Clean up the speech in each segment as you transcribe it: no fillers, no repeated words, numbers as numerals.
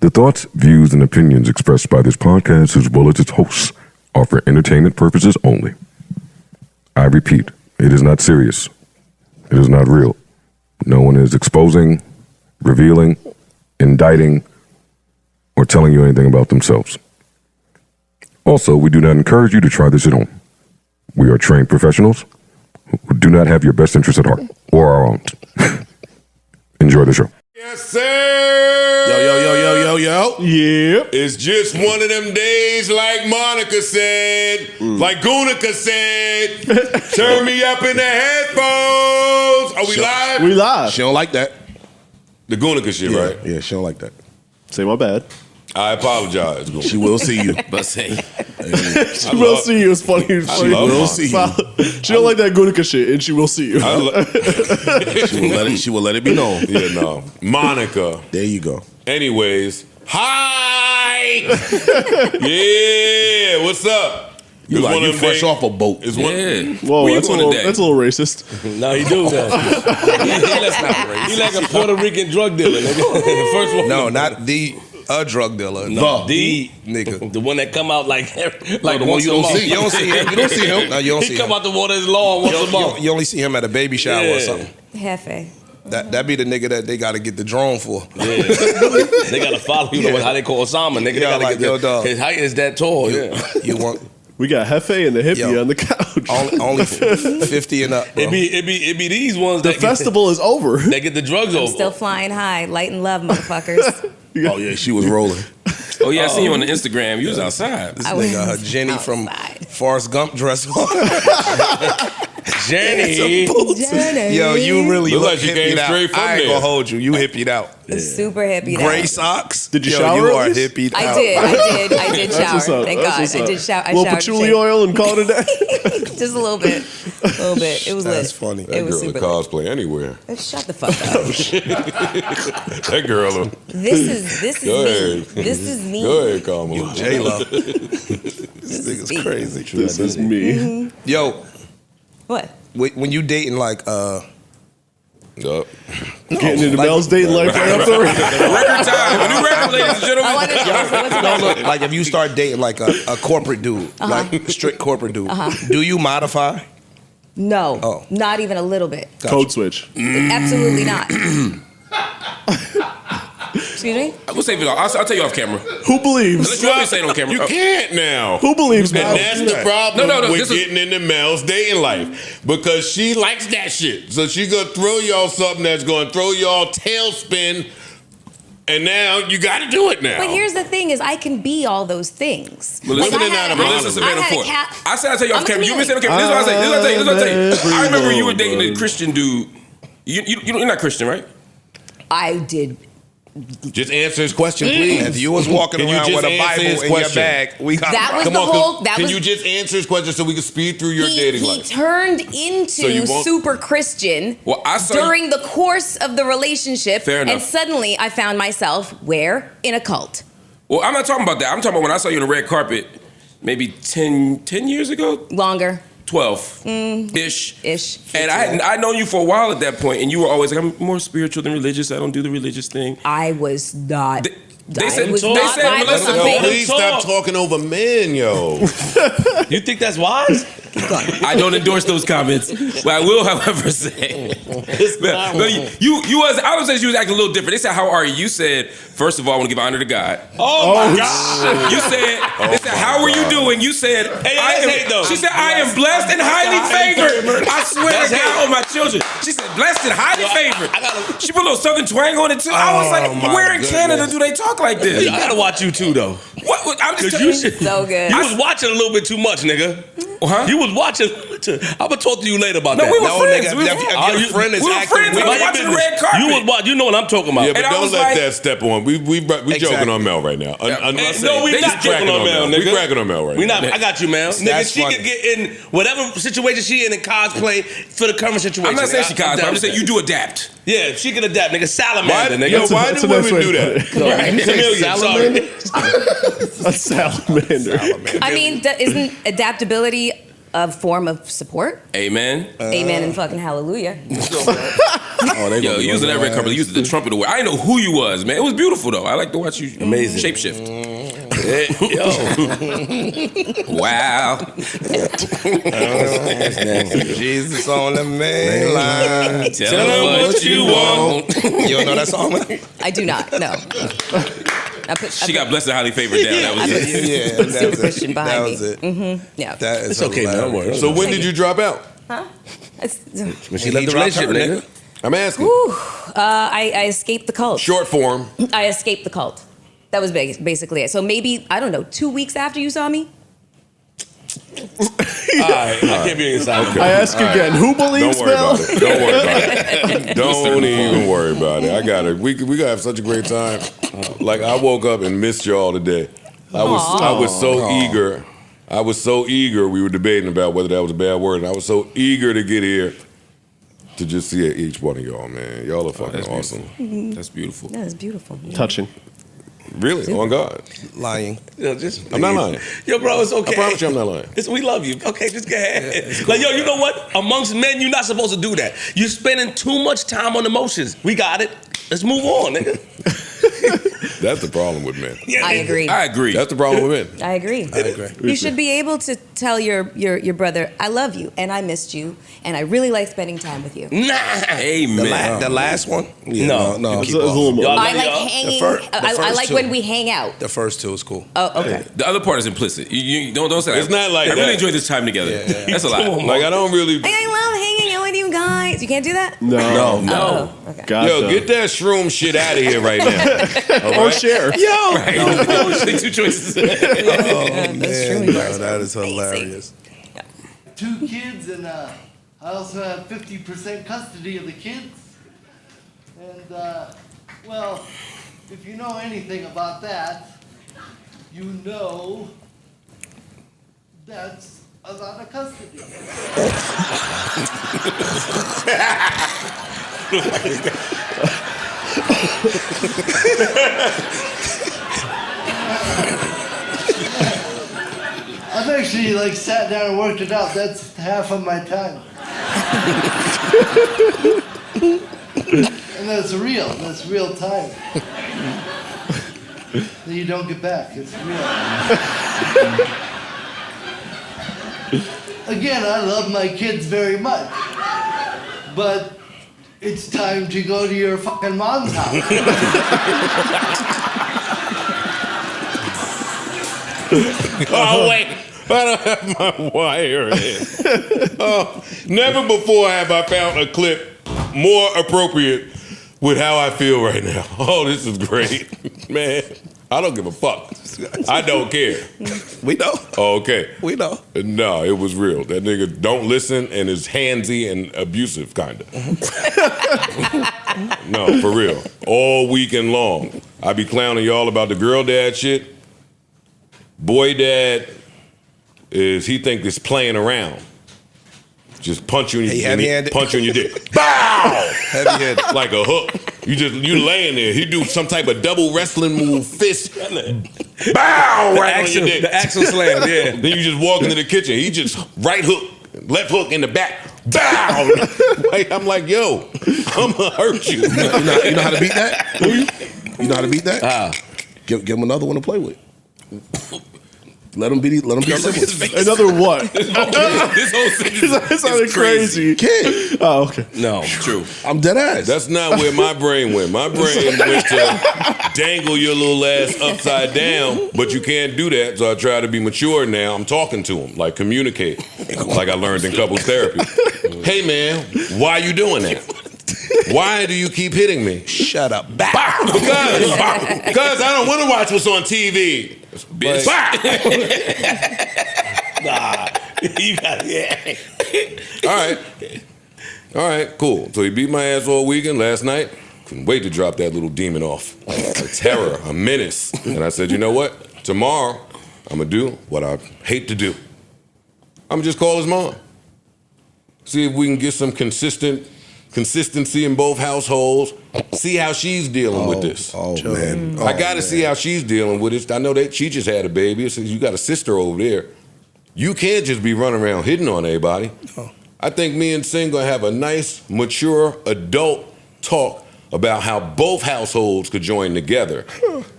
The thoughts, views, and opinions expressed by this podcast, as well as its hosts, are for entertainment purposes only. I repeat, it is not serious. It is not real. No one is exposing, revealing, indicting, or telling you anything about themselves. Also, we do not encourage you to try this at home. We are trained professionals who do not have your best interests at heart, or our own. Enjoy the show. Yes, sir. Yo. Yeah. It's just one of them days like Monica said, like Gunica said, turn me up in the headphones. Are we live? We live. She don't like that. The Gunica shit, right? Yeah, she don't like that. Say my bad. I apologize. Gunica. She will see you. But say, She will see you. It's funny. She will see you. She don't like that Gunica shit, and she will see you. She will let it be known. Yeah, no. Monica. There you go. Anyways, hi. Yeah, what's up? You It's like one you of them fresh days- off a boat. It's one. yeah. Whoa, Where you that's a going little today? racist. No, he do that. He like a Puerto Rican drug dealer, nigga. The first one. No, not a drug dealer. No, the nigga. The one that come out like The one once you a don't month. see. You don't see him. You don't see him. No, you don't see He him. come out the water his lawn once a month. You only see him at a baby shower or Yeah. something. Hefe. That be the nigga that they got to get the drone for. Yeah. They gotta follow you. Know how they call Osama, nigga. They Yeah, gotta like, get yo, dog. his height is that tall. Yeah. You want We got Hefe and the hippie Yo. on the couch. only 50 and up, bro. It be these ones The that festival is over. Get, that get the drugs over. Still flying high, light and love, motherfuckers. Oh, yeah, she was rolling. Oh yeah, I seen you on the Instagram. You was outside. This I was nigga, her Jenny from outside. Forrest Gump dress on. Jenny. Jenny. Yo, you really Look look like you hippied came out. straight from I ain't there. gonna hold you. You hippied out. Super hippie. Gray socks. Did you Yo, shower you at are least? hippied I out. did. I did That's what's shower. up. Thank That's God. what's I up. did shower. I little showered. patchouli shit. oil and call it a day. Just a little bit. A little bit. It was That's lit. funny. It That was girl super will lit. cosplay anywhere. Shut the fuck up. That girl. This is Go me. ahead. This is me. Go ahead, Kamala. J-Lo. This Nigga's me. crazy. This is me. Yo, What? when you dating like Yup. Getting into Mel's dating life right after. Record time. A new record, ladies and gentlemen. I want to know. What's no, it look, like if you start dating like a corporate dude, like strict corporate dude, do you modify? No. Oh. Not even a little bit. Code switch. Absolutely not. Excuse me? We'll save it all. I'll tell you off camera. Who believes? Unless you want me to say it on camera. You can't now. Who believes And Mel? that's the problem No, with this is- getting into Mel's dating life. Because she likes that shit. So she gonna throw y'all something that's gonna throw y'all tailspin. And now you gotta do it now. But here's the thing: is I can be all those things. Melissa, Like, I Melissa had- and Anna I- Melissa I Savannah had a Ford. cat- I said I'll tell you off I'm camera. You been saying chameleon. okay. This is what I say. This is what I say. This is what I say. I remember you were dating a Everybody. Christian dude. You're not Christian, right? I did. Just answer his question, please. If you was walking Can you around just with a answer Bible his in your question? bag, we got That was Come the on, whole. can, That can was. you just answer his question so we can speed through your dating He life? turned you into won't- super Christian Well, I saw you- during the course of the relationship, Fair and enough. suddenly I found myself where in a cult. Well, I'm not talking about that. I'm talking about when I saw you on the red carpet, maybe 10 years ago, Longer 12-ish. ish. And I'd known you for a while at that point, and you were always like, I'm more spiritual than religious. I don't do the religious thing. I was not. They I said- was they not said vibing Melissa on Ford- faith. Please stop talking over men, yo. You think that's wise? I don't endorse those comments. But I will, however, say, I would say you was acting a little different. They said, "How are you?" You said, first of all, I want to give honor to God. Oh my God! You said, they said, "How are you doing?" You said, Hey, I that's am, hate, though. she said, "I am blessed and highly favored." I swear That's to God hate. on my children. She said, "Blessed and highly favored." I gotta- She put a little southern twang on it too. I was like, my "Where in goodness. Canada do they talk like this?" I gotta watch you too, though. What? I'm just Cause telling you you. should. So good. You was watching a little bit too much, nigga. Huh? You was watching. I'm gonna talk to you later about No, that. we were No, friends. nigga, We were if friends. your friend is We were acting friends. We weird- were watching the red carpet. You was watching. You know what I'm talking about. Yeah, but And I don't was let like- that step on. We joking Exactly. on Mel right now. Unless No, we They not just joking on Mel, We nigga. cracking on Mel right We now. not. I got you, man. Nigga, That's she funny. could get in whatever situation she in cosplay for the current situation. I'm not saying she cosplay. down I'm just with saying you that. do adapt. Yeah, she can adapt, nigga. Why, Salamander, nigga. yo, why That's do a nice women way do to that? put it. Chameleon, sorry. A salamander. I mean, isn't adaptability a form of support. Amen. Amen and fucking hallelujah. Yo, using that red carpet, using the trumpet away. I didn't know who you was, man. It was beautiful though. I like to watch you shapeshift. Yo. Wow. Jesus on the main line. Tell him what you want. You don't know that song? I do not. No. She got blessed and highly favored down. That was it. Yeah, that was Christian it. behind That me. was it. Yeah. That is It's okay, man. Don't worry. So when did you drop out? Huh? When she left the relationship, nigga. I'm asking. I escaped the cult. Short form. I escaped the cult. That was basically it. So maybe, I don't know, 2 weeks after you saw me? I can't be inside. I ask again, who believes Don't worry Mel? about it. Don't worry about it. Don't even worry about it. I got it. We gotta have such a great time. Like I woke up and missed y'all today. I was so eager. I was so eager. We were debating about whether that was a bad word, and I was so eager to get here to just see each one of y'all, man. Y'all are fucking awesome. That's beautiful. That is beautiful. Touching. Really, on God. lying. Yo, just, I'm not lying. Yo, bro, it's okay. I promise you I'm not lying. We love you. Okay, just go ahead. Like, yo, you know what? Amongst men, you're not supposed to do that. You're spending too much time on emotions. We got it. Let's move on, nigga. That's the problem with men. Yeah, I agree. I agree. That's the problem with men. I agree. You should be able to tell your brother, I love you, and I missed you, and I really like spending time with you. Nah. Amen. The last one? Yeah, No. no. It's Keep a little off. more. Y'all I like y'all. hanging. The I first like two. when we hang out. The first two is cool. Oh, okay. The other part is implicit. You don't say that. It's not like I really that. enjoyed this time together. Yeah. That's a lot. Like I don't really. I love hanging out with you guys. You can't do that? No. Oh, okay. God, Yo, no. get that shroom shit out of here right now. Or share. Two choices. Oh, man, true. no, that is hilarious. 2 kids, and I also have 50% custody of the kids. And, well, if you know anything about that, you know that's a lot of custody. I've actually like sat down and worked it out. That's half of my time. And that's real. That's real time. That you don't get back. It's real. Again, I love my kids very much. But it's time to go to your fucking mom's house. Oh wait, I don't have my wire in. Oh, never before have I found a clip more appropriate with how I feel right now. Oh, this is great, man. I don't give a fuck. I don't care. We know. Oh, okay. We know. No, it was real. That nigga don't listen and is handsy and abusive, kinda. No, for real. All weekend long, I be clowning y'all about the girl dad shit. Boy dad he think it's playing around. Just punch you in your heavy-handed. punch you in your dick. Bow! Heavy-handed. Like a hook. You laying there. He do some type of double wrestling move, fist. Bow! Right on your dick. The axle slam, yeah. Then you just walk into the kitchen. He just right hook, left hook in the back. Bow! Like, I'm like, yo, I'm gonna hurt you. You know how to beat that? You know how to beat that? Give him another one to play with. Let him be siblings. Another what? This whole sentence That sounded is crazy. crazy. Oh, okay. No, true. I'm dead ass. That's not where my brain went. My brain went to dangle your little ass upside down, but you can't do that. So I try to be mature now. I'm talking to him, like communicate, like I learned in couples therapy. Hey man, why you doing that? Why do you keep hitting me? Shut up. Bow. Because I don't want to watch what's on TV. Bitch. Bah. You got All right, cool. So he beat my ass all weekend last night. Couldn't wait to drop that little demon off. A terror, a menace. And I said, you know what? Tomorrow, I'm going to do what I hate to do. I'm going to just call his mom. See if we can get some consistency in both households. See how she's dealing with this. Oh, man. I got to see how she's dealing with it. I know that she just had a baby. So you got a sister over there. you can't just be running around hitting on everybody. Oh. I think me and Sing gonna have a nice, mature, adult talk about how both households could join together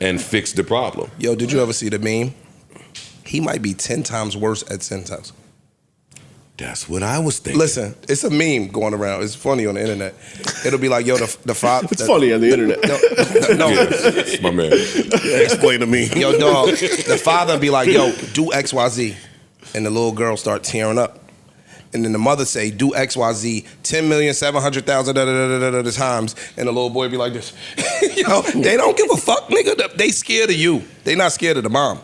and fix the problem. Yo, did you ever see the meme? He might be 10 times worse at 10 times. That's what I was thinking. Listen, it's a meme going around. It's funny on the internet. It'll be like, yo, the father. It's funny on the internet. No. It's my man. Explain to me. Yo, dog, the father be like, yo, do XYZ. And the little girl start tearing up. And then the mother say, do XYZ 10,700,000 times. And the little boy be like this. Yo, they don't give a fuck, nigga. They scared of you. They not scared of the mom.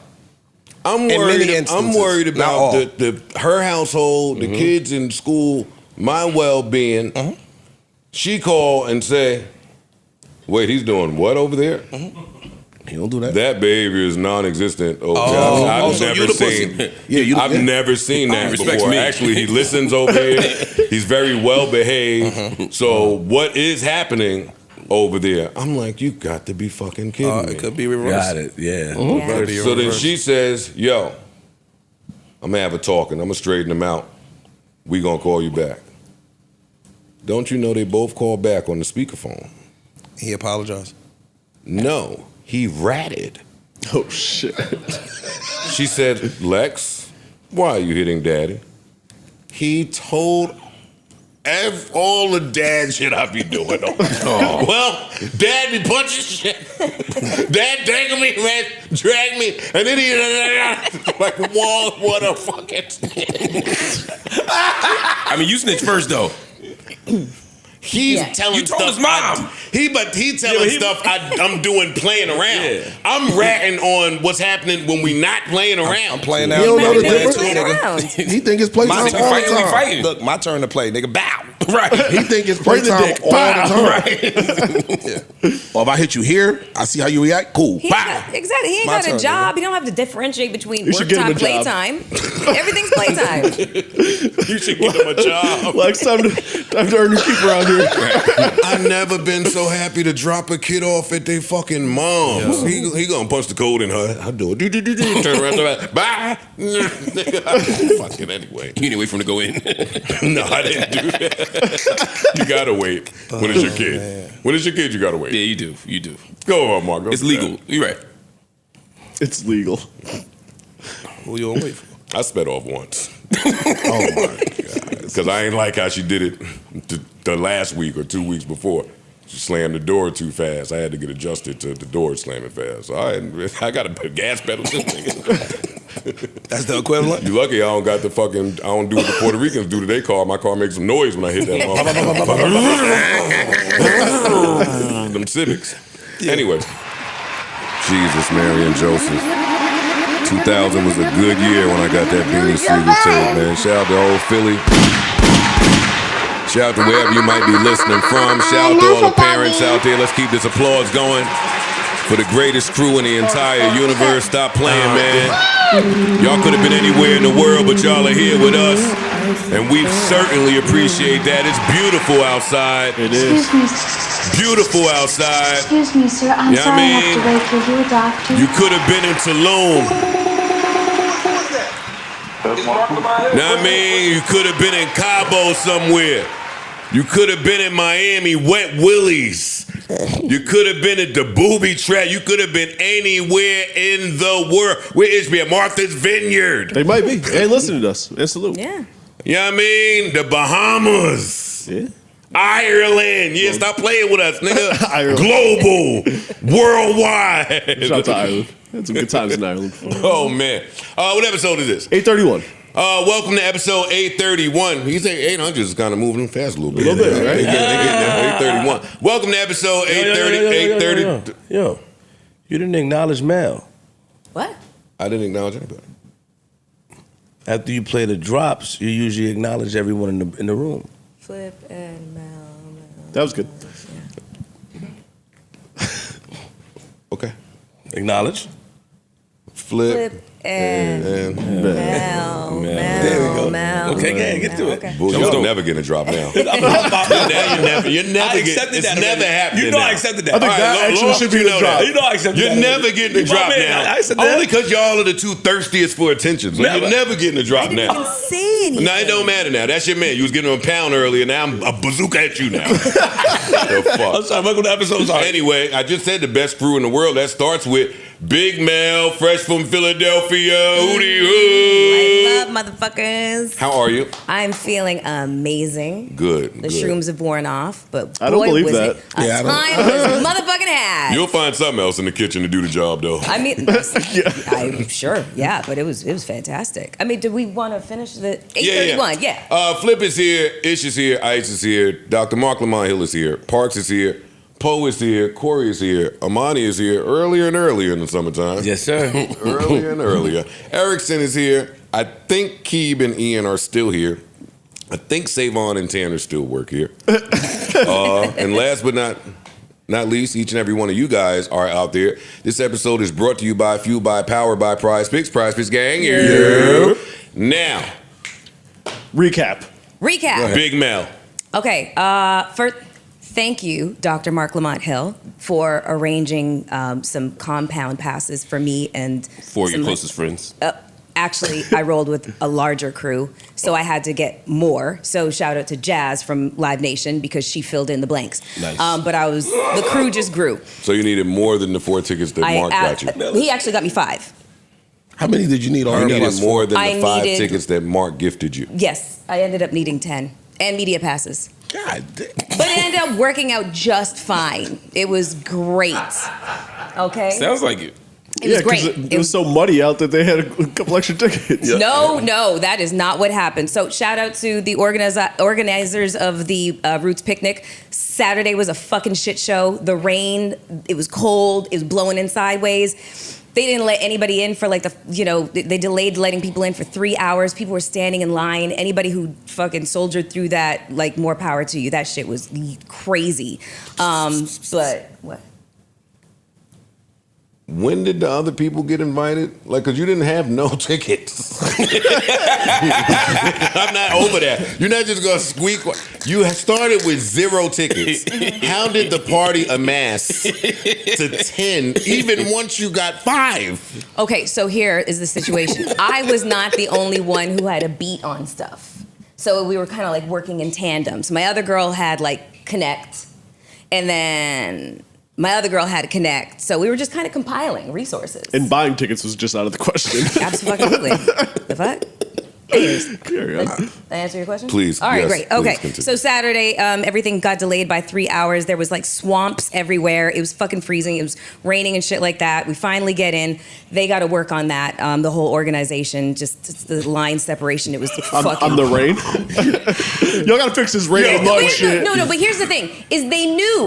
I'm In worried. many I'm instances, worried not about all. her household, the kids in school, my well-being. She call and say, "Wait, he's doing what over there?" He don't do that. That behavior is non-existent. Over Oh, there. I've so never you the seen. pussy. I've never seen that respects before. me. Actually, he listens over here. He's very well behaved. So what is happening over there? I'm like, you got to be fucking kidding me. It could be reversed. Got it. Yeah. So then she says, yo, I'm gonna have a talk and I'm gonna straighten them out. We gonna call you back. Don't you know they both called back on the speakerphone? He apologized. No, he ratted. Oh shit. She said, Lex, why are you hitting daddy? He told all the dad shit I be doing. Well, dad be punching shit. Dad dangle me, man, drag me, and then he like, whoa, what a fucking I mean, you snitched first though. He's Yeah. telling You told stuff. his mom. He telling stuff I'm doing playing around. Yeah. I'm ratting on what's happening when we not playing around. I'm playing out. He don't know the Playing difference. too, nigga. Around. He think it's playtime My all turn. the Fighting, we time. fighting. Look, my turn to play, nigga. Bow. Right. He think it's Bring the playtime dick. all Bow. the time. Or if I hit you here, I see how you react. Cool. He Bow. got, exactly. He ain't My got a turn, job. He don't have to differentiate between You should work get him time, a job. playtime. Everything's playtime. You should give him a job. Lex, time to earn your keep around here. I've never been so happy to drop a kid off at their fucking moms. He gonna punch the code in her. I do it. Turn around, bye. Fuck it anyway. You didn't wait for him to go in. No, I didn't do that. You gotta wait when it's your kid. When it's your kid, you gotta wait. Yeah, you do. You do. Go on, Marco. It's legal. You're right. It's legal. Who you gonna wait for? I sped off once. Oh my god! Because I ain't like how she did it the last week or 2 weeks before. She slammed the door too fast. I had to get adjusted to the door slamming fast. So I got a gas pedal. That's the equivalent. You lucky I don't got the fucking. I don't do what the Puerto Ricans do to their car. My car makes some noise when I hit that motherfucker. Them Civics. Anyway, Jesus, Mary, and Joseph. 2000 was a good year when I got that Beanie Siegel tape, man. Shout out to old Philly. Shout out to wherever you might be listening from. Shout out to all the parents out there. Let's keep this applause going for the greatest crew in the entire universe. Stop playing, man. Y'all could have been anywhere in the world, but y'all are here with us. And we certainly appreciate that. It's beautiful outside. It is. Excuse me, Beautiful outside. excuse me, sir. I'm Yeah, I sorry I mean, have to wait. Are you a doctor? You could have been in Tulum. Know what I mean? You could have been in Cabo somewhere. You could have been in Miami, Wet Willie's. You could have been at the Booby Trap. You could have been anywhere in the world. Where is we at Martha's Vineyard? They might be. Hey, listen to us. And salute. Yeah. You know what I mean? The Bahamas. Yeah. Ireland. Yeah, stop playing with us, nigga. Ireland. Global. Worldwide. Shout out to Ireland. Had some good times in Ireland before. Oh, man. What episode is this? 831. Welcome to episode 831. You think 800 is kind of moving fast a little bit. A little bit, right? They getting there. 831. Welcome to episode 830. Yo, you didn't acknowledge Mel. What? I didn't acknowledge anybody. After you play the drops, you usually acknowledge everyone in the room. Flip and Mel. That was good. Okay. Acknowledge. Flip. And Mel. There we go. Mel. Okay, go ahead, get to it. Okay. Bull, you'll never get a drop now. You're never I accepted that. never happening. You know now. I accepted that. I think that actually should be the drop. You know I accepted You're that. never getting a You my drop man. now. I accepted that. Only because y'all are the two thirstiest for attention. So Never. you're never getting a drop I didn't even now. say anything. No, it don't matter now. That's your man. You was getting him a pound earlier. Now I'm a bazooka at you now. The fuck? I'm sorry, welcome to the episode. I'm sorry. Anyway, I just said the best crew in the world. That starts with Big Mel, fresh from Philadelphia. Hootie I hoo. love motherfuckers. How are you? I'm feeling amazing. Good. The good. shrooms have worn off, but I don't boy, believe was that. it a Yeah, I don't- time was motherfucking had. You'll find something else in the kitchen to do the job, though. I mean, I'm sure, yeah, but it was fantastic. I mean, do we want to finish the 8:31? Yeah. Flip is here. Ish is here. Ice is here. Dr. Mark Lamont Hill is here. Parks is here. Poe is here. Corey is here. Amani is here. Earlier and earlier in the summertime. Yes, sir. Earlier and earlier. Erickson is here. I think Keeb and Ian are still here. I think Savon and Tanner still work here. And last but not least, each and every one of you guys are out there. This episode is brought to you by, fueled by, powered by Prize Picks. Prize Picks gang. Yeah. Now, Recap. Big Mel. Okay. First, thank you, Dr. Mark Lamont Hill, for arranging some compound passes for me and For your some- closest friends. Actually, I rolled with a larger crew, so I had to get more. So shout out to Jazz from Live Nation because she filled in the blanks. Nice. But the crew just grew. So you needed more than the 4 tickets that Mark got you. He actually got me 5. How many did you need You on needed more than I the 5 needed- tickets that Mark gifted you. Yes, I ended up needing 10 and media passes. God damn. But it ended up working out just fine. It was great. Okay? Sounds like it. It was great. It was so muddy out that they had a couple extra tickets. No, that is not what happened. So shout out to the organizers of the Roots Picnic. Saturday was a fucking shit show. The rain, it was cold, it was blowing in sideways. They didn't let anybody in for they delayed letting people in for 3 hours. People were standing in line. Anybody who fucking soldiered through that, more power to you. That shit was crazy. But what? When did the other people get invited? Because you didn't have no tickets. I'm not over that. You're not just going to squeak. You started with 0 tickets. How did the party amass to 10 even once you got 5? Okay, so here is the situation. I was not the only one who had a beat on stuff. So we were kind of working in tandem. So my other girl had Connect, and then my other girl had Connect. So we were just kind of compiling resources. And buying tickets was just out of the question. Absolutely. The fuck? Anyways, Carry on. did I answer your question? Please, All right, yes, great. please Okay. continue. So Saturday, everything got delayed by 3 hours. There was swamps everywhere. It was fucking freezing. It was raining and shit like that. We finally get in. They got to work on that. The whole organization, just the line separation. It was fucking. On the rain? Y'all gotta fix this rain and mud shit. No, but here's the thing: is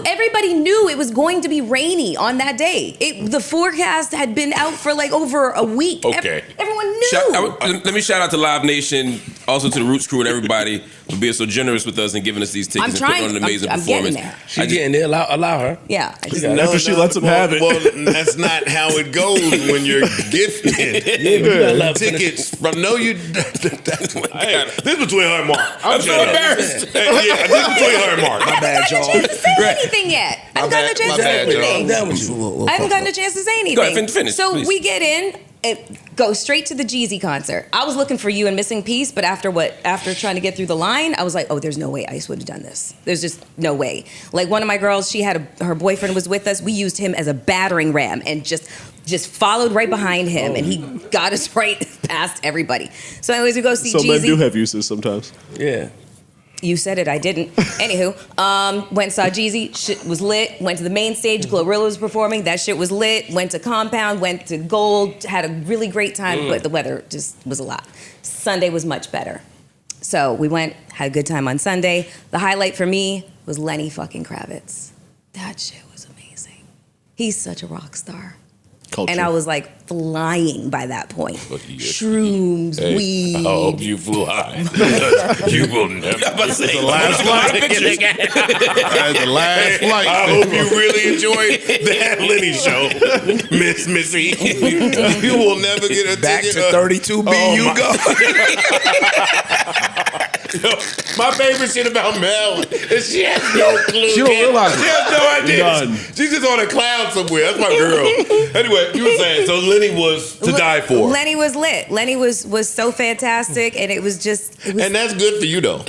everybody knew it was going to be rainy on that day. The forecast had been out for over a week. Okay. Everyone knew. Let me shout out to Live Nation, also to the Roots crew and everybody for being so generous with us and giving us these tickets I'm and trying. putting on an amazing I'm performance. getting there. She's getting there. Allow her. Yeah. After she lets him have it. Well, that's not how it goes when you're gifted. Tickets from Hey, this is between her and Mark. I'm so embarrassed. Yeah, this is between her and Mark. My bad, y'all. I haven't said anything yet. I haven't gotten a chance to say anything. I'm down with you. I haven't gotten a chance to say anything. Go ahead, finish, So please. we get in, go straight to the Jeezy concert. I was looking for You and Missing Piece, but after trying to get through the line, I was like, oh, there's no way Ice would have done this. There's just no way. One of my girls, she had her boyfriend was with us. We used him as a battering ram and just followed right behind him, and he got us right past everybody. So anyways, we go see So Jeezy. men do have uses sometimes. Yeah. You said it, I didn't. Anywho, went and saw Jeezy, shit was lit. Went to the main stage, Glorilla was performing, that shit was lit. Went to Compound, went to Gold, had a really great time, but the weather just was a lot. Sunday was much better. So we went, had a good time on Sunday. The highlight for me was Lenny fucking Kravitz. That shit was amazing. He's such a rock star. Culture. And I was like flying by that point. Look at you. Shrooms, Hey, weed. I hope you fly. You will never. That's the last flight. That's the last flight. I hope you really enjoyed that Lenny show, Miss Missy. You will never get a Back ticket. to 32B you go. Yo, my favorite shit about Mel is she has no clue. She don't realize She it. has no idea. None. She's just on a cloud somewhere. That's my girl. Anyway, you were saying, so Lenny was to die for. Lenny was lit. Lenny was so fantastic, and it was just. It was, And that's good for you, though.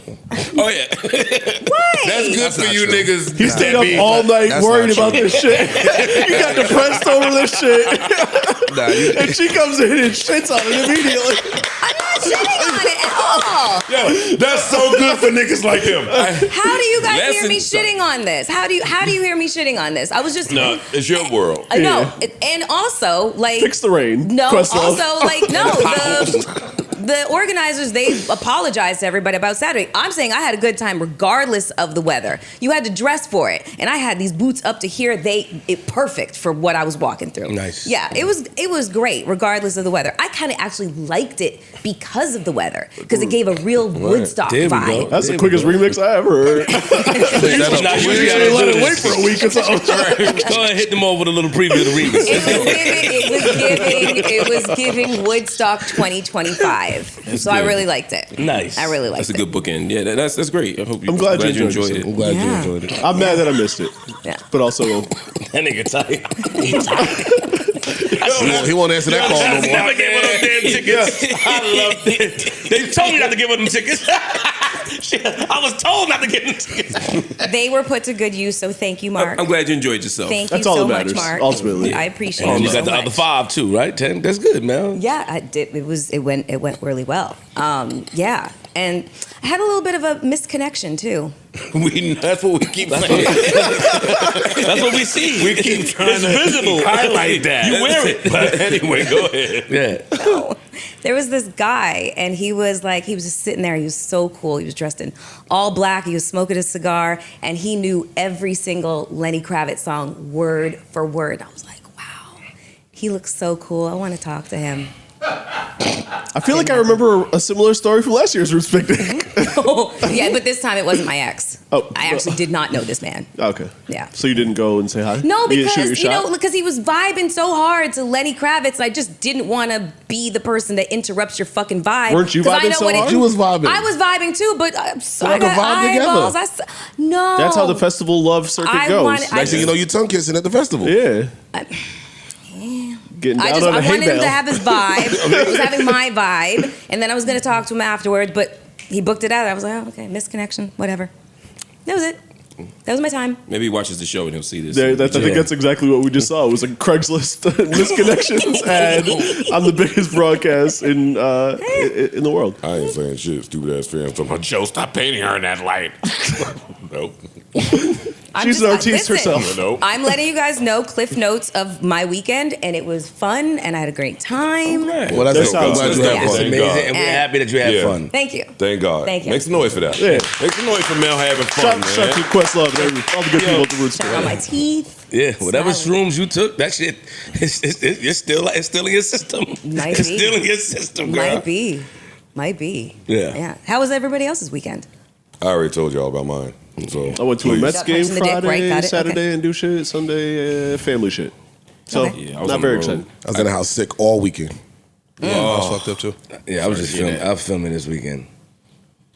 Oh yeah. why? That's good for not you true. niggas. He stayed up all night That's worried not about true. this shit. He got depressed over this shit. Nah, you, And she comes in and shits on it immediately. I'm not shitting on it at all. Yo, that's so good for niggas like him. How do you guys hear me Listen, shitting on this? How do you hear me shitting on this? I was just No, it's your world. no, and also like Fix the rain. no, Questlove. also like no, the organizers, they apologized to everybody about Saturday. I'm saying I had a good time regardless of the weather. You had to dress for it, and I had these boots up to here. It perfect for what I was walking through. Nice. Yeah, it was great regardless of the weather. I kind of actually liked it because of the weather because it gave a real Woodstock There we go. vibe. That's the quickest remix I ever heard. Nah, you You gotta should let do it wait this. for a week or something. Go ahead, hit them over with a little preview of the remix. It was giving Woodstock 2025. So I really liked it. Nice. I really liked That's a it. good bookend. Yeah, that's great. I hope you, I'm glad you enjoyed enjoyed yourself. it. I'm glad Yeah. you enjoyed it. I'm mad that I missed it. Yeah. But also, That nigga tight. He won't answer that call no more. Never gave her them damn tickets. I love it. They told me not to give her them tickets. Shit, I was told not to give them tickets. They were put to good use, so thank you, Mark. I'm glad you enjoyed yourself. Thank That's you all so that much, matters, Mark. ultimately. I appreciate And you you so got the much. other 5 too, right? 10. That's good, man. Yeah, I did. It went really well. Yeah, and I had a little bit of a misconnection too. That's what we keep saying. That's what we see. We keep trying to visible. highlight that. You wear it. But anyway, go ahead. Yeah. No. There was this guy, and he was just sitting there. He was so cool. He was dressed in all black. He was smoking a cigar, and he knew every single Lenny Kravitz song word for word. I was like, wow, he looks so cool. I want to talk to him. I feel like I remember a similar story from last year's Roots Picnic. Yeah, but this time it wasn't my ex. Oh. I actually did not know this man. Okay. Yeah. So you didn't go and say hi? No, You didn't shoot your because shot? because he was vibing so hard to Lenny Kravitz, I just didn't want to be the person that interrupts your fucking vibe. Weren't you 'Cause I vibing know so what hard? You was vibing. I was vibing too, but I y'all can got vibe together. eyeballs. No. That's how the festival love circuit I goes. wanted- Next thing you know, you tongue kissing at the festival. Yeah. Getting down on a I hay wanted him bale. to have his vibe. He was having my vibe, and then I was going to talk to him afterwards, but he booked it out. I was like, oh, okay, misconnection, whatever. That was it. That was my time. Maybe he watches the show and he'll see this. I think that's exactly what we just saw. It was a Craigslist misconnections ad on the biggest broadcast in the world. I ain't saying shit. Stupid ass fans talking about Joe. Stop painting her in that light. Nope. She's an artiste listen, herself. Nope. I'm letting you guys know cliff notes of my weekend, and it was fun, and I had a great time. Well, that's That it. I'm sounds glad you good. had Yeah. fun. Thank Amazing, God. and we're happy that you had Yeah. fun. Thank you. Thank God. Thank you. Make some noise for that. Yeah. Make some noise for Mel having fun, Shout man. to Questlove and all the good people at the Roots Check out my Picnic. teeth. Yeah, whatever Smiling. shrooms you took, that shit, it's still in your system. Might It's be. still in your system, girl. Might be. Yeah. How was everybody else's weekend? I already told y'all about mine. So I went to a please. Mets game Punching the dick, right? Friday, Got it. Saturday, Okay. and do shit. Sunday, family shit. So, Okay. Yeah, I was not on very the road. excited. I was in the house sick all weekend. Yeah, I was fucked up too. Yeah, I was just Sorry to hear filming. I was filming this weekend.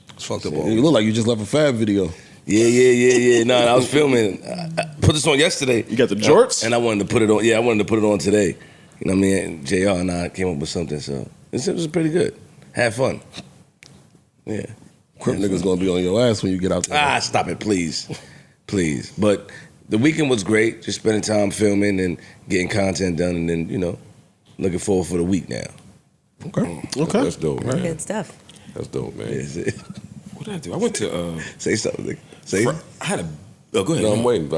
I was fucked up all You look like you just left a Fab video. Yeah. No, I was filming. I put this on yesterday. You got the jorts? And I wanted to put it on. Yeah, I wanted to put it on today. You know what I mean? And JR and I came up with something, so it was pretty good. Had fun. Yeah. Crip niggas gonna be on your ass when you get out there. Ah, stop it, please. Please. But the weekend was great. Just spending time filming and getting content done, and then, looking forward for the week now. Okay. That's dope, man. Good stuff. That's dope, man. Is it? What did I do? I went to. Say something. Nigga. Say I had a. Oh, go ahead. No, I'm waiting.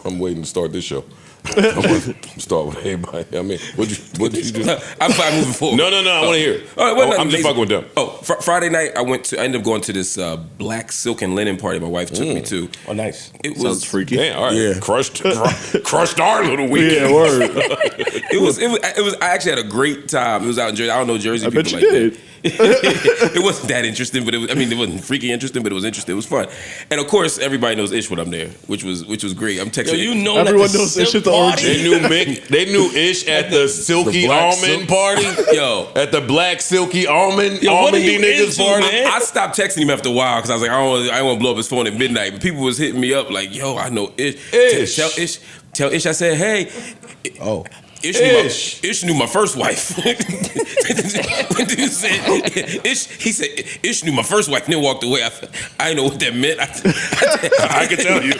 I'm waiting to start this show. I want to start with everybody. I mean, what you just? I'm fine moving forward. No. I want to hear it. All right, well, I'm just no, fucking with them. Oh, Friday night I ended up going to this black silk and linen party my wife took me to. Oh, nice. It Sounds was freaky. Man, all right. Yeah. Crushed our little weekend. Yeah, word. it was. I actually had a great time. It was out in Jersey. I don't know Jersey I people bet you like did. that. It wasn't that interesting, but it wasn't freaky interesting, but it was interesting. It was fun, and of course, everybody knows Ish when I'm there, which was great. I'm texting. Yo, you know Everyone that the knows Ish silk at the party? orgy. They knew Ish at the silky black almond silk- party. Yo. At the black silky almond what are you niggas into, party. man? I stopped texting him after a while because I was like, I don't want to blow up his phone at midnight. But people was hitting me up like, yo, I know Ish. Ish. Tell Ish I said, hey. Oh. Ish knew my first wife. When dude said, he said, Ish knew my first wife, and then walked away. I didn't know what that meant. I can tell you.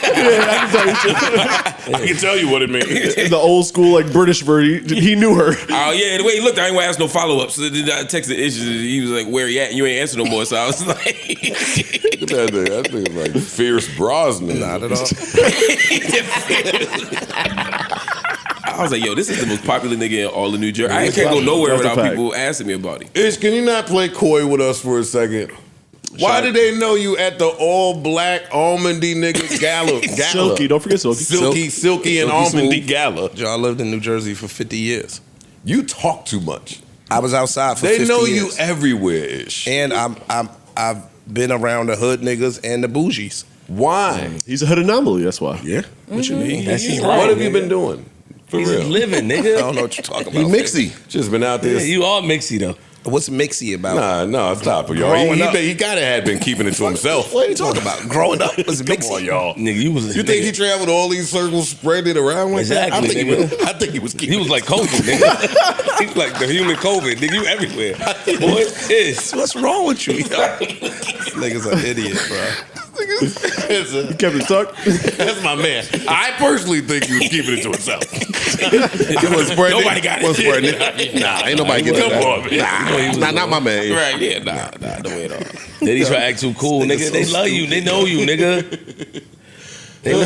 I can tell you what it means. In the old school, like British version, he knew her. Oh yeah, the way he looked, I ain't want to ask no follow up. So then I texted Ish, and he was like, "Where he at?" And you ain't answer no more. So I was like, Look at that thing. That thing is like fierce Brosnan. Not at all. I was like, yo, this is the most popular nigga in all of New Jersey. I can't go nowhere That's a without fact. people asking me about him. Ish, can you not play coy with us for a second? Why did they know you at the all black almondy niggas gala? Silky, don't forget Silky. Silky and almondy gala. John lived in New Jersey for 50 years. You talk too much. I was outside for They 50 know years. you everywhere, Ish. And I've been around the hood niggas and the bougies. Why? He's a hood anomaly, that's why. Yeah. What you mean? That's his What right, have you nigga. been doing? For He's real. just living, I nigga. don't know what you're talking He about. mixy. Just been out there. Yeah, you all mixy though. What's mixy about? Nah, stop it, y'all. Growing up. He gotta have been keeping it to himself. What are you talking about? Growing up was mixy. Come on, y'all. Nigga, you was. You think he traveled all these circles, spread it around like that? Exactly, nigga. I think he was keeping He was like COVID, nigga. He was like the human COVID, nigga. You everywhere. Boy, is. What's wrong with you? Yo? This nigga's an idiot, bro. He kept it tucked. That's my man. I personally think he was keeping it to himself. Nobody got it. Nah, ain't nobody getting Come that. on, man. Nah, not my man. Right? Yeah, nah, no way at all. Then he try to act too cool, nigga. They love you. They know you, nigga.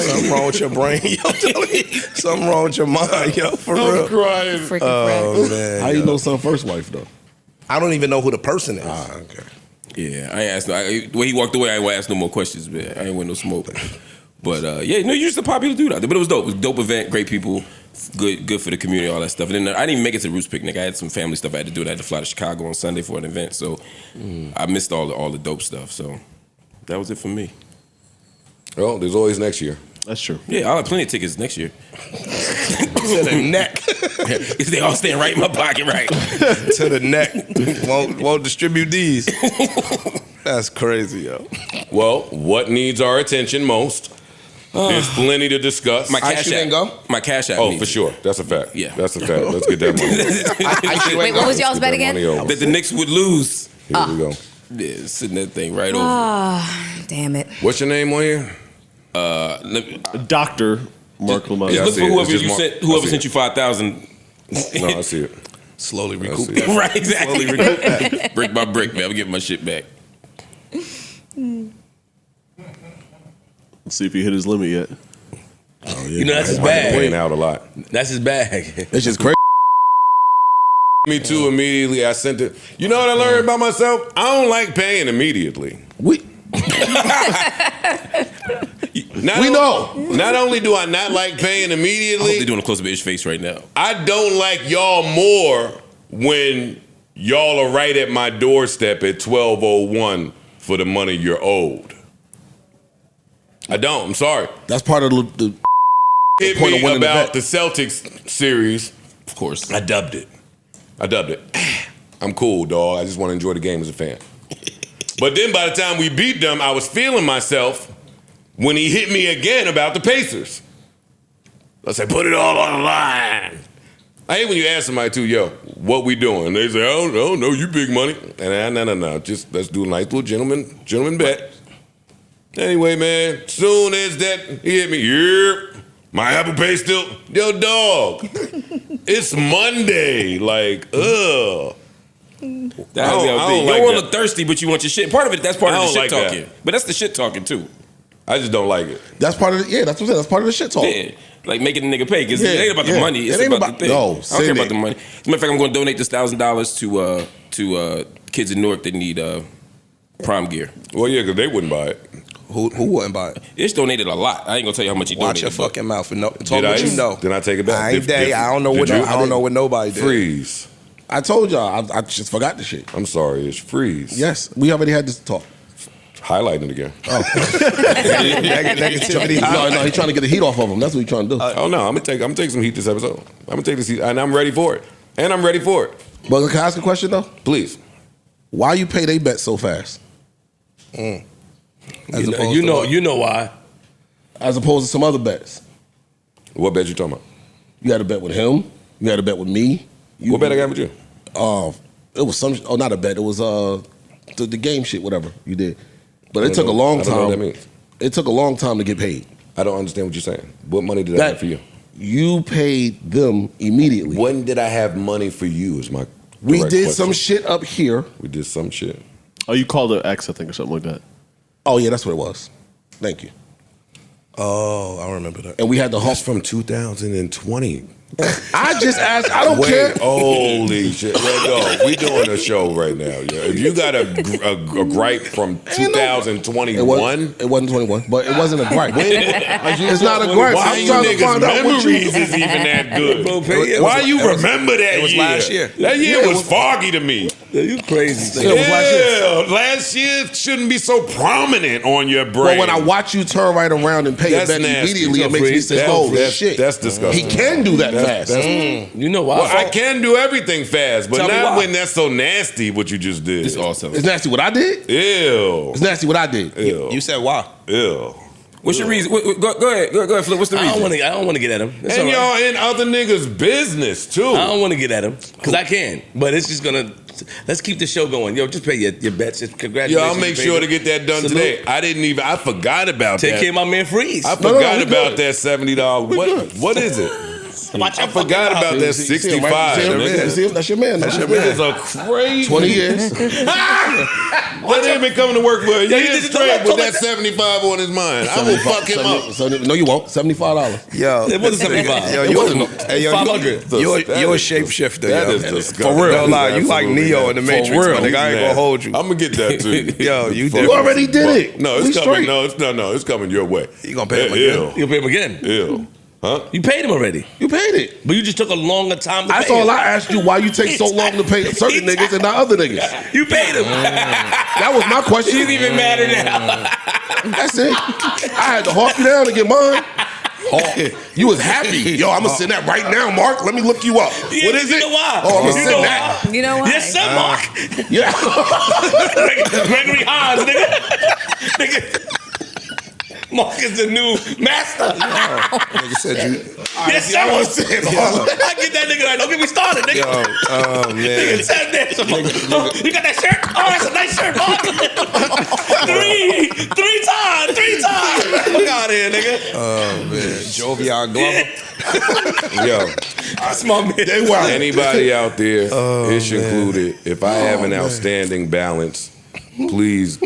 Something wrong with your brain, yo. Tell me. Something wrong with your mind, yo. For real. I'm crying. Freaking Oh man. How you know some first wife though? I don't even know who the person is. Okay. Yeah, I ain't asked. The way he walked away, I ain't want to ask no more questions, man. I ain't want no smoke. But yeah, no, you're just a popular dude out there. But it was dope. It was a dope event, great people, good for the community, all that stuff. And then I didn't even make it to Roots Picnic. I had some family stuff I had to do. I had to fly to Chicago on Sunday for an event, so I missed all the dope stuff. So that was it for me. Well, there's always next year. That's true. Yeah, I'll have plenty of tickets next year. To the neck. They all staying right in my pocket, right? To the neck. Won't distribute these. That's crazy, yo. Well, what needs our attention most? There's plenty to discuss. My cash Ice, you didn't app. go? My cash app. Oh, needs for it. sure. That's a fact. Yeah. That's a fact. Let's get that money. Wait, what was y'all's bet again? That the Knicks would lose. Here we go. Yeah, sitting that thing right over. Ah, damn it. What's your name on here? Dr. Mark Lamont. Yeah, I Look see for it. whoever It's just you Mark- sent. I Whoever see sent it. you 5,000. No, I see it. Slowly I recoup see that. it. Right, exactly. Recoup that. Brick by brick, man. I'm getting my shit back. Let's see if he hit his limit yet. You know that's his Playing bag. out a lot. That's his bag. It's just crazy. Me too. Immediately, I sent it. You know what I learned about myself? I don't like paying immediately. We know. Not only do I not like paying I hope they're immediately, doing a close up of his face right now. I don't like y'all more when y'all are right at my doorstep at 12:01 for the money you're owed. I don't. I'm sorry. That's part of the Hit point of me winning the about bet. the Celtics series. Of course. I dubbed it. I'm cool, dog. I just want to enjoy the game as a fan. But then by the time we beat them, I was feeling myself when he hit me again about the Pacers. I said, put it all on the line. I hate when you ask somebody too, yo, what we doing? They say, I don't know, you big money. And no. Just let's do a nice little gentleman bet. Anyway, man, soon as that he hit me, yep, my Apple Pay still, yo, dog, it's Monday. Like, ugh. That's I the don't other thing. You like don't want that. to thirsty, but you want your shit. Part of it, that's part of I the don't shit like talking. that. But that's the shit talking too. I just don't like it. That's part of the, that's what I'm saying. That's part of the shit talk. Yeah. Like making the nigga pay. Because Yeah, it ain't about the yeah. money. It's It ain't about about- the thing. no, I don't care send about it. the money. As a matter of fact, I'm going to donate this $1,000 to kids in Newark that need prom gear. Well, yeah, because they wouldn't buy it. Who wouldn't buy it? Ish donated a lot. I ain't gonna tell you how much he Watch donated. your but- fucking mouth and talk Did what I? you know. Then I take it back. I ain't day. I don't know what. Did you? I don't know what nobody did. Freeze. I told y'all. I just forgot the shit. I'm sorry, it's freeze. Yes, we already had this talk. Highlighting it again. Oh. Negativity. No, he's trying to get the heat off of him. That's what he's trying to do. Oh no, I'm gonna take some heat this episode. I'm gonna take this heat, and I'm ready for it. And I'm ready for it. But can I ask a question though? Please. Why you pay they bet so fast? You know why. As opposed to some other bets. What bet you talking about? You had a bet with him. You had a bet with me. What bet I got with you? It was some. Oh, not a bet. It was the game shit. Whatever you did. But it took a long I don't know time. what that means. It took a long time to get paid. I don't understand what you're saying. What money did I have for you? You paid them immediately. When did I have money for you? Is my We direct did question. some shit up here. We did some shit. Oh, you called it X, I think, or something like that. Oh yeah, that's what it was. Thank you. Oh, I remember that. And we had the That's hustle. from 2020. I just asked. I don't Wait, care. holy shit. Yo, we doing a show right now. Yo. If you got a gripe from 2021. It wasn't 21, but it wasn't a gripe. It's not a gripe. Why I'm you trying to niggas' find out what you. memories is even that good? It Why was- you it was- remember that it was year? last year. That year Yeah, it was was- foggy to me. You crazy. Yeah, it was last year. Yeah, last year shouldn't be so prominent on your brain. But when I watch you turn right around and pay a That's bet nasty. immediately, it makes me say, "Oh shit, That's disgusting. he can do that fast." You know why? Well, I can do everything fast, but Tell me not why. when that's so nasty what you just did. It's awesome. It's nasty what I did. Ew. It's nasty what I did. Ew. You said why? Ew. What's your reason? Go ahead, Flip. What's the I reason? don't want to get at him. It's And all right. y'all in other niggas' business too. I don't want to get at him because I can, but it's just gonna. Let's keep the show going. Yo, just pay your bets. Just congratulations. Yo, I'll make You sure paid to get that done Salute. today. I forgot about Take that. care of my man Freeze. I no, forgot we about good. that $70. What is it? Watch I your forgot fucking about mouth. that See him, 65. right? See him? nigga. See him? That's your man. This is a crazy 20 years. That ain't been coming to work for a you year did it straight to with let- that 75 on his mind. I will fuck him up. No, you won't. $75. Yo, It wasn't 75. Yo, It you wasn't. Hey, yo, 500. You're That a is shapeshifter. That yo. is disgusting. For real. That No lie, is you like absolutely Neo in the nasty. Matrix, For my real. nigga. I ain't gonna hold you. I'm gonna get that to you. Yo, you You already did it. No, We it's coming. straight. No, it's coming your way. You gonna pay him Ew. You'll pay him again. Ew. Huh? You paid him already, You paid it. but you just took a longer time to That's pay all him. I asked you. Why you take so long to pay certain niggas and not other niggas? You paid him. That was my question. He's even madder now. That's it. I had to hawk you down to get mine. Hawk. You was happy. Yo, I'm gonna send that right now, Mark. Let me look you up. Yeah, What is you it? know why? Oh, I'm gonna You send know that. You know what? Yes, sir, Mark. Yeah. Gregory Hines, nigga. Mark is the new master. Nigga said you. Yes, sir. I want to say it. I get that nigga right. Don't get me started, nigga. Yo, oh man. Nigga said that. Oh, you got that shirt? Oh, that's a nice shirt. Oh. three times. Fuck out of here, nigga. Oh man. Jovial Glover. Yo, That's my man. They wild. anybody out there, Ish included, if I have an outstanding balance, please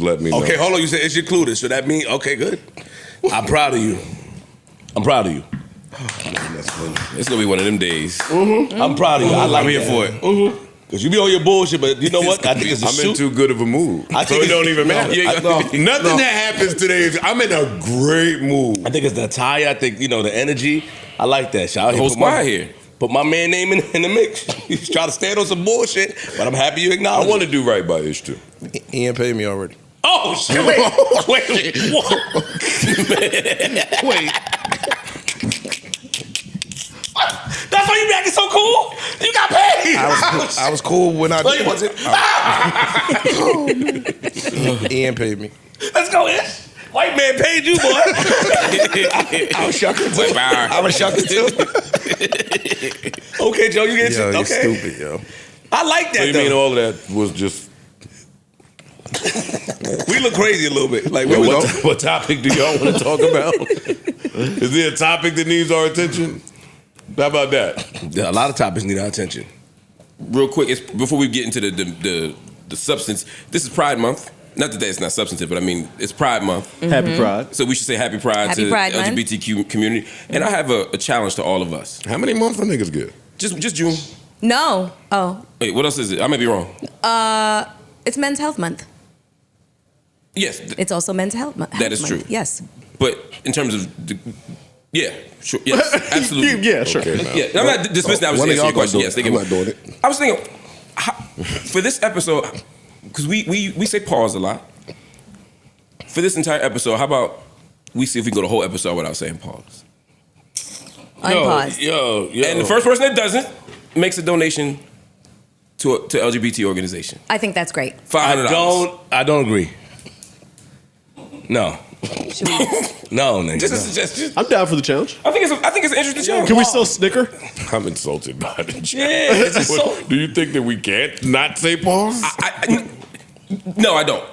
let me know. Okay, hold on. You said it's included. So that means, okay, good. I'm proud of you. I'm proud of you. It's gonna be one of them days. I'm proud of you. I like I'm here that. for it. Because you be on your bullshit, but you know what? I think it's a I'm in suit. too good of a mood. I So think it don't even matter. Nothing that happens today is I'm in a great mood. I think it's the attire. I think, the energy. I like that. Shout out The whole Put my- squad here. Put my man name in the mix. He's trying to stand on some bullshit, but I'm happy you I acknowledge want it. to do right by Ish too. He ain't paid me already. Oh, shit. Wait. Wait. That's why you acting so cool? You got paid. I was cool when I No, did. you wasn't. He ain't paid me. Let's go, Ish. White man paid you, boy. I was shucking too. I was shucking too. Okay, Joe, you get Yo, it. you Okay. stupid, yo. I like that, So you though. mean all of that was just We look crazy a little bit. Like, Yo, we what topic do y'all want to talk about? Is there a topic that needs our attention? How about that? a lot of topics need our attention. Real quick, before we get into the substance. This is Pride Month. Not that it's not substantive, but I mean it's Pride Month. Happy Pride. So we should say Happy Pride Happy to Pride the Month. LGBTQ community. And I have a challenge to all of us. How many months the niggas get? Just June. No. Oh, Wait, what else is it? I may be wrong. it's Men's Health Month. Yes, It's also Men's Health Month. That is true. Yes. but in terms of, yeah, sure, yes, absolutely. Yeah, sure. Yeah, I'm not dismissing that. I was One of just y'all asking gonna you a question. do Yes, it. I'm not doing it. I was thinking, for this episode, because we say pause a lot. For this entire episode, how about we see if we can go the whole episode without saying pause? Unpause. Yo. And the first person that doesn't makes a donation to LGBT organization. I think that's great. $500. I don't agree. No. Should we? No, nigga. Just a no. suggestion. I'm down for the challenge. I think it's an interesting challenge. Can we still snicker? I'm insulted by the Yeah, it's just so. Do you think that we can't not say pause? No, I don't.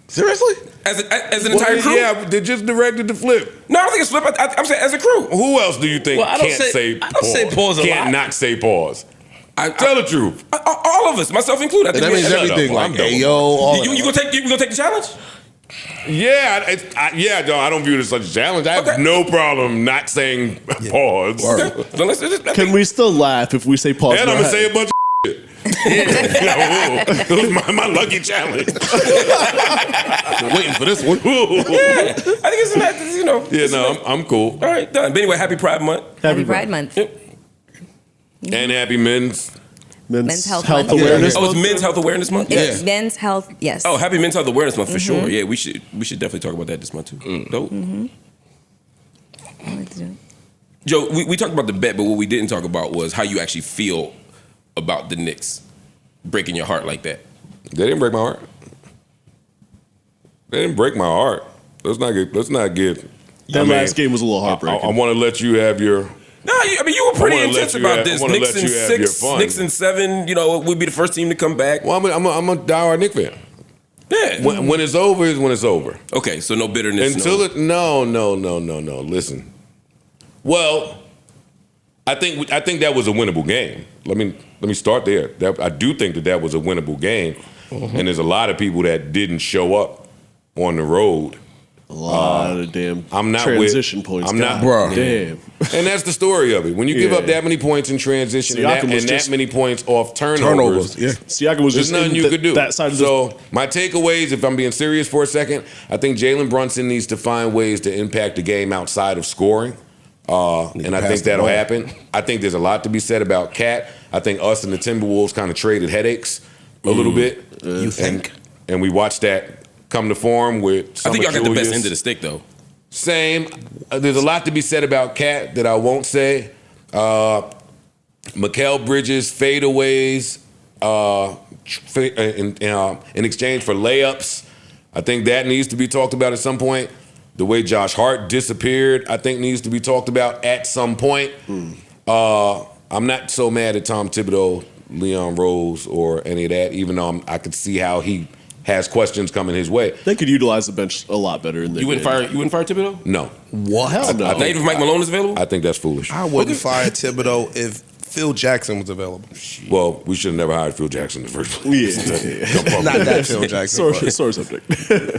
Seriously? As an entire crew? Yeah, they just directed the flip. No, I don't think it's flip. I'm saying as a crew. Who else do you think Well, I don't can't say- say I pause? don't say pause a Can't lot. not say pause. Tell the truth. All of us, myself included. I And think that means we- everything. I'm Like, done. hey, yo, all You gonna take the challenge? Yeah, I don't view it as such a challenge. I have Okay. no problem not saying pause. Okay. So let's Can we still laugh if we say pause? And in I'm our gonna say head? a bunch of shit. It was my lucky challenge. waiting for this one. I think it's not, you know. Yeah, no, I'm cool. All right, done. But anyway, happy Pride Month. Happy Pride Month. And happy men's. Men's Health Month. Awareness. Oh, it's Men's Health Awareness Month? It's Men's Health. Yes. Oh, happy Men's Health Awareness Month for sure. Yeah, we should definitely talk about that this month too. Dope. Joe, we talked about the bet, but what we didn't talk about was how you actually feel about the Knicks breaking your heart like that. They didn't break my heart. They didn't break my heart. Let's not get. That last game was a little heartbreaking. I want to let you have your. No, I mean you were pretty I wanna let intense you about have- this. I wanna Knicks let in you have your 6, fun. Knicks in 7. You know, we'd be the first team to come back. Well, I'm a diehard Knicks fan. Yeah. When it's over is when it's over. Okay, so no bitterness. Until it. No. Listen. Well, I think that was a winnable game. Let me start there. I do think that was a winnable game, and there's a lot of people that didn't show up on the road. A lot of damn I'm not transition points. I'm not, God damn. And that's the story of it. When you give up that many points in transition Siakam was and just- that many points off turnovers, Yeah. Siakam was there's just nothing in you could do. that side of So my takeaways, if I'm being serious for a second, I think Jalen Brunson needs to find ways to impact the game outside of scoring. And I pass think the that'll ball. happen. I think there's a lot to be said about Cat. I think us and the Timberwolves kind of traded headaches a little bit. You think? And we watched that come to form with I think y'all got the best Julius. end of the stick though. Same. There's a lot to be said about Cat that I won't say. Mikal Bridges fadeaways in exchange for layups. I think that needs to be talked about at some point. The way Josh Hart disappeared, I think needs to be talked about at some point. I'm not so mad at Tom Thibodeau, Leon Rose, or any of that, even though I could see how he has questions coming his way. They could utilize the bench a lot better in the You wouldn't fire Thibodeau? No. What? Hell no. Not even if Mike Malone is available? I think that's foolish. I wouldn't fire Thibodeau if Phil Jackson was available. Well, we should have never hired Phil Jackson in the first place. Yeah. Not that Phil Jackson. Sore subject.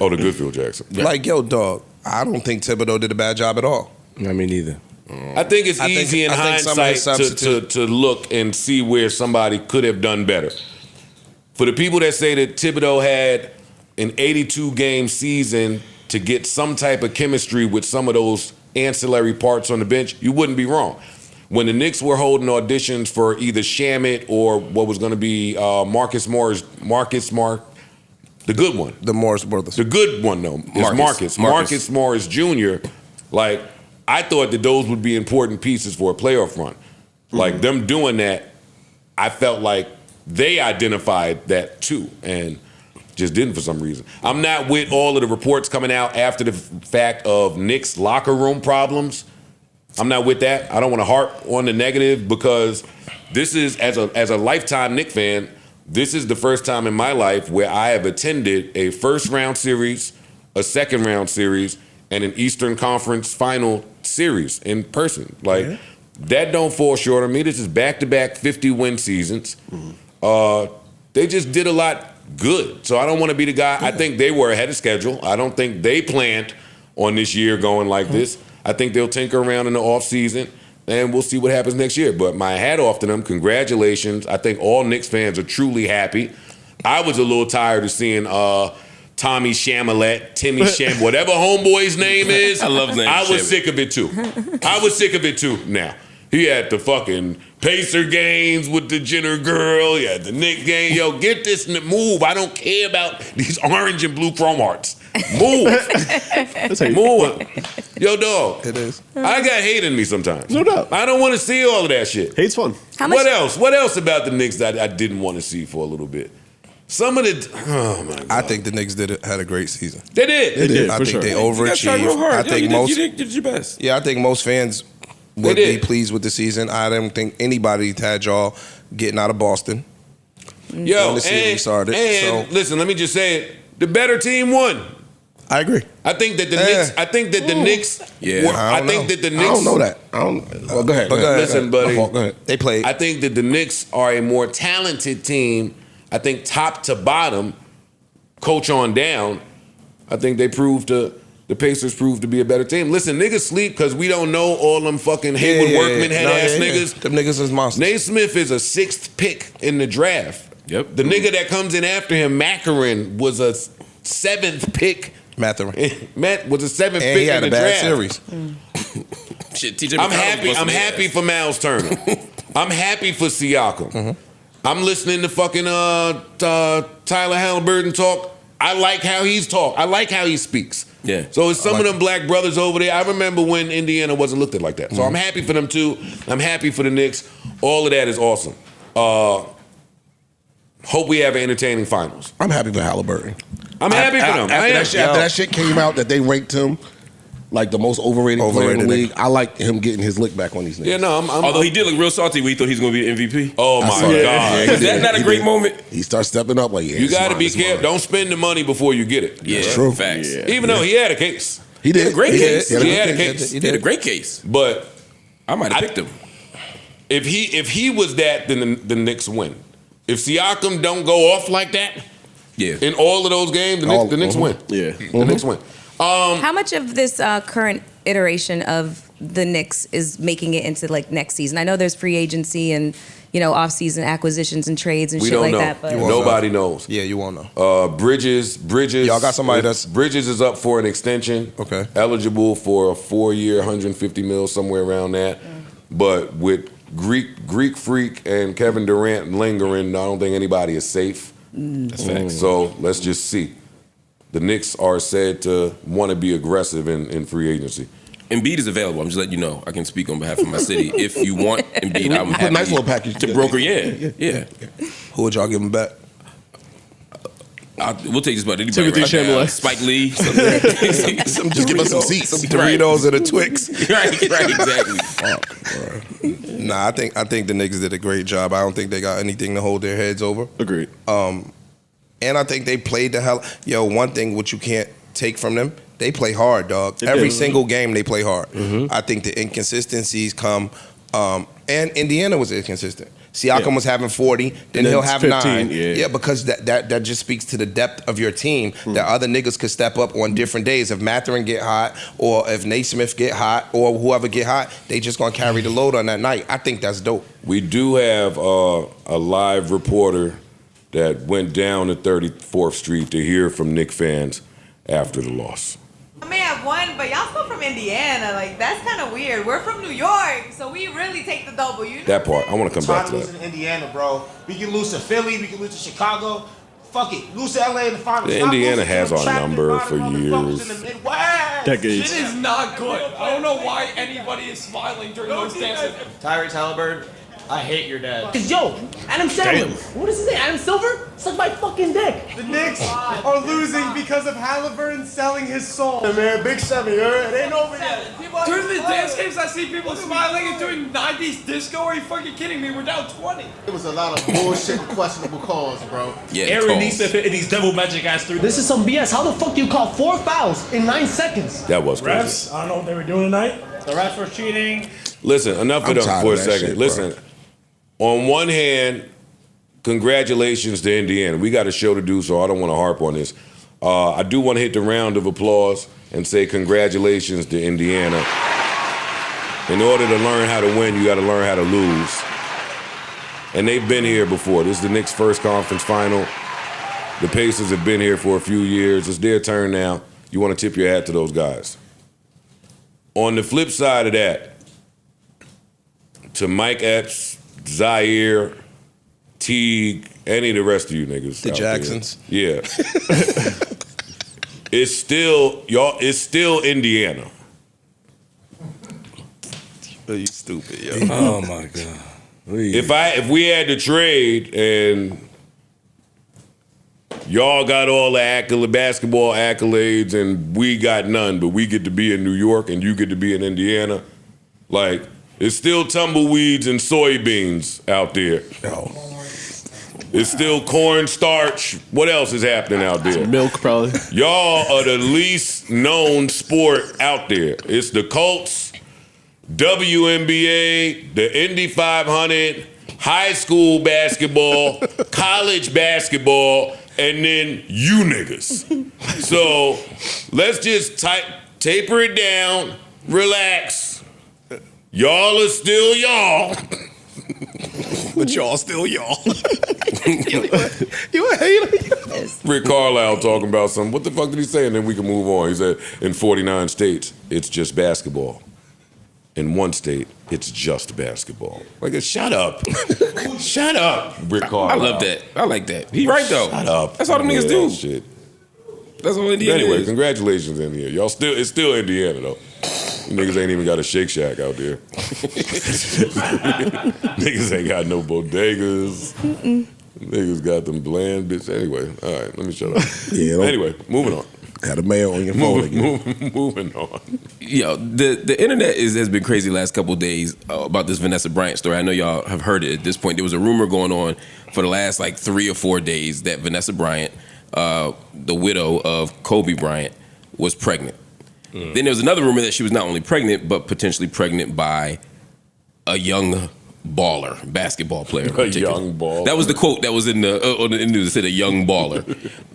Oh, the good Phil Jackson. Like, yo, dog, I don't think Thibodeau did a bad job at all. I mean, neither. I think it's easy in I think some of his hindsight to look and see where somebody could have done better. For the people that say that Thibodeau had an 82-game season to get some type of chemistry with some of those ancillary parts on the bench, you wouldn't be wrong. When the Knicks were holding auditions for either Shamet or what was going to be Marcus Morris, the good one. The Morris brothers. The good one, though, is Marcus Morris Jr. Like, I thought that those would be important pieces for a playoff run. Like, them doing that, I felt like they identified that too, and just didn't for some reason. I'm not with all of the reports coming out after the fact of Knicks locker room problems. I'm not with that. I don't want to harp on the negative because this is, as a lifetime Knicks fan, this is the first time in my life where I have attended a first-round series, a second-round series, and an Eastern Conference final series in person. Like, that don't fall short of me. This is back-to-back 50-win seasons. They just did a lot good. So I don't want to be the guy. I think they were ahead of schedule. I don't think they planned on this year going like this. I think they'll tinker around in the offseason. and we'll see what happens next year. But my hat off to them. Congratulations. I think all Knicks fans are truly happy. I was a little tired of seeing Tommy Chamilet, Timmy Sham, whatever homeboy's name is. I love his name. I was sick of it too. Now. He had the fucking Pacer games with the Jenner girl. He had the Knicks game. Yo, get this move. I don't care about these orange and blue chrome hearts. Move. Move. Yo, dog. It is. I got hate in me sometimes. No doubt. I don't want to see all of that shit. Hate's fun. What else? What else about the Knicks that I didn't want to see for a little bit? Some of the, oh my God. I think the Knicks had a great season. They did. They did, I for think sure. they You guys tried real overachieved. hard. I think you did your best. Yeah, I think most fans would They be did. pleased with the season. I don't think anybody had y'all getting out of Boston. Yo, When the series started, and so- listen, let me just say it. The better team won. I agree. I think that the Knicks. I think that the Knicks. Yeah. were- I think that the Knicks. I don't know that. I don't. Well, go ahead. But go ahead. Listen, buddy. My fault, go ahead. They played. I think that the Knicks are a more talented team. I think top to bottom, coach on down, I think the Pacers proved to be a better team. Listen, niggas sleep because we don't know all them fucking Haywood Workman head ass niggas. Them niggas is monsters. Nate Smith is a 6th pick in the draft. Yep. The nigga that comes in after him, Macarin, was a 7th pick. Mathurin. Matt was a 7th And pick he had in a the bad draft. series. Shit, TJ I'm McConnell happy. busting I'm their happy ass. for Miles Turner. I'm happy for Siakam. I'm listening to fucking Tyler Halliburton talk. I like how he's talk. I like how he speaks. Yeah. So it's some of them black brothers over there. I remember when Indiana wasn't looked at like that. So I'm happy for them too. I'm happy for the Knicks. All of that is awesome. Hope we have an entertaining finals. I'm happy for Halliburton. I'm happy for them. I am. After that shit came out that they ranked him like the most overrated player in the league, I like him getting his lick back on these niggas. Yeah, no, Although he did look real salty when he thought he was going to be the MVP. Oh my God. Yeah, Was that not a great moment? He starts stepping up like, yeah, You it's got to mine, be it's careful. mine. Don't spend the money before you get it. Yeah, true. Facts. Yeah. Even though he had a case. He did. a great case. He had a case. He did a great case. But I might have picked him. if he was that, then the Knicks win. If Siakam don't go off like that Yeah. in all of those games, the Knicks win. Yeah. The Knicks win. How much of this current iteration of the Knicks is making it into like next season? I know there's free agency and off-season acquisitions and trades and We shit don't like know. that. But Nobody knows. Yeah, you won't know. Bridges. Y'all got somebody that's- Bridges is up for an extension. Okay. Eligible for a 4-year, $150 million, somewhere around that. But with Greek Freak and Kevin Durant lingering, I don't think anybody is safe. That's facts. So let's just see. The Knicks are said to want to be aggressive in free agency. Embiid is available. I'm just letting you know. I can speak on behalf of my city. If you want Embiid, I'm Put a happy nice little package to together. broker. Yeah. Who would y'all give him back? We'll take this about anybody Timothy right now. Chalamet. Spike Lee. Just give us some seats. Some Doritos and a Twix. right, exactly. Nah, I think the niggas did a great job. I don't think they got anything to hold their heads over. Agreed. And I think they played the hell. Yo, one thing which you can't take from them, they play hard, dog. They Every do. single game they play hard. I think the inconsistencies come, and Indiana was inconsistent. Siakam Yeah. was having 40, then And he'll then have 15, 9. yeah. Because that just speaks to the depth of your team. That other niggas could step up on different days. If Mathurin get hot, or if Naismith get hot, or whoever get hot, they just gonna carry the load on that night. I think that's dope. We do have a live reporter that went down to 34th Street to hear from Knicks fans after the loss. I may have won, but y'all still from Indiana. Like, that's kind of weird. We're from New York, so we really take the W. You know That part, I want to come back Tired to of that. losing to Indiana, bro. We can lose to Philly. We can lose to Chicago. Fuck it. Lose to LA in the finals. The Stop Indiana losing to has them our trapped number and for bottom motherfuckers years. in the Midwest. Decades. It is not good. I don't know why anybody is smiling during those dances. Tyrese Halliburton, I hate your dad. Yo, Adam Sandler. What is his name? Adam Silver? Suck my fucking dick. The Knicks are losing because of Halliburton selling his soul. Yeah, man, big 7, it ain't over yet. During the dance games, I see people smiling and doing 90s disco. Are you fucking kidding me? We're down 20. It was a lot of bullshit and questionable calls, bro. Yeah, Aaron calls. needs to fit in these devil magic ass through. This is some BS. How the fuck do you call 4 fouls in 9 seconds? That was crazy. Refs, I don't know what they were doing tonight. The refs were cheating. Listen, enough I'm of them tired for a of that second. shit, bro. Listen, on one hand, congratulations to Indiana. We got a show to do, so I don't want to harp on this. I do want to hit the round of applause and say congratulations to Indiana. In order to learn how to win, you got to learn how to lose. And they've been here before. This is the Knicks' first conference final. The Pacers have been here for a few years. It's their turn now. You want to tip your hat to those guys. On the flip side of that, to Mike Epps, Zaire, Teague, any of the rest of you niggas. The Jacksons. Yeah. It's still Indiana. You stupid, yo. Oh my God. If we had to trade and y'all got all the basketball accolades and we got none, but we get to be in New York and you get to be in Indiana, like, it's still tumbleweeds and soybeans out there. No. It's still cornstarch. What else is happening out there? Milk, probably. Y'all are the least known sport out there. It's the Colts, WNBA, the Indy 500, high school basketball, college basketball, and then you niggas. So let's just taper it down, relax. Y'all are still y'all. But y'all still y'all. You a hater. Rick Carlisle talking about something. What the fuck did he say? And then we can move on. He said, in 49 states, it's just basketball. In one state, it's just basketball. Like, shut up. Shut up, Rick Carlisle. I love that. I like that. He right, though. Shut up. That's all them niggas do. Shit. That's all Indiana Anyway, is. congratulations, Indiana. It's still Indiana, though. You niggas ain't even got a Shake Shack out there. Niggas ain't got no bodegas. Niggas got them bland bitch. Anyway, all right, let me shut up. Yeah. Anyway, moving on. Had a mail on your phone again. Moving on. Yo, the internet has been crazy the last couple of days about this Vanessa Bryant story. I know y'all have heard it at this point. There was a rumor going on for the last like 3 or 4 days that Vanessa Bryant, the widow of Kobe Bryant, was pregnant. Then there was another rumor that she was not only pregnant, but potentially pregnant by a young baller, basketball player. A young baller. That was the quote that was in the news. It said a young baller.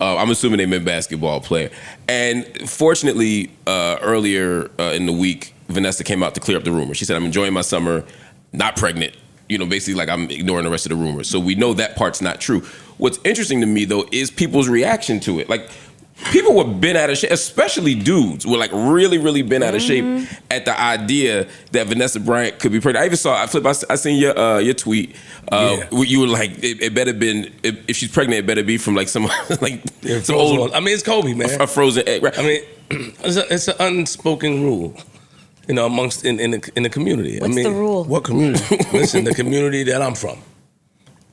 I'm assuming they meant basketball player. And fortunately, earlier in the week, Vanessa came out to clear up the rumor. She said, I'm enjoying my summer, not pregnant. You know, basically like I'm ignoring the rest of the rumors. So we know that part's not true. What's interesting to me, though, is people's reaction to it. Like, people were bent out of shape, especially dudes were like really, really bent out of shape at the idea that Vanessa Bryant could be pregnant. I seen your tweet. You were like, it better been, if she's pregnant, it better be from like some like some old. I mean, it's Kobe, man. A frozen egg. Right? I mean, it's an unspoken rule, you know, amongst in the community. What's the rule? What community? Listen, the community that I'm from.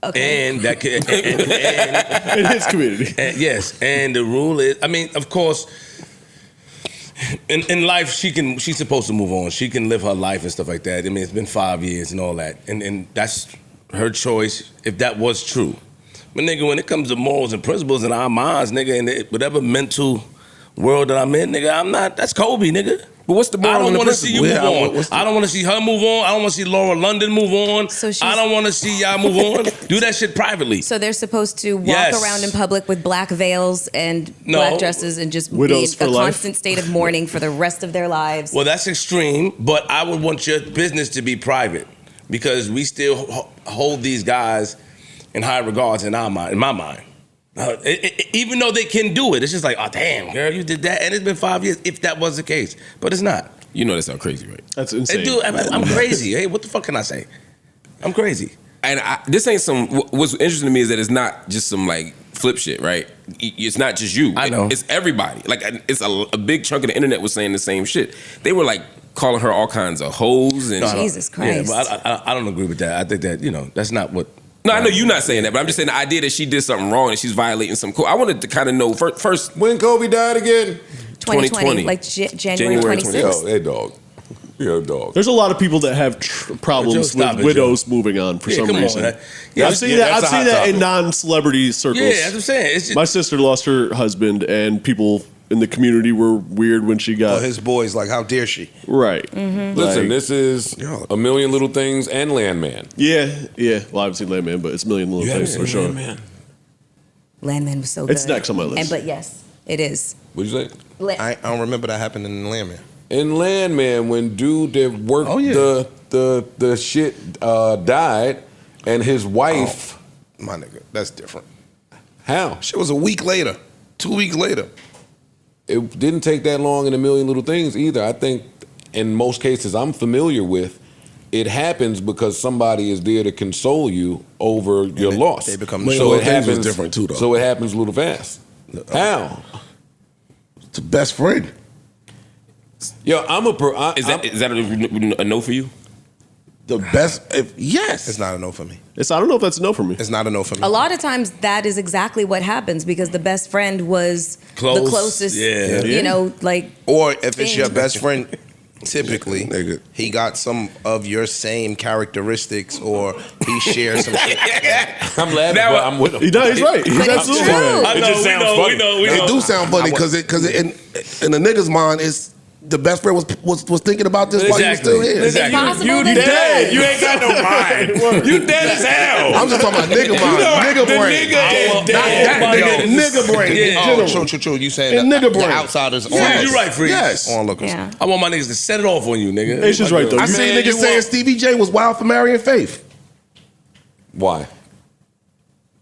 Okay. And that can, in his community. Yes, and the rule is, I mean, of course, in life she's supposed to move on. She can live her life and stuff like that. I mean, it's been 5 years and all that, and that's her choice if that was true. But nigga, when it comes to morals and principles in our minds, nigga, in whatever mental world that I'm in, nigga, I'm not. That's Kobe, nigga. But what's the moral? I don't want to see you move on. I don't want to see her move on. I don't want to see Laura London move on. I don't want to see y'all move on. Do that shit privately. So they're supposed to walk around in public with black veils and black dresses and just Widows be in for a life. constant state of mourning for the rest of their lives. Well, that's extreme, but I would want your business to be private because we still hold these guys in high regards in my mind. Even though they can do it, it's just like, oh damn, girl, you did that, and it's been 5 years. If that was the case, but it's not. You know that sounds crazy, right? That's insane. Hey, dude, I'm crazy. Hey, what the fuck can I say? I'm crazy. And this ain't some. What's interesting to me is that it's not just some like flip shit, right? It's not just you. I know. It's everybody. Like it's a big chunk of the internet was saying the same shit. They were like calling her all kinds of hoes and Jesus Christ. Yeah, but I don't agree with that. I think that that's not what. No, I know you're not saying that, but I'm just saying the idea that she did something wrong and she's violating some code. I wanted to kind of know first when Kobe died again. 2020, like January 26th. Yo, hey, dog. Yo, dog. There's a lot of people that have problems with widows moving on for some reason. I've seen that in non-celebrity circles. Yeah, that's what I'm saying. It's just, my sister lost her husband, and people in the community were weird when she got his boys. Like, how dare she? Right. Mm-hmm. Listen, this is A Million Little Things and Landman. Yeah. Well, I haven't seen Landman, but it's A Million Little Things for sure. Landman was so good. It's next on my list. But yes, it is. What'd you say? I don't remember that happening in Landman. in Landman when dude that worked the shit died, and his wife. My nigga, that's different. How? Shit was a week later, 2 weeks later. It didn't take that long in A Million Little Things either. I think in most cases I'm familiar with, it happens because somebody is there to console you over your loss. They become so it Things was happens different too, though. So it happens a little fast. How? It's a best friend. Yo, I'm a Is that a no for you? The best, yes. It's not a no for me. I don't know if that's a no for me. It's not a no for me. A lot of times that is exactly what happens because the best friend was the closest, you know, like. Or if it's your thing. best friend, typically, he got some of your same characteristics or he shares some shit. I'm laughing, but I'm with him. He's right. He's absolutely right. It just sounds funny. It do sound funny because in the nigga's mind, it's the best friend was thinking about this while you were still here. Exactly. You dead. You ain't got no mind. You dead as hell. I'm just talking about nigga mind, nigga brain. Nigga brain. Oh, true. You saying nigga brain. The outsiders You right, Freeze. Yes. onlookers. Yeah. I want my niggas to set it off on you, nigga. It's just right though. I see niggas saying Stevie J was wild for marrying Faith. Why?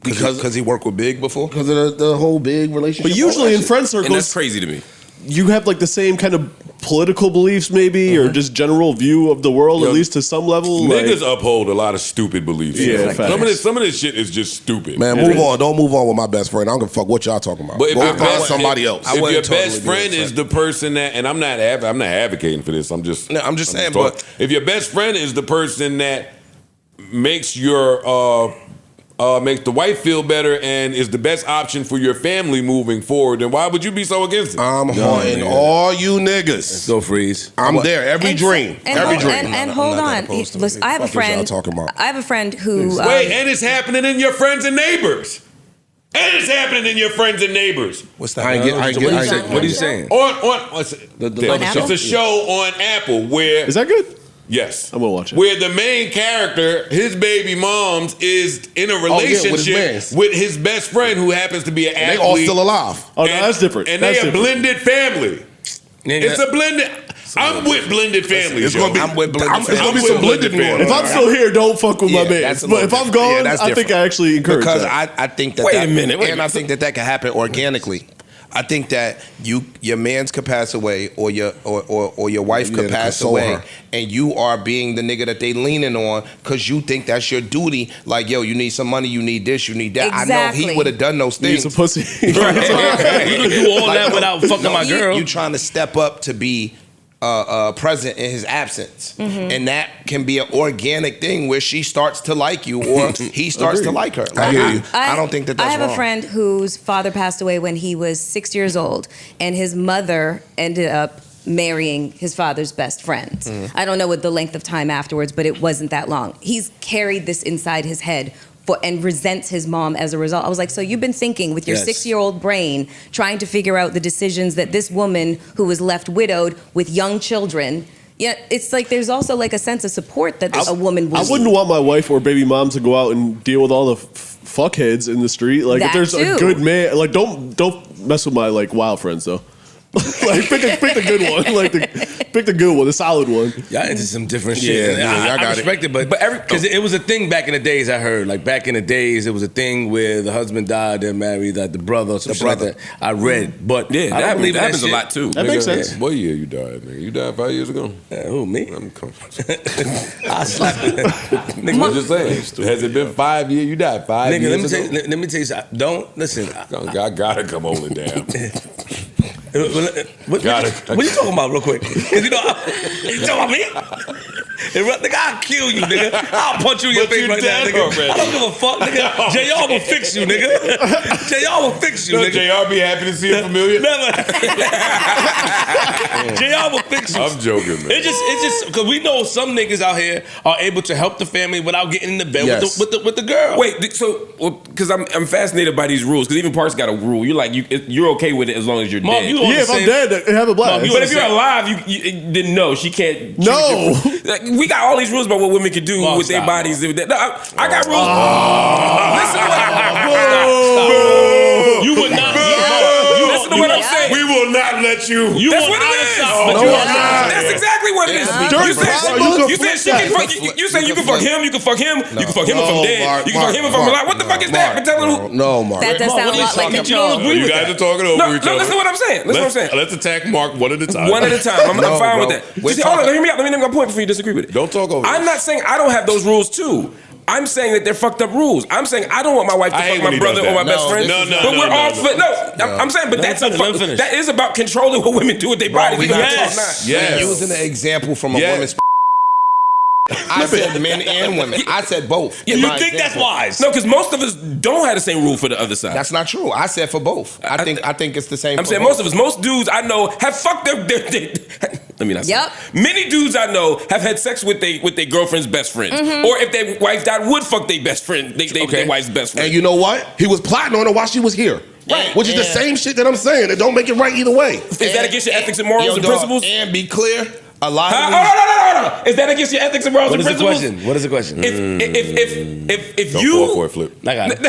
Because he worked with Big before? Because of the whole Big relationship. But usually in friend And that's circles, crazy to me. you have like the same kind of political beliefs, maybe, or just general view of the world, at least to some level. Niggas uphold a lot of stupid beliefs. Yeah, some of this shit is just stupid. Man, move on. Don't move on with my best friend. I don't give a fuck what y'all talking about. But if Go your find best, somebody else. If your best friend is the person that, and I'm not advocating for this. I'm just saying. talking. But if your best friend is the person that makes makes the wife feel better and is the best option for your family moving forward, then why would you be so against it? I'm haunting all you niggas. Let's go, Freeze. I'm there every dream. Every dream. And hold on. Listen, I have a friend. Talking about. I have a friend who. Wait, and it's happening in your friends and neighbors. And it's happening in your friends and neighbors. What's that? What are you saying? It's a show on Apple where Is that good? Yes. I'm gonna watch it. Where the main character, his baby mom's, is in a relationship with his best friend who happens to be an athlete. They all still alive. Oh, no, that's different. And That's they a different. blended family. It's a blended. I'm with blended families. I'm with blended It's gonna be some blended families. If I'm still here, don't fuck with my man. that's a But little if I'm different. gone, that's I think different. I actually encourage because that. I think that Wait a minute. I think that can happen organically. I think that your man's could pass away or your wife could pass console away her. and you are being the nigga that they leaning on because you think that's your duty. Like, yo, you need some money, you need this, you need that. Exactly. I know he would have done those You need things. some pussy. You can do all that without fucking my girl. You trying to step up to be present in his absence, and that can be an organic thing where she starts to like you or he starts to like her. Like, I don't think that's I have wrong. a friend whose father passed away when he was 6 years old, and his mother ended up marrying his father's best friend. I don't know what the length of time afterwards, but it wasn't that long. He's carried this inside his head and resents his mom as a result. I was like, so you've been thinking with your 6-year-old brain, trying to figure out the decisions that this woman who was left widowed with young children. Yeah, it's like there's also like a sense of support that a woman would. I wouldn't want my wife or baby mom to go out and deal with all the fuckheads in the street. Like, if That there's too. a good man, like don't mess with my like wild friends though. Like pick the good one. Like pick the good one, the solid one. Y'all into some different shit. Yeah, I y'all got respect it, but because it was a thing back in the days. I heard like back in the days, it was a thing where the husband died, then married like the brother. Or some shit like that. I read, but Yeah, I don't believe that in happens a shit. lot too. That makes sense. What year you died, nigga? You died 5 years ago? Who, me? I'm I slapped it. I'm just saying. Has it been 5 years? You died 5 Nigga, years ago? let me tell you something. Don't listen. I gotta come hold it down. What you talking about, real quick? 'Cause you know, you talking about me? Nigga, I'll kill you, nigga. I'll punch you in your face right now, nigga. already. I don't give a fuck, nigga. JR will fix you, nigga. JR will fix you, nigga. JR be happy to see a familiar? Never. JR will fix you. I'm joking, man. It's just because we know some niggas out here are able to help the family without getting in the bed with the girl. Wait, so because I'm fascinated by these rules because even Parks got a rule. You're like you're okay with it as long as you're Mom, dead. you on Yeah, the if I'm same- dead, have a blast. But if you're alive, you didn't know she can't. No. Like, we got all these rules about what women can do Oh, with their stop, bodies. No, I got rules. Listen to what You would not. Listen to what I'm saying. We will not let at you. That's what it is. That's exactly what it is. You said she can fuck. You said you can fuck him. You can fuck him. You can fuck him if I'm dead. You can fuck him if I'm alive. What the fuck is that? No, Mark. That does sound a lot like control. You guys are talking over each other. Listen to what I'm saying. Let's attack Mark one at a time. One at a time. I'm fine with that. Hold on, hear me out. Let me make my point before you disagree with it. Don't talk over. I'm not saying I don't have those rules too. I'm saying that they're fucked up rules. I'm saying I don't want my wife to fuck my brother or my best friend. But we're all fit. I'm saying, but that is about controlling what women do with their bodies. Yes. Using the example from a woman's. I said men and women. I said both. You think that's wise? No, because most of us don't have the same rule for the other side. That's not true. I said for both. I think it's the same. I'm saying most of us, most dudes I know have fucked their let me not say. Yep. Many dudes I know have had sex with their girlfriend's best friend, or if their wife died, would fuck their best friend, their wife's best friend. And you know what? He was plotting on her while she was here. Right. Which is the same shit that I'm saying. It don't make it right either way. Is that against your ethics and morals and principles? And be clear, a lot of no. Is that against your ethics and morals and principles? What is the question? If don't you fall for it, Flip. I got it.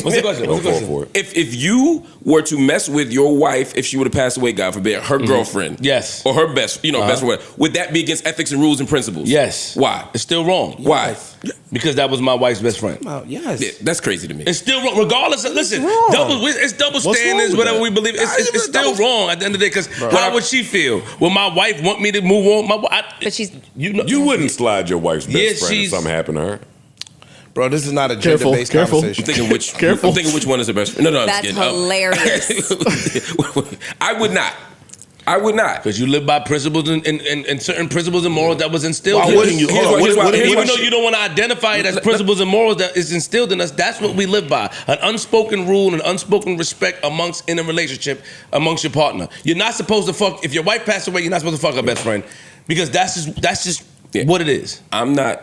What's the question? Don't fall for it. If you were to mess with your wife, if she would have passed away, God forbid, her girlfriend, yes, or her best friend, would that be against ethics and rules and principles? Yes. Why? It's still wrong. Why? Because that was my wife's best friend. Yes. Yeah, that's crazy to me. It's still wrong. Regardless of, listen, it's double standards, whatever we believe. It's still wrong at the end of the day. Because how would she feel? Will my wife want me to move on? But she's... You wouldn't slide your wife's best friend if something happened to her. Bro, this is not a gender-based conversation. I'm thinking which one is the best friend. No, that's hilarious. I would not. Because you live by principles and certain principles and morals that was instilled in us. Why wouldn't you? Even though you don't want to identify it as principles and morals that is instilled in us, that's what we live by. An unspoken rule and an unspoken respect in a relationship amongst your partner. You're not supposed to fuck, if your wife passed away, you're not supposed to fuck her best friend. Because that's just what it is. I'm not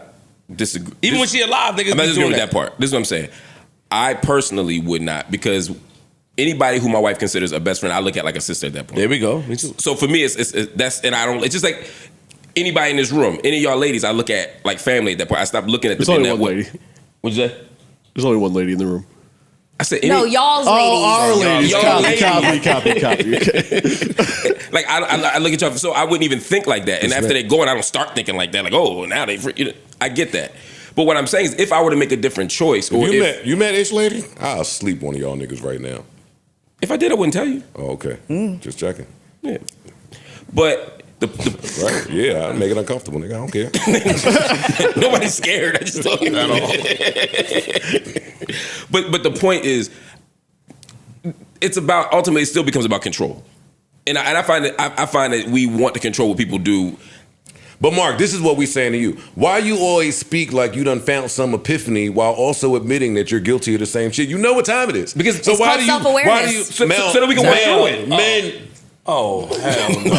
disagreeing. Even when she alive, niggas I'm not be disagreeing doing with that part. This is what I'm saying. I personally would not, because anybody who my wife considers a best friend, I look at like a sister at that point. There we go. Me too. So for me, it's just like anybody in this room, any of y'all ladies, I look at like family at that point. I stopped looking at the only that one way. lady. What'd you say? There's only one lady in the room. I said no, y'all's ladies. Our ladies. Copy. Like I look at y'all, so I wouldn't even think like that. And after they go, I don't start thinking like that. Like, oh, now they, I get that. But what I'm saying is, if I were to make a different choice, or you met Ish Lady, I'll sleep one of y'all niggas right now. If I did, I wouldn't tell you. Oh, okay. Just checking. Yeah. But right, yeah, I make it uncomfortable, nigga. I don't care. Nobody's scared. I just don't at all. But the point is, it's about, ultimately it still becomes about control. And I find that we want to control what people do. But Mark, this is what we saying to you. Why you always speak like you done found some epiphany while also admitting that you're guilty of the same shit? You know what time it is. Because it's called self-awareness. So that we can work through it. Men. Oh, hell no.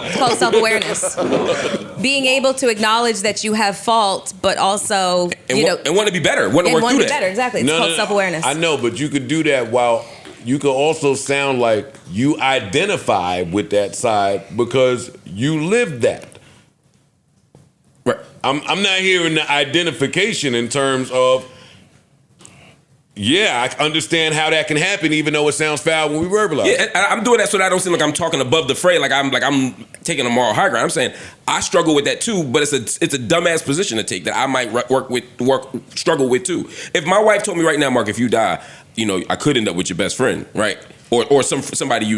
It's called self-awareness. Being able to acknowledge that you have fault, but also, and want to be better. Want to work through that. Better, exactly. It's called self-awareness. I know, but you could do that while you could also sound like you identify with that side because you live that. Right. I'm not hearing the identification in terms of, yeah, I understand how that can happen, even though it sounds foul when we verbalize. Yeah, and I'm doing that so that I don't seem like I'm talking above the fray, like I'm taking a moral high ground. I'm saying I struggle with that too, but it's a dumbass position to take that I might struggle with too. If my wife told me right now, Mark, if you die, I could end up with your best friend, right? Or somebody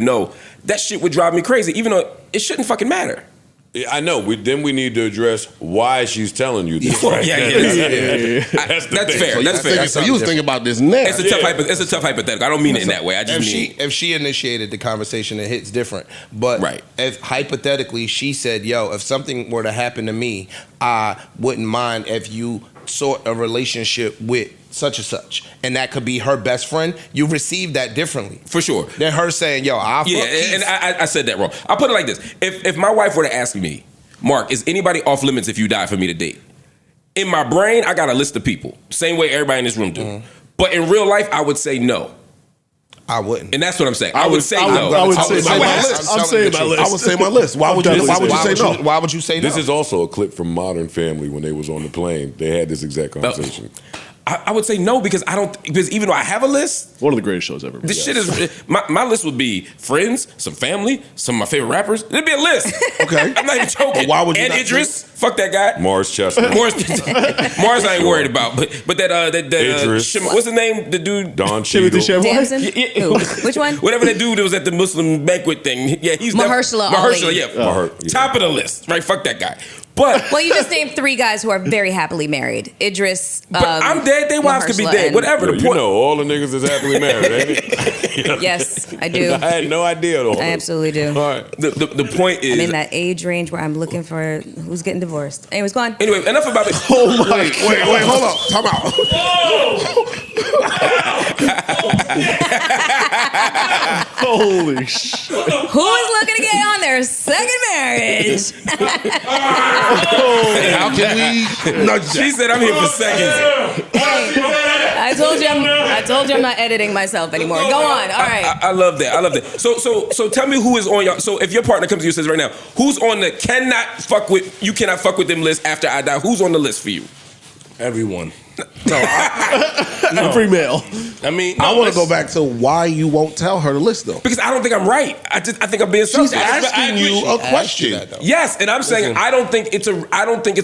that shit would drive me crazy, even though it shouldn't fucking matter. Yeah, I know. Then we need to address why she's telling you this. Right? That's fair. That's fair. So you was thinking about this now. It's a tough hypothetical. I don't mean it in that way. I just mean if she initiated the conversation, it hits different. But if hypothetically she said, "Yo, if something were to happen to me, I wouldn't mind if you sought a relationship with such and such," and that could be her best friend, you receive that differently. For sure. Than her saying, "Yo, I'll fuck Keith." And I said that wrong. I'll put it like this. If my wife were to ask me, Mark, is anybody off limits if you die for me to date? In my brain, I got a list of people. Same way everybody in this room do. Mm-hmm. But in real life, I would say no. I wouldn't. And that's what I'm saying. I would say no. I would say my list. I'm saying my list. I would say my list. Why would you say no? Why would you say no? This is also a clip from Modern Family when they was on the plane. They had this exact conversation. I would say no because because even though I have a list, one of the greatest shows ever. This shit is my list would be friends, some family, some of my favorite rappers. It'd be a list. Okay, I'm not even joking. But why would you and not Idris? Fuck that guy. Morris Chestnut. Morris I ain't worried about, but that Idris. what's his name? The dude Don Timothy Cheadle. Chalamet. Yeah. Who? Which one? Whatever that dude that was at the Muslim banquet thing. Yeah, he's Mahershala Mahershala, Ali. yeah. Top of the list, right? Fuck that guy. But Well, you just named 3 guys who are very happily married. Idris. but I'm dead. Their wives could be Mahershala dead. and- Whatever. Yo, The you point. know all the niggas is happily married, ain't it? Yes, I do. I had no idea though. I absolutely do. All right. The point is. I'm in that age range where I'm looking for who's getting divorced. Anyways, go on. Anyway, enough about it. Oh my! Wait, hold on. Time out. Holy shit! Who is looking to get on their second marriage? How can we nudge She that? said I'm here for seconds. I told you I'm not editing myself anymore. Go on. All right. I love that. I love that. So tell me who is on your. So if your partner comes to you and says right now, who's on the you cannot fuck with them list after I die? Who's on the list for you? Everyone. Every male. I mean, I want to go back to why you won't tell her the list though. Because I don't think I'm right. I think I'm being She's selfish. asking you a question. Yes, and I'm saying I don't think it's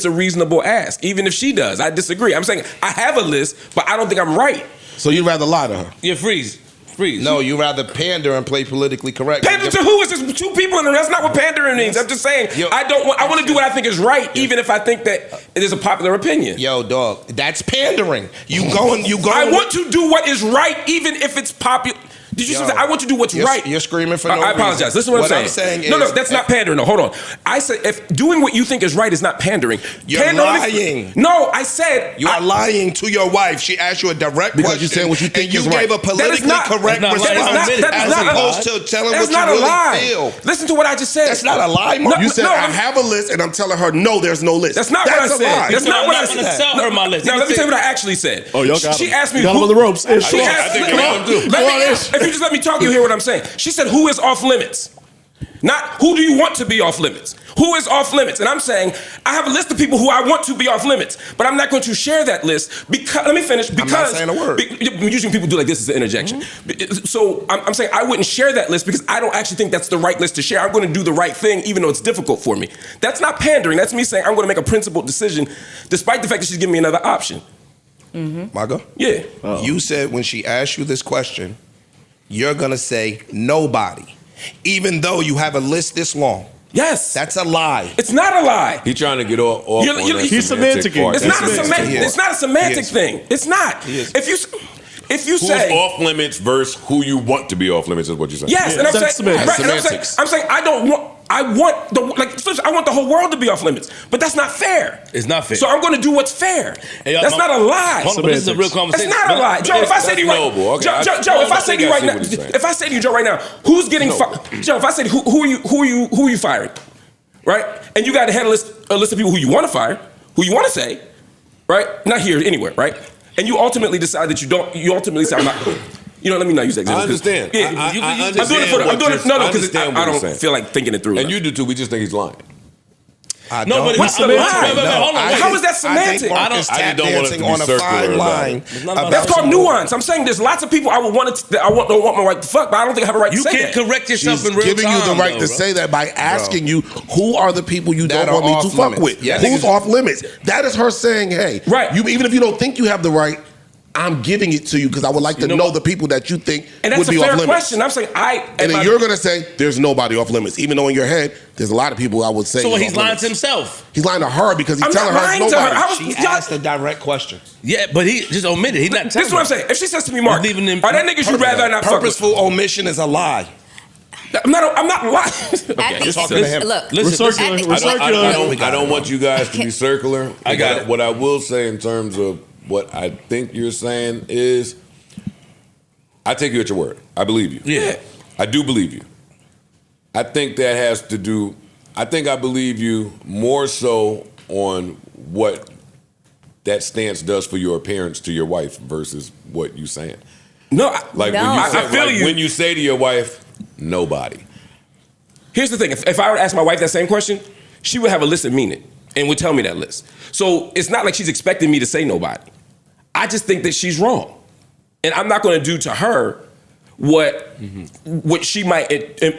a reasonable ask. Even if she does, I disagree. I'm saying I have a list, but I don't think I'm right. So you'd rather lie to her? Yeah, freeze. No, you rather pander and play politically correct. Pander to who? It's just 2 people in there. That's not what pandering means. I'm just saying I want to do what I think is right, even if I think that it is a popular opinion. Yo, dog, that's pandering. You going? I want to do what is right, even if it's popular. Did you say I want to do what's right? You're screaming for no I apologize. reason. Listen to what I'm saying. No, that's not pandering. No, hold on. I said if doing what you think is right is not pandering. You're lying. No, I said you are lying to your wife. She asked you a direct Because question. you said what you think and you is right. gave a politically correct response as opposed to telling what you really feel. Listen to what I just said. That's not a lie, Mark. You said I have a list, and I'm telling her no, there's no list. That's not what I a said. lie. That's not what I said. Tell her my list. Now let me tell you what I actually said. Oh, y'all got She him. asked me You got who him on the ropes. She asked, I think we got him too. if you just let me talk, you hear what I'm saying. She said, "Who is off limits?" Not who do you want to be off limits? Who is off limits? And I'm saying I have a list of people who I want to be off limits, but I'm not going to share that list because let me finish. Because I'm not saying a word. Usually people do like this as an interjection. So I'm saying I wouldn't share that list because I don't actually think that's the right list to share. I'm going to do the right thing even though it's difficult for me. That's not pandering. That's me saying I'm going to make a principled decision despite the fact that she's giving me another option. Margo? Yeah. You said when she asked you this question, you're going to say nobody, even though you have a list this long. Yes. That's a lie. It's not a lie. He trying to get off on that he's semantic semanticing. part. It's not a semantic. It's not a semantic thing. It's not. If you Who's say off limits versus who you want to be off limits is what you're saying. yes, and I'm saying, right, and I'm saying I don't want. I want I want the whole world to be off limits, but that's not fair. It's not fair. So I'm going to do what's fair. Hey, That's not a lie. Hold on, but this is a real conversation. That's not a lie, Joe. If I say to you right, noble. Okay, Joe, if I say to you right now, what he's saying. if I say to you, Joe, right now, who's getting fired? Joe, if I say to you, who are you firing? Right, and you got a list of people who you want to fire, who you want to say, right? Not here, anywhere, right? And you ultimately decide that you don't. You ultimately say I'm not. You know, let me not use that example. I understand. Yeah, I I'm doing it for understand I'm doing it. No, because understand I what you're don't saying. feel like thinking it through. And you do too. We just think he's lying. No, but What's the lie? How is that semantic? I just don't want it to be on a fine line. That's called nuance. I'm saying there's lots of people I would want to. Don't want my right to fuck, but I don't think I have a right to say that. You can't correct yourself in real giving time. you the right to say that by asking you who are the people you That don't are want me to off fuck limits. with. Yes. Who's off limits? That is her saying, hey, right. Even if you don't think you have the right, I'm giving it to you because I would like to know the people that you think And would that's be a off fair limits. question. I'm saying And then you're going to say there's nobody off limits, even though in your head there's a lot of people I would say. So is he's off lying limits. to himself. He's lying to her because he's I'm telling not her lying it's to her. nobody. She asked a direct question. Yeah, but he just omitted. He's not. This is what I'm saying. If she says to me, Mark, are that niggas you'd rather not fuck with? Purposeful omission is a lie. I'm not lying. Okay, talking to him. Look, We're circular. I don't want you guys to be circular. I got it. What I will say in terms of what I think you're saying is, I take you at your word. I believe you. Yeah. I do believe you. I think that has to do, I believe you more so on what that stance does for your appearance to your wife versus what you saying. No, Like No. when you say, I feel you. when you say to your wife, nobody. Here's the thing. If I were to ask my wife that same question, she would have a list and mean it and would tell me that list. So it's not like she's expecting me to say nobody. I just think that she's wrong. And I'm not going to do to her what she might.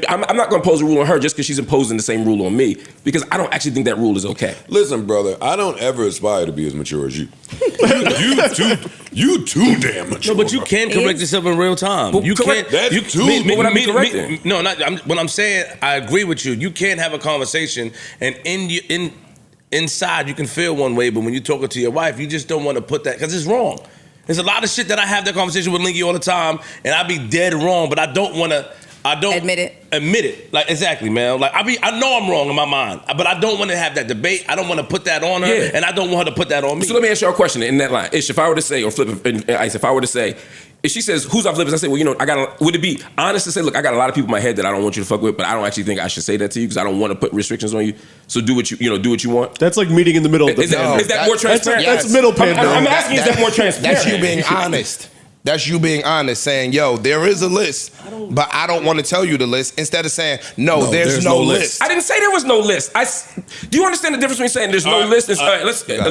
I'm not going to impose a rule on her just because she's imposing the same rule on me, because I don't actually think that rule is okay. Listen, brother, I don't ever aspire to be as mature as you. you too damn mature. No, but you can correct yourself in real time. But You correct- can't. that's You too- but what I mean correcting? No, what I'm saying, I agree with you. You can't have a conversation, and inside you can feel one way, but when you're talking to your wife, you just don't want to put that because it's wrong. There's a lot of shit that I have that conversation with Linky all the time, and I be dead wrong, but I don't want to. I don't Admit it. Admit it. Like, exactly, man. Like, I know I'm wrong in my mind, but I don't want to have that debate. I don't want to put that on her, Yeah. and I don't want her to put that on me. So let me ask you a question in that line. Ish, if I were to say, or flip, and Ice, if I were to say, if she says, who's off limits? I say, well, you know, would it be honest to say, look, I got a lot of people in my head that I don't want you to fuck with, but I don't actually think I should say that to you because I don't want to put restrictions on you. So do what you want. That's like meeting in the middle of the Is that more transparent? That's middle pandering. I'm asking, is that more transparent? That's you being honest. That's you being honest, saying, yo, there is a list, but I don't want to tell you the list, instead of saying, no, there's no list. I didn't say there was no list. Do you understand the difference between saying there's no list and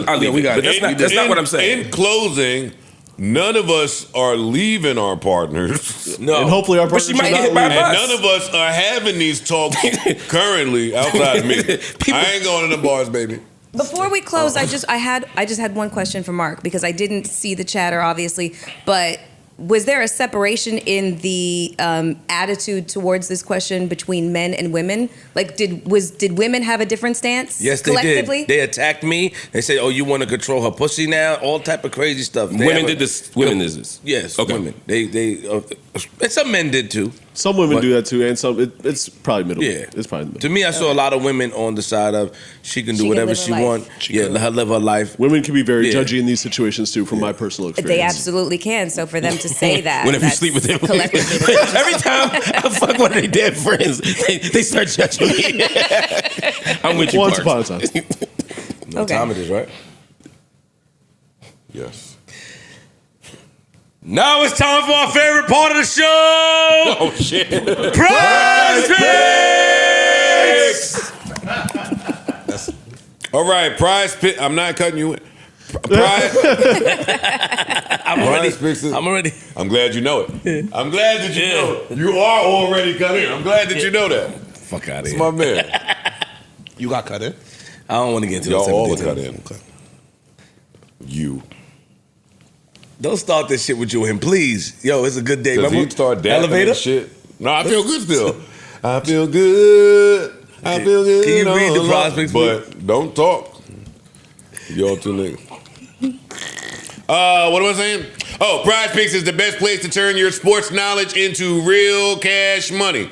I'll leave it. But that's not what I'm saying. In closing, none of us are leaving our partners. No. And hopefully our But partners she might are get hit not by a leaving. And bus. none of us are having these talks currently outside of me. I ain't going to the bars, baby. Before we close, I just had one question for Mark because I didn't see the chatter, obviously, but was there a separation in the attitude towards this question between men and women? Like, did women have a different stance? Yes, they collectively? did. They attacked me. They said, "Oh, you want to control her pussy now?" All type of crazy stuff. Women did this. Women did this. Yes, Okay. women. And some men did too. Some women But- do that too, and some it's probably middle. Yeah. It's probably middle. To me, I saw a lot of women on the side of she can do She can whatever live her she life. want. Let her live her life. Women can be very Yeah. judgy in these situations too, from my personal experience. They absolutely can. So for them to say that, Whenever you that's sleep with them. collectively. Every time I fuck one of their dead friends, they start judging me. I'm with you, Once Parks. upon a time. No time it is, right? Yes. Now it's time for our favorite part of the show. Oh, shit. Prize Picks! All right, prize pick. I'm not cutting you in. Prize. Prize picks is- I'm already. I'm glad you know it. I'm glad that you know it. You are already cut in. I'm glad that you know that. Fuck out of It's here. my man. You got cut in? I don't want to get into Y'all those all type are of cut details. in. You. Don't start this shit with you and him, please. Yo, it's a good day. Because Remember? he start dapping Elevator? and shit. No, I feel good still. I feel good. I feel good. Can you read the all prize along. picks, please? But don't talk. Y'all two niggas. What am I saying? Oh, Prize Picks is the best place to turn your sports knowledge into real cash money.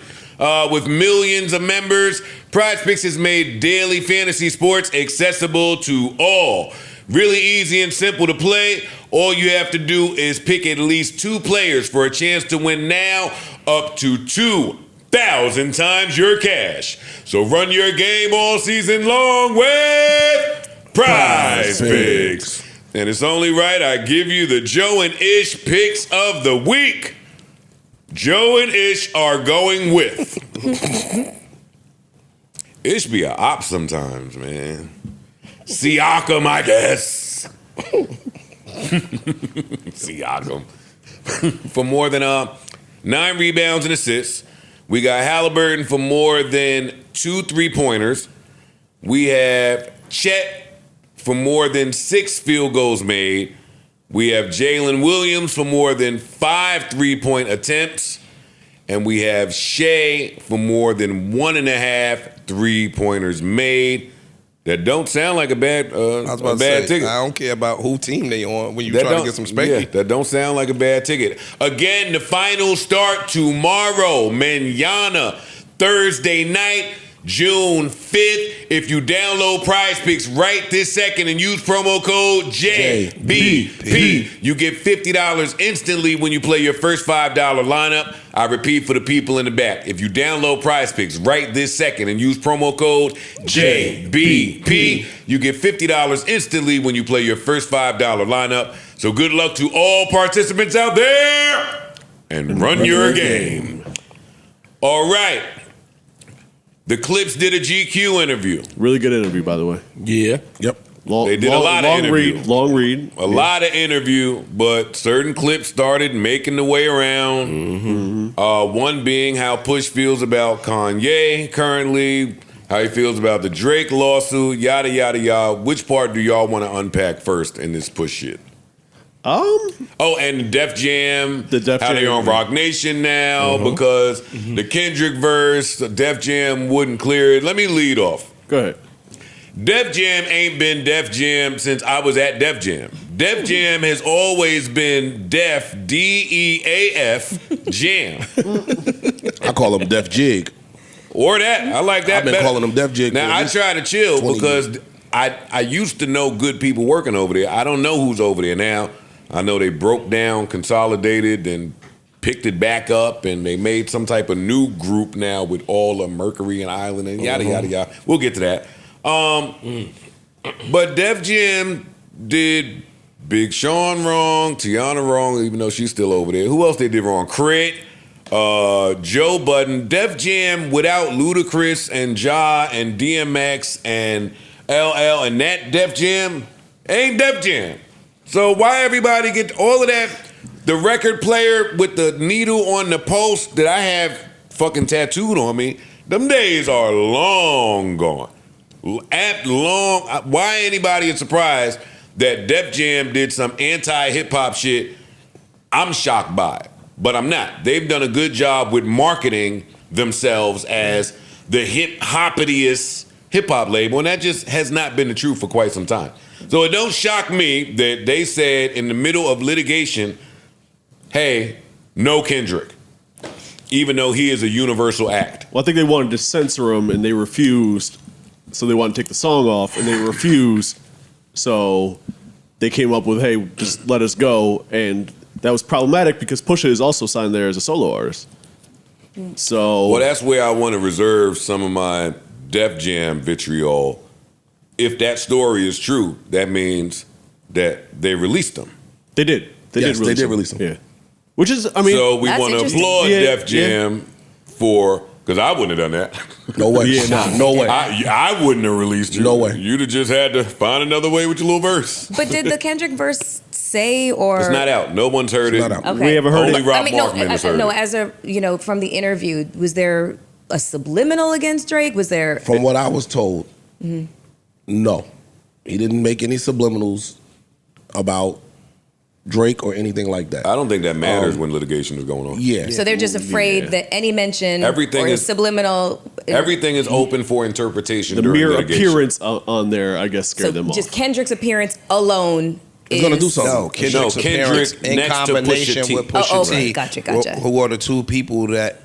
With millions of members, Prize Picks has made daily fantasy sports accessible to all. Really easy and simple to play. All you have to do is pick at least 2 players for a chance to win now up to 2,000 times your cash. So run your game all season long with Prize Picks. And it's only right I give you the Joe and Ish picks of the week. Joe and Ish are going with. Ish be a op sometimes, man. Siakam, I guess. Siakam. For more than 9 rebounds and assists. We got Halliburton for more than 2 3-pointers. We have Chet for more than 6 field goals made. We have Jalen Williams for more than 5 3-point attempts. And we have Shea for more than 1.5 3-pointers made. That don't sound like a bad, I was about to say, ticket. I don't care about who team they on when you That trying to don't- get some spanky. Yeah, that don't sound like a bad ticket. Again, the finals start tomorrow, manana, Thursday night, June 5th. If you download Prize Picks right this second and use promo code JBP, you get $50 instantly when you play your first $5 lineup. I repeat for the people in the back. If you download Prize Picks right this second and use promo code JBP, you get $50 instantly when you play your first $5 lineup. So good luck to all participants out there and run your game. All right. The Clipse did a GQ interview. Really good interview, by the way. Yeah. Yep. They did a lot of interview. Long read. A lot of interview, but certain clips started making the way around. One being how Push feels about Kanye currently, how he feels about the Drake lawsuit, yada, yada, yada. Which part do y'all want to unpack first in this Push shit? And Def Jam, how they on Rock Nation now because the Kendrick verse, Def Jam wouldn't clear it. Let me lead off. Go ahead. Def Jam ain't been Def Jam since I was at Def Jam. Def Jam has always been Def, D-E-A-F, Jam. I call them Def Jig. Or that. I like that I've been better. calling them Def Jig. Now, I try to chill because I used to know good people working over there. I don't know who's over there now. I know they broke down, consolidated, and picked it back up, and they made some type of new group now with all of Mercury and Island and yada, yada, yada. We'll get to that. But Def Jam did Big Sean wrong, Teyana wrong, even though she's still over there. Who else they did wrong? Crit, Joe Budden. Def Jam without Ludacris and Ja and DMX and LL and that Def Jam ain't Def Jam. So why everybody get all of that? The record player with the needle on the post that I have fucking tattooed on me, them days are long gone. Why anybody is surprised that Def Jam did some anti-hip hop shit? I'm shocked by it, but I'm not. They've done a good job with marketing themselves as the hip-hoppiest hip-hop label, and that just has not been the truth for quite some time. So it don't shock me that they said in the middle of litigation, hey, no Kendrick, even though he is a universal act. Well, I think they wanted to censor him, and they refused. So they wanted to take the song off, and they refused. So they came up with, hey, just let us go. And that was problematic because Pusha is also signed there as a solo artist. So, well, that's where I want to reserve some of my Def Jam vitriol. If that story is true, that means that they released them. They did. They did release them. Yeah. Which is, I mean, so we want to applaud Def Jam for, because I wouldn't have done that. No way. No way. I wouldn't have released you. No way. You'd have just had to find another way with your little verse. But did the Kendrick verse say or? It's not out. No one's heard it. Not out. Okay. We haven't heard Only it. Rob Markman has heard no, it. as a, from the interview, was there a subliminal against Drake? Was there? From what I was told, no. He didn't make any subliminals about Drake or anything like that. I don't think that matters when litigation is going on. Yeah. So they're just afraid that any mention Everything or is- subliminal. Everything is open for interpretation The during mere litigation. appearance on there, I guess, scared So them just off. Kendrick's appearance alone It's gonna do something. No, Kendrick's No, appearance Kendrick in next to combination Pusha T. with Pusha T, Gotcha. who are the two people that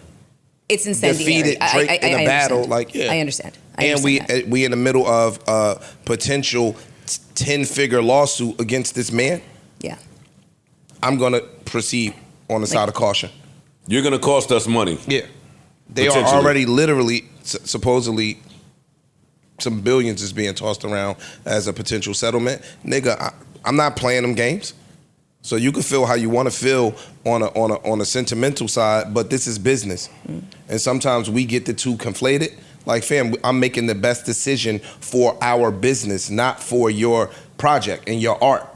It's incendiary. defeated Drake in a battle. Understand. Like, yeah. I understand. And we in the middle of a potential 10-figure lawsuit against this man. Yeah. I'm gonna proceed on the side of caution. You're going to cost us money. Yeah, they are Potentially. already literally, supposedly, some billions is being tossed around as a potential settlement. Nigga, I'm not playing them games. So you can feel how you want to feel on a sentimental side, but this is business, and sometimes we get the two conflated. Like, fam, I'm making the best decision for our business, not for your project and your art.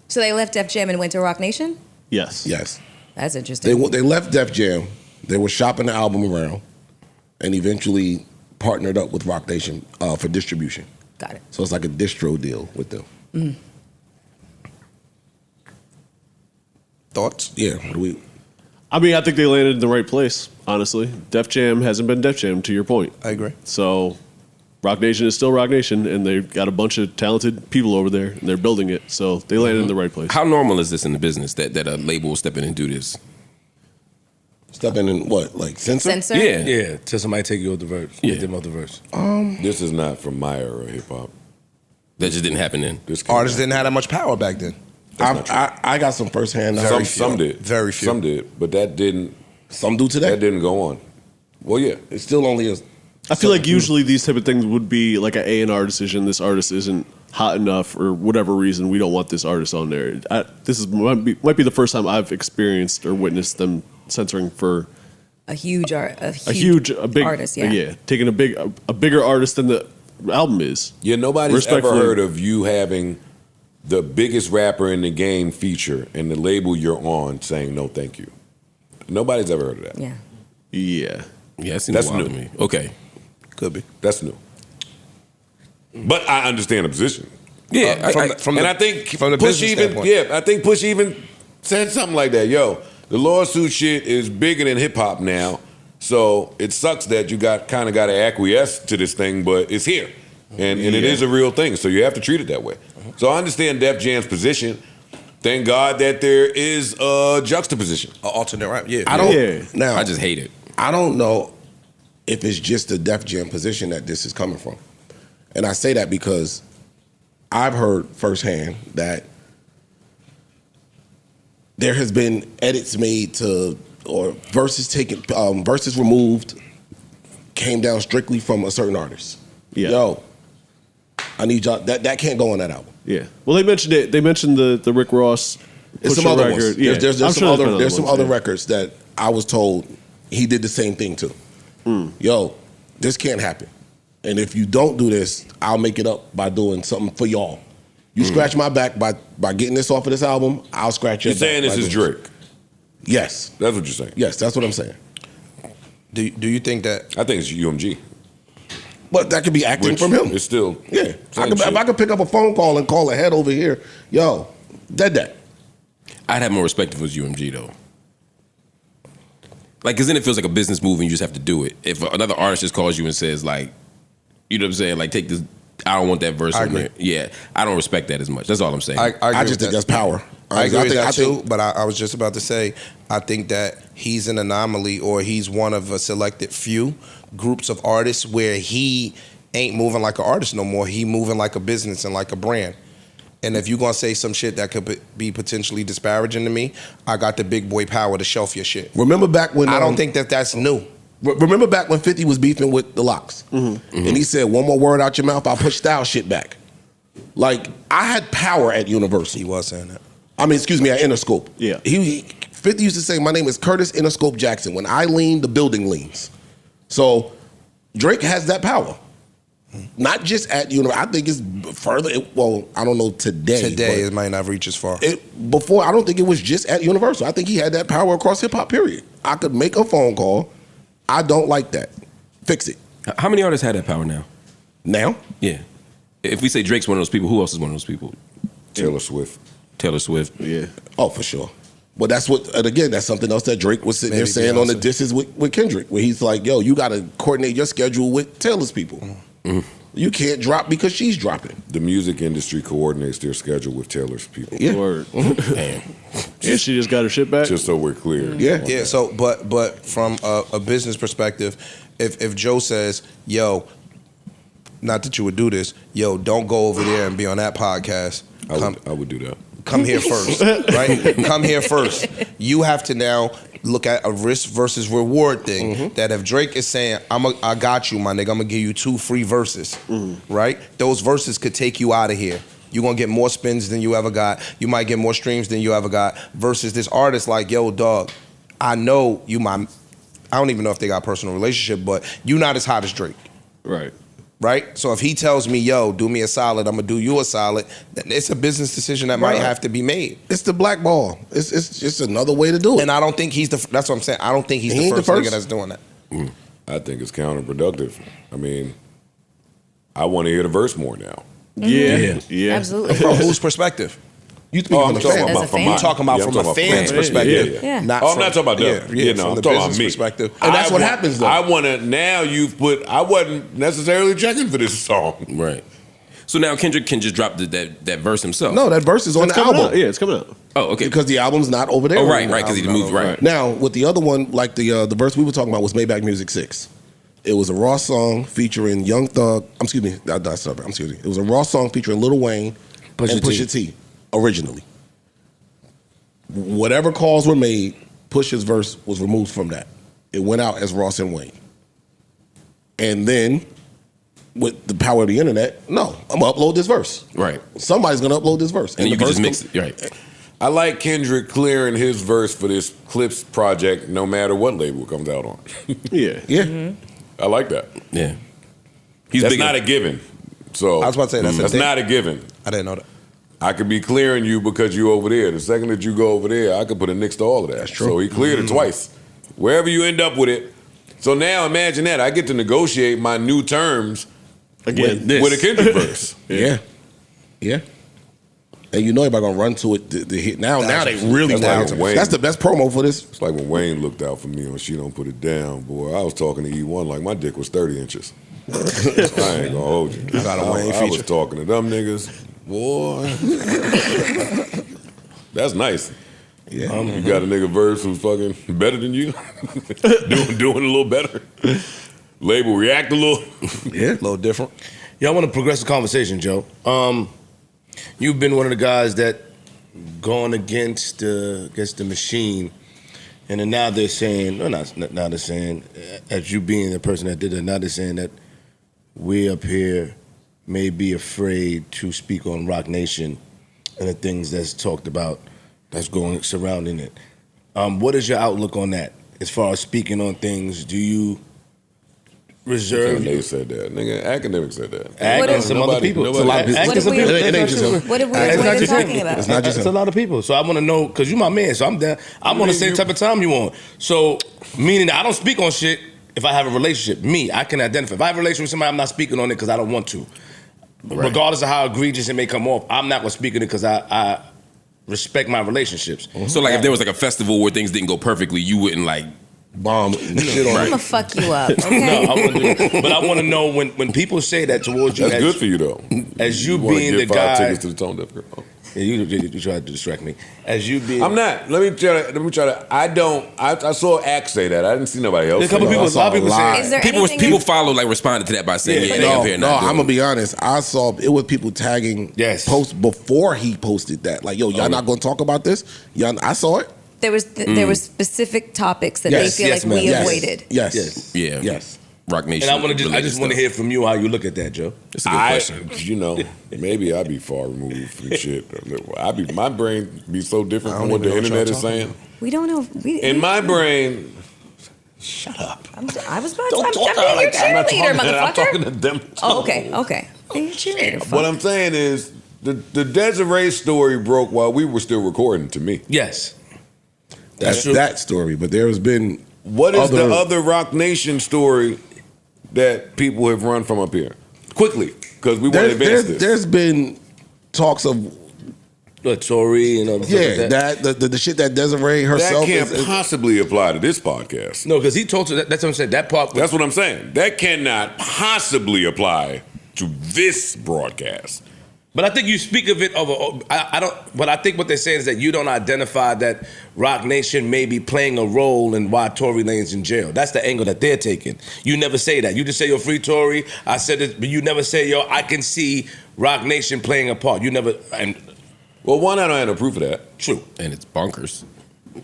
So they left Def Jam and went to Rock Nation? Yes. Yes. That's interesting. They left Def Jam. They were shopping the album around, and eventually partnered up with Rock Nation for distribution. Got it. So it's like a distro deal with them. Thoughts? Yeah. I mean, I think they landed in the right place, honestly. Def Jam hasn't been Def Jam, to your point. I agree. So Rock Nation is still Rock Nation, and they've got a bunch of talented people over there, and they're building it. So they landed in the right place. How normal is this in the business that a label will step in and do this? Step in and what? Like censor? Censor? Yeah. Till somebody take you off the verse. Yeah. Get them off the verse. This is not from my era of hip hop. That just didn't happen then. Artists didn't have that much power back then. I got some firsthand knowledge. Some did. Very few. Some did, but that didn't. Some do today. That didn't go on. Well, yeah. It still only is. I feel like usually these type of things would be like an A&R decision. This artist isn't hot enough, or whatever reason, we don't want this artist on there. Might be the first time I've experienced or witnessed them censoring for A huge big artist, yeah. taking a bigger artist than the album is. Yeah, nobody's ever Respectfully. heard of you having the biggest rapper in the game feature and the label you're on saying no thank you. Nobody's ever heard of that. Yeah. Yeah. Yeah, it seems That's wild new. to me. Okay. Could be. That's new. But I understand the position. Yeah, I think from the Push business even standpoint. I think Push even said something like that. Yo, the lawsuit shit is bigger than hip hop now, so it sucks that you got to acquiesce to this thing, but it's here, and it is a real thing. So you have to treat it that way. So I understand Def Jam's position. Thank God that there is a juxtaposition, An alternate rap. Yeah. I don't. Now I just hate it. I don't know if it's just the Def Jam position that this is coming from, and I say that because I've heard firsthand that there has been edits made to or verses taken, verses removed, came down strictly from a certain artist. Yeah. Yo, I need y'all. That can't go on that album. Yeah. Well, they mentioned it. They mentioned the Rick Ross. There's some Pusha other record. ones. Yeah. There's I'm some sure other. been There's some ones, other yeah. records that I was told he did the same thing to. Yo, this can't happen. And if you don't do this, I'll make it up by doing something for y'all. You scratch my back by getting this off of this album, I'll scratch your You're back. saying this by is doing Drake. Yes. That's what you're saying. Yes, that's what I'm saying. Do you think that? I think it's UMG. But that could be acting Which from him. It's still Yeah. same If shit. I could pick up a phone call and call a head over here, yo, dead. I'd have more respect if it was UMG though. Like, cause then it feels like a business move and you just have to do it. If another artist just calls you and says like, you know what I'm saying, like take this, I don't want that verse I on agree. there. Yeah, I don't respect that as much. That's all I'm saying. I agree I just with think that. that's power. I agree with that too, think- but I was just about to say, I think that he's an anomaly, or he's one of a selected few groups of artists where he ain't moving like an artist no more. He moving like a business and like a brand. And if you're gonna say some shit that could be potentially disparaging to me, I got the big boy power to shelf your shit. Remember back when I don't think that that's new. Remember back when 50 was beefing with the Locks, and he said, "One more word out your mouth, I'll push style shit back." Like I had power at Universal. He was saying that. I mean, excuse me, at Interscope. Yeah. 50 used to say, "My name is Curtis Interscope Jackson. When I lean, the building leans." So Drake has that power. Not just at Universal. I think it's further. Well, I don't know today. Today but it might not reach as far. before, I don't think it was just at Universal. I think he had that power across hip hop. Period. I could make a phone call. I don't like that. Fix it How many artists have that power now? now. Yeah. If we say Drake's one of those people, who else is one of those people? Taylor Swift. Taylor Swift. Yeah. Oh, for sure. But that's what, and again, that's something else that Drake was sitting Maybe there saying on the Beyonce. disses with Kendrick, where he's like, yo, you got to coordinate your schedule with Taylor's people. You can't drop because she's dropping. The music industry coordinates their schedule with Taylor's people. Yeah. Word. And she just got her shit back. Just so we're clear. Yeah. Yeah. So, but from a business perspective, if Joe says, "Yo," not that you would do this, "Yo, don't go over there and be on that podcast." I would do that. Come here first, right? Come here first. You have to now look at a risk versus reward thing. That if Drake is saying, I got you, my nigga, I'm gonna give you 2 free verses, right? Those verses could take you out of here. You're gonna get more spins than you ever got. You might get more streams than you ever got. Versus this artist like, yo, dog, I know you I don't even know if they got a personal relationship, but you not as hot as Drake. Right. Right? So if he tells me, yo, do me a solid, I'm gonna do you a solid, then it's a business decision that might Right. have to be made. It's the black ball. It's just another way to do it. And I don't think that's what I'm saying. I don't think he's He the ain't the first nigga first. that's doing that. I think it's counterproductive. I mean, I want to hear the verse more now. Yeah. Yeah. Absolutely. From whose perspective? You speak Oh, from I'm the talking fan. As a about from fan. my. I'm talking about yeah, from I'm talking a about fan's from- perspective. Yeah. Not Oh, I'm from- not talking about them. Yeah, No, from I'm the talking about business me. perspective. And that's I what want- happens, though. I want to, now you've put, I wasn't necessarily checking for this song. Right. So now Kendrick can just drop that verse himself. No, that verse is on It's the coming album. out. Yeah, it's coming out. Oh, okay. Because the album's not over there. Oh, right, anymore. right. Because he moved right. Now, with the other one, like the verse we were talking about was Maybach Music 6. It was a Raw song featuring Young Thug. Excuse me. It was a Raw song featuring Lil Wayne and Pusha T originally. Whatever calls were made, Pusha's verse was removed from that. It went out as Ross and Wayne. And then, with the power of the internet, no, I'm gonna upload this verse. Right. Somebody's gonna upload this verse. And you the can just verse mix it. Right. I like Kendrick clearing his verse for this Clipse project, no matter what label it comes out on. Yeah. Yeah. I like that. Yeah. That's big not a given. So I was about to say, that's a thing. not a given. I didn't know that. I could be clearing you because you over there. The second that you go over there, I could put a nix to all of that. That's true. So he cleared it twice. Wherever you end up with it. So now imagine that. I get to negotiate my new terms Again, with a Kendrick verse. Yeah. And you know everybody gonna run to it to hit. Now they really That's down. like Wayne. That's the best promo for this. It's like when Wayne looked out for me on She Don't Put It Down, boy. I was talking to E1 like my dick was 30 inches. I ain't gonna hold you. Got a Wayne I was feature. talking to them niggas. Boy. That's nice. Yeah. You got a nigga verse who's fucking better than you. doing a little better. Label react a little. Yeah. A little different. Yeah, I want to progress the conversation, Joe. You've been one of the guys that gone against the machine, and then now they're saying, no, not now they're saying, as you being the person that did it, now they're saying that we up here may be afraid to speak on Rock Nation and the things that's talked about that's going surrounding it. What is your outlook on that? As far as speaking on things, do you reserve? They said that. Nigga, academics said that. And some other people. Nobody, It's a lot of What are we, It ain't just him. what are we talking about? It's not just It's a him. lot of people. So I want to know, because you my man, so I'm down. I'm on the same type of time you on. So, meaning that I don't speak on shit if I have a relationship. Me, I can identify. If I have a relationship with somebody, I'm not speaking on it because I don't want to. Right. Regardless of how egregious it may come off, I'm not going to speak on it because I respect my relationships. So like if there was like a festival where things didn't go perfectly, you wouldn't like Bomb shit on I'm it. gonna fuck you up. No, Okay. I wouldn't do that. But I want to know when people say that towards you, That's good for you though. as you wanna being the give 5 guy. tickets to the Tone Deaf Girl. Yeah, you tried to distract me. As you being, I'm not. Let me try to. I don't. I saw Axe say that. I didn't see nobody else. A couple say people, that. a lot of people say. Is there people anything follow like responded to that by saying yeah, they up here No, not doing I'm gonna it. be honest. I saw it was people tagging posts before he posted that. Like, yo, y'all not gonna talk about this? Y'all, I saw it. there was specific topics that Yes, they feel yes, like we ma'am. avoided? Yes. Yeah. Yes. Rock Nation. And I related just want to stuff. hear from you how you look at that, Joe. That's a good question. You know, maybe I be far removed from shit. My brain be so different from what the internet is saying. We don't know. In my brain, I was about don't to. talk I'm to her being your like that. I'm not cheerleader, talking to them. I'm motherfucker. talking to them. Oh, okay. Being your cheerleader. What I'm saying is the Desiree story broke while we were still recording. To me, Yes. That's true. that story. But there's been what is the other Rock Nation story that people have run from up here quickly? Because we want to advance this. There's been talks of Tory and other stuff like that. the shit that Desiree That herself can't is possibly apply to this podcast. No, because he told you that's what I'm saying. That part. That's what I'm saying. That cannot possibly apply to this broadcast. But I think you speak of it I don't. But I think what they're saying is that you don't identify that Rock Nation may be playing a role in why Tory Lane's in jail. That's the angle that they're taking. You never say that. You just say you're free Tory. I said it, but you never say I can see Rock Nation playing a part. You never. Well, one, I don't have no proof of that. True. And it's bonkers.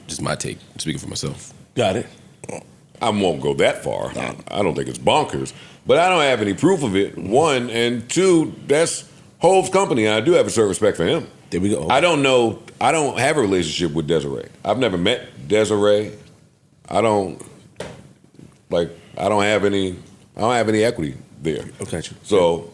Just my take. I'm speaking for myself. Got it. I won't go that far. I don't think it's bonkers, but I don't have any proof of it. One, and two, that's Hove's company. And I do have a certain respect for him. There we go. I don't know. I don't have a relationship with Desiree. I've never met Desiree. I don't have any equity there. Okay. So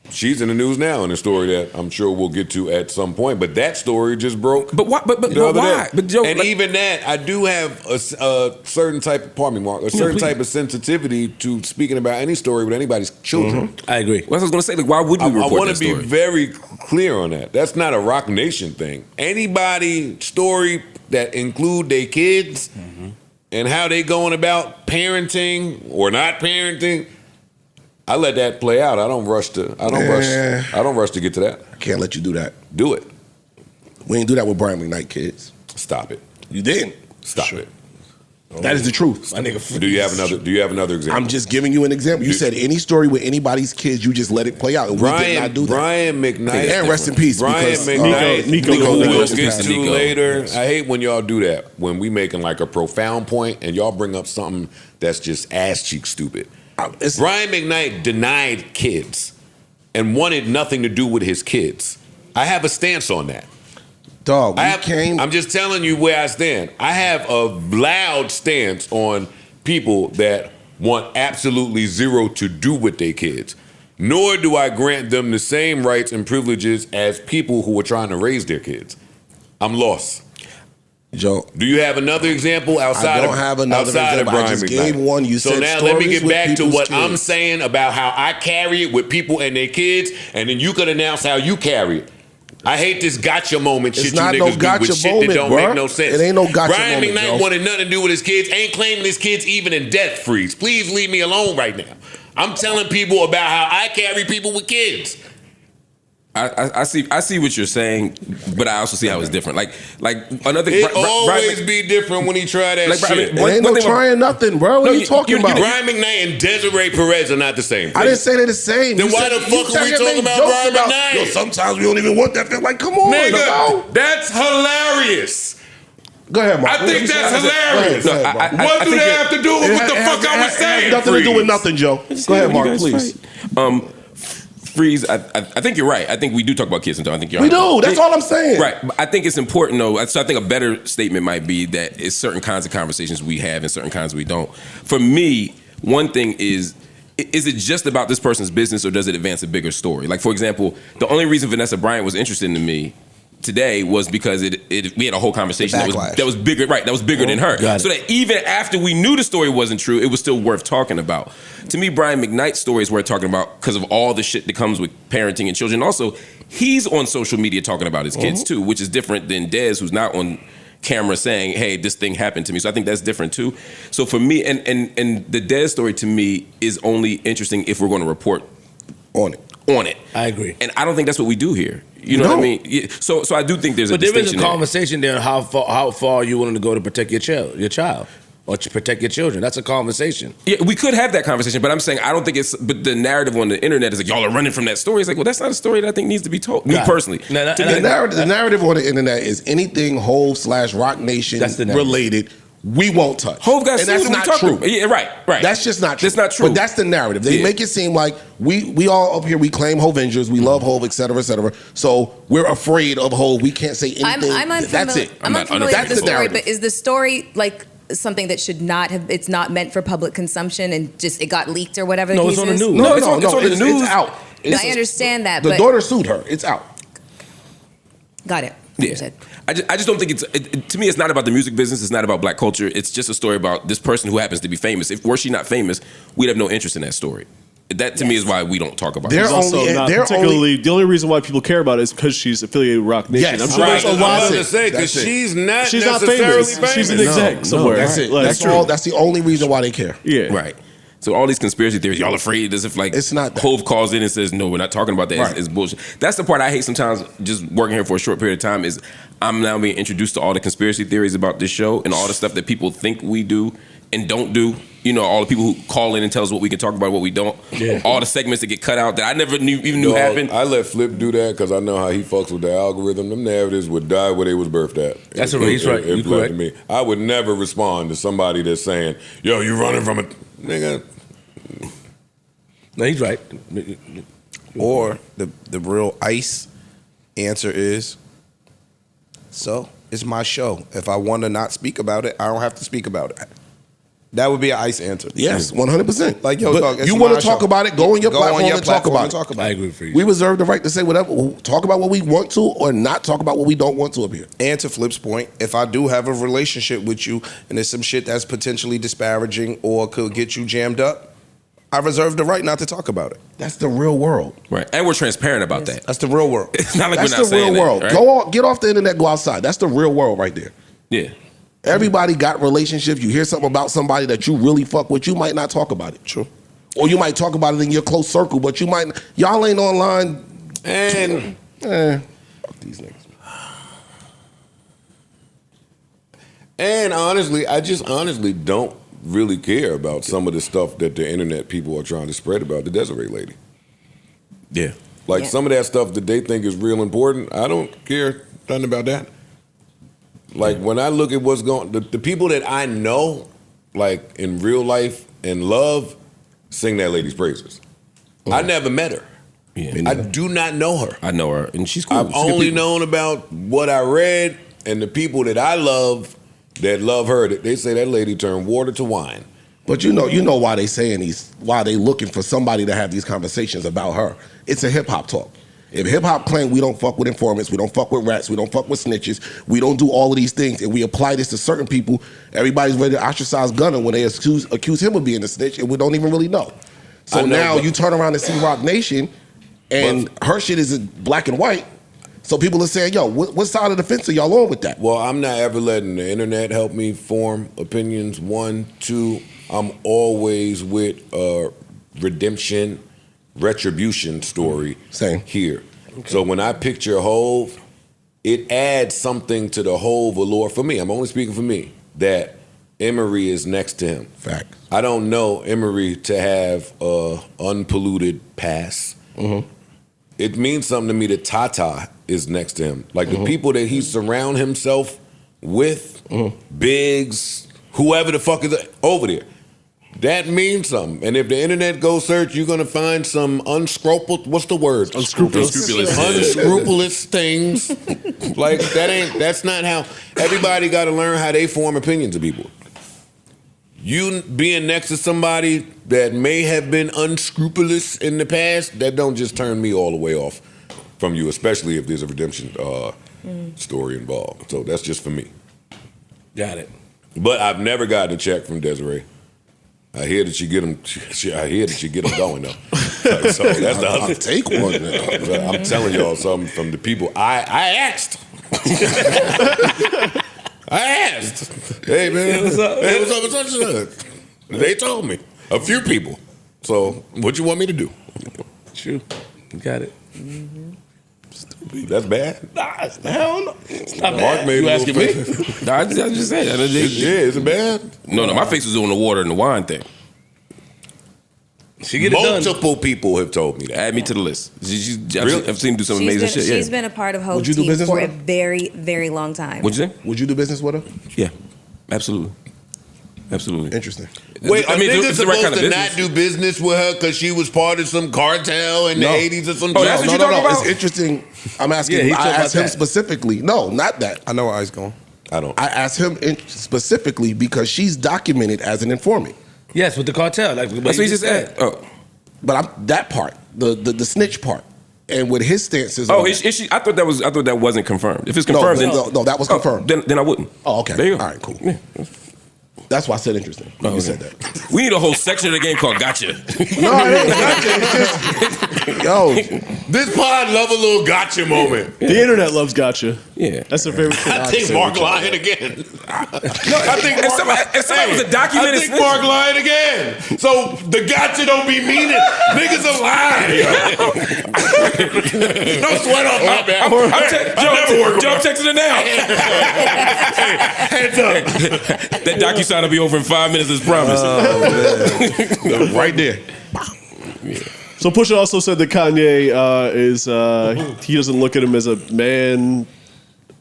she's in the news now in a story that I'm sure we'll get to at some point. But that story just broke. But why? But the other why? day. But Joe, and like- even that, I do have a certain type of, pardon me, Mark, a certain please. type of sensitivity to speaking about any story with anybody's children. I agree. Well, I was going to say, like, why would you I report want that to be story? very clear on that. That's not a Rock Nation thing. Anybody story that include their kids and how they going about parenting or not parenting, I let that play out. I don't rush to get to that. I can't let you do that. Do it. We ain't do that with Brian McKnight, kids. Stop it. You didn't. Stop it. That is the truth. My nigga. Do you have another example? I'm just giving you an example. You said any story with anybody's kids, you just let it play out. And we did not do that. Brian McKnight. And rest in peace. Brian because, McKnight. Nico we'll just get passed. to Nico. later. I hate when y'all do that. When we making like a profound point and y'all bring up something that's just ass cheek stupid. Brian McKnight denied kids and wanted nothing to do with his kids. I have a stance on that. Dog, I'm just telling you where I stand. I have a loud stance on people that want absolutely zero to do with their kids. nor do I grant them the same rights and privileges as people who are trying to raise their kids. I'm lost. Joe, do you have another example outside? I don't have another example. I just gave one. You so said now let me stories get with back to people's what kids. I'm saying about how I carry it with people and their kids, and then you could announce how you carry it. I hate this gotcha moment shit It's you not niggas no do gotcha with shit moment, that don't bruh. make no sense. It ain't no gotcha Brian moment, McKnight Joe. wanted nothing to do with his kids. Ain't claiming his kids even in death freeze. Please leave me alone right now. I'm telling people about how I carry people with kids. I see what you're saying, but I also see how it's different. Like another. It always be different when he try that Like, shit. It ain't no trying nothing, bro. What are you talking about? Brian McKnight and Desiree Perez are not the same. I didn't say they're the same. Then You why said- the fuck you are we said talking they about jokes Brian McKnight? Yo, sometimes we don't even want that. Like, come on, Nigga, bro. that's hilarious. Go ahead, Mark. I think that's hilarious. Go ahead, Mark. What do they have to do with what the fuck I was saying? It has nothing to do with nothing, Joe. Go ahead, Mark, please. Freeze, I think you're right. I think we do talk about kids sometimes. I think you're We do. That's all I'm saying. Right. But I think it's important, though. So I think a better statement might be that it's certain kinds of conversations we have and certain kinds we don't. For me, one thing is it just about this person's business or does it advance a bigger story? Like, for example, the only reason Vanessa Bryant was interested in me today was because we had a whole conversation that was bigger, right? That was bigger than her. So that even after we knew the story wasn't true, it was still worth talking about. To me, Brian McKnight's story is worth talking about because of all the shit that comes with parenting and children. Also, he's on social media talking about his kids too, which is different than Dez, who's not on camera saying, "Hey, this thing happened to me." So I think that's different too. So for me, and the Dez story to me is only interesting if we're going to report on it. I agree. And I don't think that's what we do here. You know what I mean? Yeah, so I do think there's a But there is distinction a there. conversation there. How far are you willing to go to protect your child, or to protect your children? That's a conversation. Yeah, we could have that conversation, but I'm saying I don't think it's. But the narrative on the internet is like y'all are running from that story. It's like, well, that's not a story that I think needs to be told. Me personally, The narrative on the internet is anything Hov/Rock Nation That's the narrative. related. We won't touch. Hov got and sued, that's we not talked true. about- yeah, right. That's just not true. That's not true. But that's the narrative. They make it seem like we all up here, we claim Hovengers, we love Hov, et cetera, et cetera. So we're afraid of Hov. We can't say anything. I'm unfamiliar. That's it. I'm unfamiliar That's with the the story, narrative. but is the story like something that should not have? It's not meant for public consumption, and just it got leaked or whatever. No, the it's case on the is? news. No, it's on the news. It's out. I understand that, The but daughter sued her. It's out. got it. Yeah. I just don't think to me, it's not about the music business. It's not about black culture. It's just a story about this person who happens to be famous. If were she not famous, we'd have no interest in that story. That to me is why we don't talk about it. There's also not particularly the only reason why people care about it is because she's affiliated with Rock Nation. Yes, I'm sure right. there's a lot of That's it, because she's not famous. famous. She's an exec somewhere. That's it. Like, That's all. That's the only reason why they care. Yeah. Right. So all these conspiracy theories, y'all afraid as if like it's not that. Hov calls in and says, no, we're not talking about that. Right. It's bullshit. That's the part I hate sometimes just working here for a short period of time is I'm now being introduced to all the conspiracy theories about this show and all the stuff that people think we do and don't do. You know, all the people who call in and tell us what we can talk about, what we don't. Yeah. All the segments that get cut out that I never even knew happened. I let Flip do that because I know how he fucks with the algorithm. Them narratives would die where they was birthed at. That's right. He's right. It You Flip correct. to me. I would never respond to somebody that's saying, yo, you running from a nigga. No, he's right. Or the real ice answer is, so it's my show. If I want to not speak about it, I don't have to speak about it. That would be an ice answer. Yes, 100%. Like, yo, But dog, it's you want my to talk show. about it? Go on your Go platform on your and talk platform about and it. talk about I it. agree for you. We reserve the right to say whatever, talk about what we want to, or not talk about what we don't want to up here. And to Flip's point, if I do have a relationship with you and there's some shit that's potentially disparaging or could get you jammed up, I reserve the right not to talk about it. That's the real world. Right. And we're transparent about that. That's the real world. It's not like That's we're not the real saying world. that. Right? Go on, get off the internet, go outside. That's the real world right there. Yeah. Everybody got relationships. You hear something about somebody that you really fuck with, you might not talk about it. True. Or you might talk about it in your close circle, but you might, y'all ain't online. And Fuck these niggas. And honestly, I just honestly don't really care about some of the stuff that the internet people are trying to spread about the Desiree lady. Yeah. Like some of that stuff that they think is real important, I don't care nothing about that. Like when I look at what's going, the people that I know, like in real life and love, sing that lady's praises. I never met her. Yeah. I do not know her. I know her, and she's cool. I've She's good only people. known about what I read and the people that I love that love her. That they say that lady turned water to wine. But you know why they saying why they looking for somebody to have these conversations about her. It's a hip hop talk. If hip hop claim we don't fuck with informants, we don't fuck with rats, we don't fuck with snitches, we don't do all of these things, and we apply this to certain people, everybody's ready to ostracise Gunna when they accuse him of being a snitch, and we don't even really know. So now you turn around and see Rock Nation, and her shit is in black and white. So people are saying, yo, what side of the fence are y'all on with that? Well, I'm not ever letting the internet help me form opinions. 1, 2, I'm always with redemption, retribution story. Same here. Okay. So when I picture Hove, it adds something to the Hove allure for me. I'm only speaking for me. That Emery is next to him. Fact. I don't know Emery to have a unpolluted past. Mm-hmm. It means something to me that Tata is next to him. Like the people that he surround himself with, Biggs, whoever the fuck is over there. That means something. And if the internet goes search, you're gonna find some what's the word? Unscrupulous things. Like that's not how everybody gotta learn how they form opinions of people. You being next to somebody that may have been unscrupulous in the past, that don't just turn me all the way off from you, especially if there's a redemption story involved. So that's just for me. Got it. But I've never gotten a check from Desiree. I hear that you get them. I hear that you get them going though. So that's the other. I'll take one. I'm telling y'all something from the people. I asked. I asked. Hey man, what's up? Hey, what's up? What's up? They told me a few people. So what you want me to do? True. Got it. That's bad. Nah, hell no. It's not Mark bad. made You a asking little me? face. Nah, I just said that. Is it bad? No, my face was on the water and the wine thing. She get it done. Multiple people have told me that. Add me to the list. Really? I've seen her do some amazing shit. She's been a part of Hope Would you do Team business for with a her? very, very long time. What'd you say? Would you do business with her? Yeah, absolutely. Absolutely. Interesting. Wait, I mean, niggas it's the right supposed kind of to not do business with her because she was part of some cartel in the 80s or some Oh, shit? that's what you talking about? It's interesting. I'm asking. I asked him specifically. No, not that. I know where I was going. I don't. I asked him specifically because she's documented as an informant. Yes, with the cartel. Like That's what he just said. Oh, But that part, the snitch part, and with his stances. oh, is she? I thought that wasn't confirmed. If it's confirmed, no, that was confirmed. Then I wouldn't. Oh, okay. There you go. All right, cool. Yeah. That's why I said interesting. You said that. We need a whole section of the game called Gotcha. No, it ain't gotcha. It's just, yo, This pod love a little gotcha moment. The internet loves gotcha. Yeah. That's a favorite thing. I think Mark lying again. No, I think if somebody was a documented I think Mark lying again. So the gotcha don't be meaning. Niggas are lying. No sweat off my back. I'm texting her now. Hands up. That docu-sign will be over in 5 minutes as promised. right there. So Pusha also said that Kanye he doesn't look at him as a man,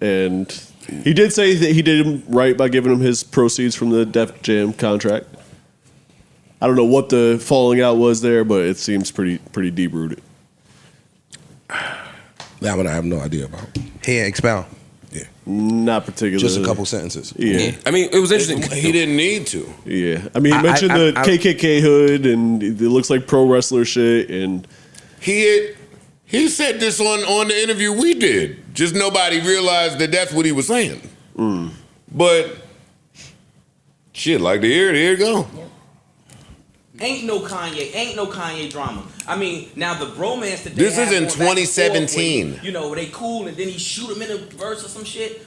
and he did say that he did him right by giving him his proceeds from the Def Jam contract. I don't know what the falling out was there, but it seems pretty deep rooted. That one I have no idea about. Here, expound. Not particularly. Just a couple sentences. Yeah. I mean, it was interesting. He didn't need to. Yeah. I mean, he mentioned the KKK hood, and it looks like pro wrestler shit, and He said this on the interview we did. Just nobody realized that that's what he was saying. But shit, like here you go. Ain't no Kanye drama. I mean, now the bromance that This is in going back and forth 2017. where, you know, they cool and then he shoot him in a verse or some shit.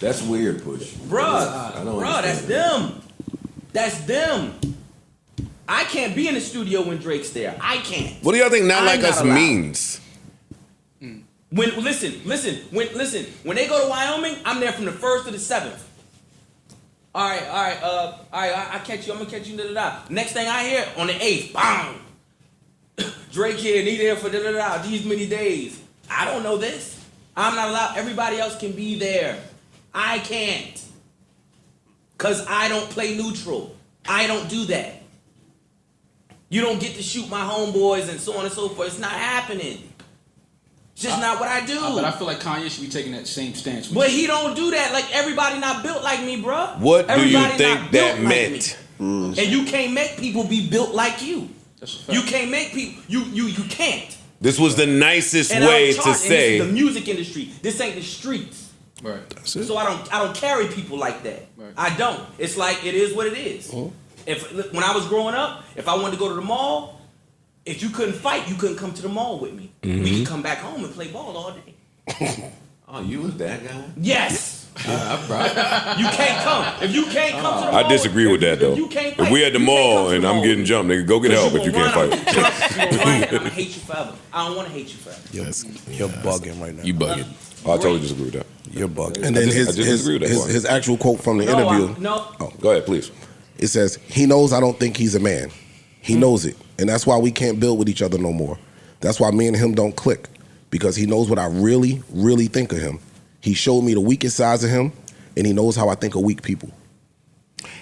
That's weird, Push. Bruh, that's them. That's them. I can't be in the studio when Drake's there. I can't. What do y'all think Not I'm Like not Us allowed. means? When when they go to Wyoming, I'm there from the 1st to the 7th. All right, I catch you. I'm gonna catch you. Next thing I hear on the 8th, bang. Drake here, need here for these many days. I don't know this. I'm not allowed. Everybody else can be there. I can't. Cause I don't play neutral. I don't do that. You don't get to shoot my homeboys and so on and so forth. It's not happening. It's just not what I do. But I feel like Kanye should be taking that same stance. But he don't do that. Like, everybody not built like me, bruh. What do you Everybody think not that built like meant? me. And you can't make people be built like you. You can't make people. You can't. This was the nicest And way I'm to charging, say. this is the music industry. This ain't the streets. Right. So I don't carry people like that. Right. I don't. It's like it is what it is. When I was growing up, if I wanted to go to the mall, if you couldn't fight, you couldn't come to the mall with me. We could come back home and play ball all day. Oh, you was that guy? Yes. You can't come. If you can't come to the mall. I disagree with that though. If we at the mall and I'm getting jumped, nigga, go get help if you can't fight. I'm gonna hate you forever. I don't want to hate you forever. You're bugging right now. You bugging. Oh, I totally disagree with that. You're bugging. And then I just disagree with that part. his actual quote from the No, interview. Go ahead, please. It says, he knows I don't think he's a man. He knows it. And that's why we can't build with each other no more. That's why me and him don't click. Because he knows what I really, really think of him. He showed me the weakest sides of him, and he knows how I think of weak people.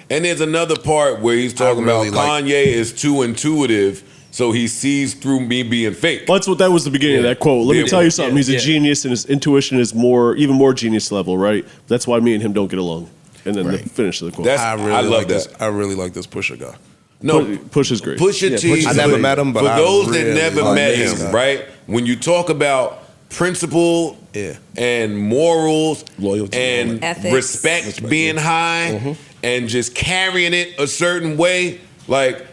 And there's another part where he's talking really about Kanye is too intuitive, so he sees through me being fake. Well, that was the beginning of that quote. Let me tell you something. He's a genius, and his intuition is even more genius level, right? That's why me and him don't get along. And then the finish of the quote. I love that. I really like this Pusha guy. No, Push is great. Pusha T. I never met him, but for I those really that never like met this him, guy. right? When you talk about principle and morals, loyalty, and ethics, respect being high, and just carrying it a certain way, like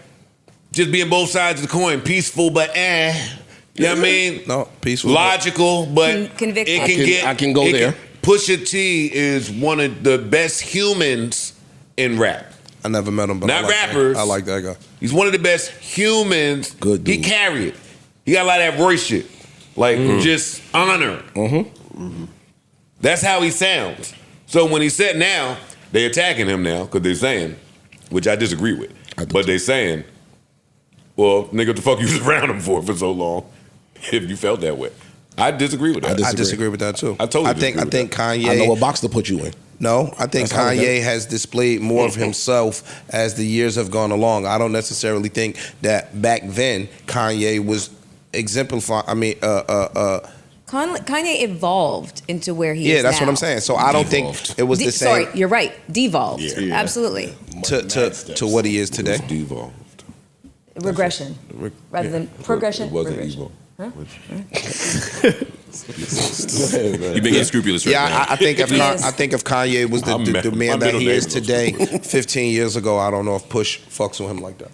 just being both sides of the coin, peaceful but you know what I mean? No, peaceful. Logical, but Convicted. it can get. I can go there. Pusha T is one of the best humans in rap. I never met him, but Not I like rappers. I like that guy. He's one of the best humans. Good dude. He carry it. He got a lot of that Royce shit. Like, just honor. That's how he sounds. So when he said now, they attacking him now, because they're saying, which I disagree with, but they saying, well, nigga, what the fuck you was around him for so long if you felt that way? I disagree with that. I disagree with that too. I totally I think disagree with Kanye. I know what box to put you in. No, I think That's how it Kanye goes. has displayed more of himself as the years have gone along. I don't necessarily think that back then Kanye was exemplifying. I mean, Kanye evolved into where he is yeah, that's now. what I'm saying. So I don't think it was the same. Sorry, you're right. Devolved. Yeah. Absolutely. to what he is today. Devolved. Regression rather than progression. It wasn't regression. evil. Huh? You've been getting scrupulous right now. Yeah, I think if Yes. I think if Kanye was the man that he is today, 15 years ago, I don't know if Push fucks with him like that.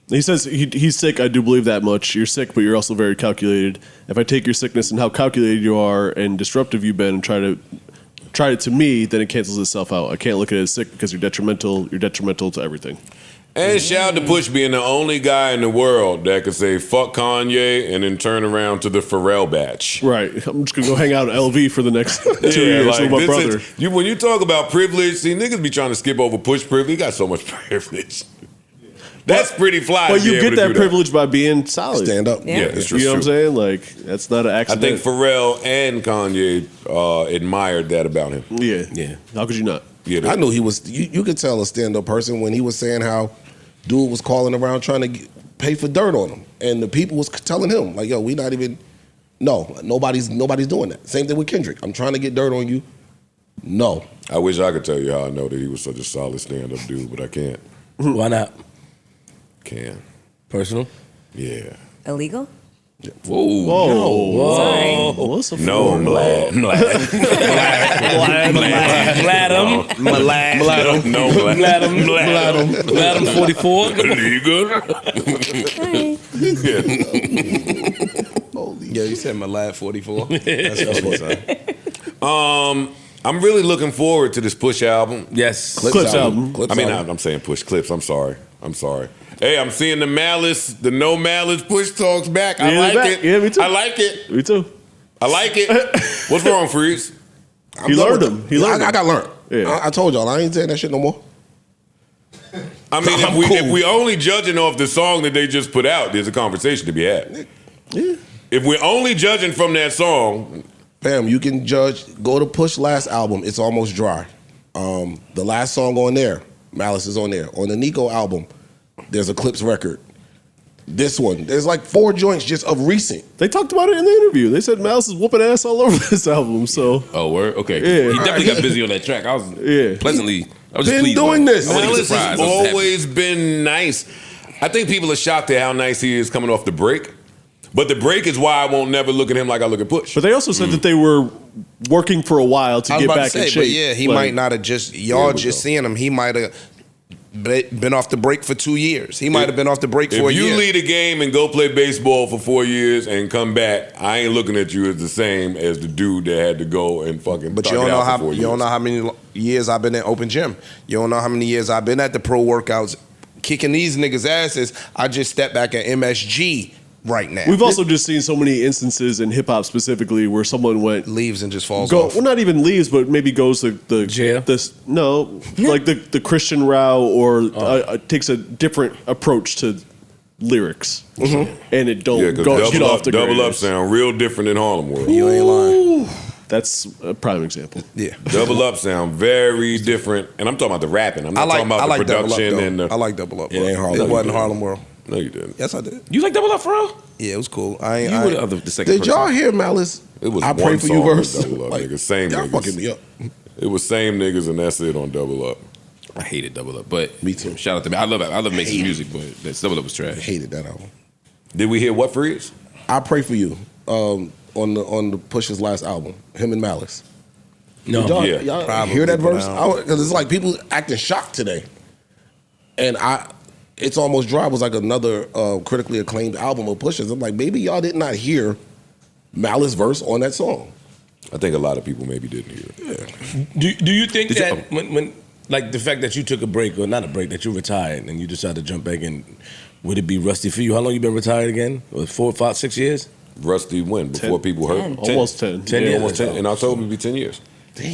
He says he's sick. I do believe that much. You're sick, but you're also very calculated. If I take your sickness and how calculated you are and disruptive you've been and try it to me, then it cancels itself out. I can't look at it as sick because you're detrimental. You're detrimental to everything. And shout out to Push being the only guy in the world that could say fuck Kanye and then turn around to the Pharrell batch. Right. I'm just gonna go hang out at LV for the next 2 years like, with my this brother. is- when you talk about privilege, see niggas be trying to skip over Push privilege. He got so much privilege. That's pretty fly. But to be you able get to that do privilege by being solid. Stand up. Yeah. Yeah, it's true. You know what I'm saying? Like that's not an I accident. think Pharrell and Kanye admired that about him. Yeah. How could you not? Yeah, I knew he was. You could tell a stand-up person when he was saying how dude was calling around trying to pay for dirt on him, and the people was telling him like, "Yo, we not even. No, nobody's doing that." Same thing with Kendrick. I'm trying to get dirt on you. No. I wish I could tell you how I know that he was such a solid stand-up dude, but I can't. Why not? Can. Personal? Yeah. Illegal? Whoa. Whoa. Sorry. Melyssa No, Ford. I'm glad. Glad 44. Illegal. Yeah, you said my lad 44. That's funny. I'm really looking forward to this Push album. Yes. Clipse album. I mean, I'm saying Push Clips. I'm sorry. Hey, I'm seeing the no malice Push talks back. I Yeah, like back. it. Yeah, me too. I like it. Me too. I like it. What's wrong, Freeze? He learned them. He learned I them. got learned. Yeah. I told y'all I ain't saying that shit no more. I mean, if we only judging off the song that they just put out, there's a conversation to be had. Yeah. If we're only judging from that song, Fam, you can judge. Go to Push last album. It's almost dry. The last song on there, Malice is on there. On the Nico album, there's a Clipse record. this one. There's like 4 joints just of recent. They talked about it in the interview. They said Malice is whooping ass all over this album. So Oh, word? Okay. Yeah. He definitely got busy on that track. I was pleasantly. I was just Been pleased. doing with it. this. I wasn't even Malice surprised. has I was happy. always been nice. I think people are shocked at how nice he is coming off the break. But the break is why I won't never look at him like I look at Push. But they also said that they were working for a while to I was get about back to say, in shape. but yeah, he Like, might not have just y'all just seeing him. He might have been off the break for 2 years. He might have been off the break for a If you year. lead a game and go play baseball for 4 years and come back, I ain't looking at you as the same as the dude that had to go and fucking. But thug you don't it know out for how 4 you don't years. know how many years I've been in open gym. You don't know how many years I've been at the pro workouts, kicking these niggas' asses. I just stepped back at MSG right now. We've also just seen so many instances in hip hop specifically where someone leaves and just falls go, off. well, not even leaves, but maybe goes to the jail. Like the Christian route, or takes a different approach to lyrics, and it don't Yeah, because go get double, off up, the double grid. up sound real different in Harlem World. You ain't lying. That's a prime example. Yeah, double up sound very different, and I'm talking about the rapping. I'm not talking about the production and the. I like Double Up. It ain't Harlem. It wasn't Harlem World. No, you didn't. Yes, I did. You like Double Up for real? Yeah, it was cool. You were the second Did person. y'all hear Malice? It was I one pray for you song with verse. Double Up, Like, niggas. Same y'all niggas. fucking me up. It was same niggas, and that's it on Double Up. I hated Double Up, but me too. Shout out to me. I love making music, but that Double Up was trash. Hated that album. Did we hear what Freeze? I pray for you. On the Push's last album, him and Malice. No. Did y'all, Yeah. y'all Probably, hear that but verse? Because it's like people acting shocked today, and It's Almost Dry was like another critically acclaimed album of Push's. I'm like, maybe y'all did not hear Malice verse on that song. I think a lot of people maybe didn't hear it. Do you think that when like the fact that you took a break, or not a break, that you retired and you decided to jump back in, would it be rusty for you? How long you been retired again? 4, 5, 6 years? Rusty when? Before people heard? 10. Almost 10. 10 Yeah, years. almost 10. In October, it'll be 10 years.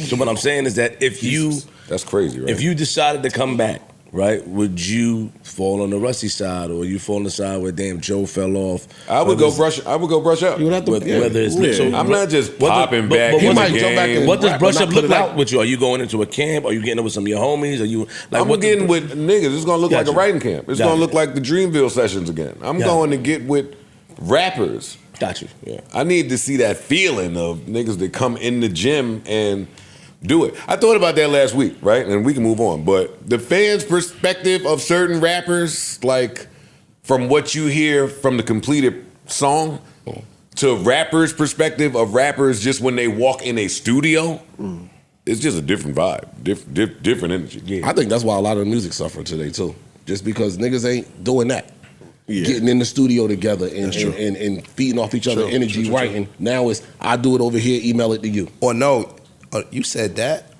So what I'm saying is that if you That's crazy, right? if you decided to come back, right, would you fall on the rusty side, or you fall on the side where damn Joe fell off? I would go brush up. You would have to. Whether it's so I'm not just what popping but back. what in does- the jump back game. in. What does Rap, brush but up not look put it like out. with you? Are you going into a camp? Are you getting up with some of your homies? Are you like I'm what getting with niggas. It's gonna look like a Gotcha. writing camp. It's Gotcha. gonna look like the Dreamville sessions again. I'm Gotcha. going to get with rappers. Got you. Yeah. I need to see that feeling of niggas that come in the gym and do it. I thought about that last week, right? And we can move on. But the fans' perspective of certain rappers, like from what you hear from the completed song, to rappers' perspective of rappers just when they walk in a studio, it's just a different vibe, different energy. I think that's why a lot of the music suffered today too. Just because niggas ain't doing that. Getting in the studio together and feeding off each other energy, writing. Now it's I do it over here, email it to you. Or no, you said that.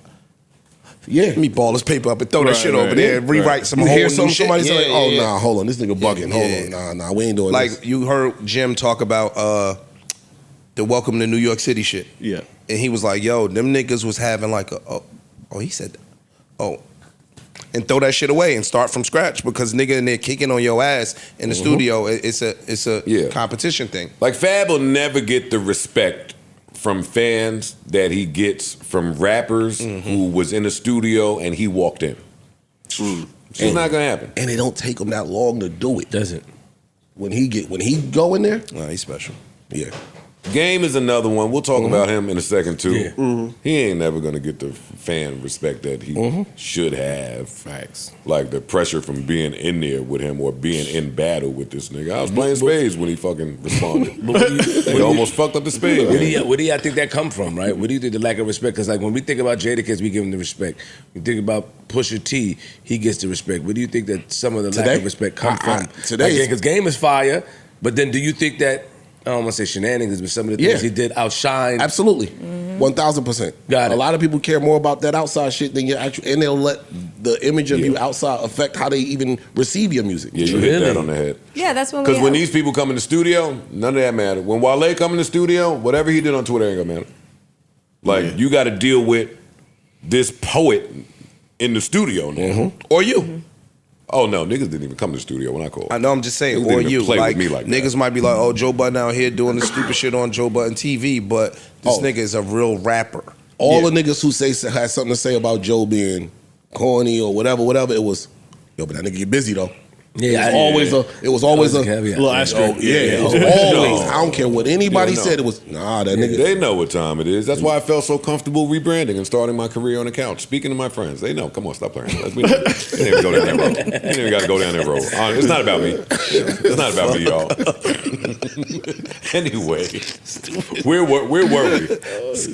Yeah. Let me ball this paper up and throw that Right, shit right, over there and rewrite right. some You whole hear new something, shit. somebody say like, oh, yeah. nah, hold on, this nigga bugging. Yeah. Hold on, nah, we ain't doing Like this. you heard Jim talk about the Welcome to New York City shit. Yeah. And he was like, yo, them niggas was having like he said, and throw that shit away and start from scratch because nigga in there kicking on your ass in the studio, it's a competition thing. Like Fab will never get the respect from fans that he gets from rappers who was in the studio and he walked in. It's not gonna happen. And it don't take him that long to do it. Doesn't. When he go in there, Nah, he's special. yeah. Game is another one. We'll talk about him in a second too. He ain't never gonna get the fan respect that he should have. Facts. Like the pressure from being in there with him or being in battle with this nigga. I was playing spades when he fucking responded. He almost fucked up the spade. Where do you think that come from, right? Where do you think the lack of respect? Because like when we think about Jadakiss, we give him the respect. We think about Pusha T, he gets the respect. Where do you think that some of the lack of respect come from? Today, because Game is fire, but then do you think that I don't want to say shenanigans, but some of the things he did outshine? Absolutely. 1,000%. Got it. A lot of people care more about that outside shit than your actual, and they'll let the image of you outside affect how they even receive your music. Yeah, you hit that on the head. Yeah, that's when we. Because when these people come in the studio, none of that matter. When Wale come in the studio, whatever he did on Twitter ain't gonna matter. Like you got to deal with this poet in the studio now, or you. Oh no, niggas didn't even come to the studio when I called. I know, I'm just saying, Niggas or didn't even you. play Like, with me like niggas that. might be like, oh, Joe Budden out here doing the stupid shit on Joe Budden TV, but this nigga is a real rapper. All the niggas who had something to say about Joe being corny or whatever, it was, yo, but that nigga get busy though. It was always a little asterisk. It was always. I don't care what anybody said. It was that nigga. They know what time it is. That's why I felt so comfortable rebranding and starting my career on the couch. Speaking to my friends, they know. Come on, stop playing. We didn't even go down that road. You didn't even got to go down that road. It's not about me. It's not about me, y'all. Anyway, where were we? Was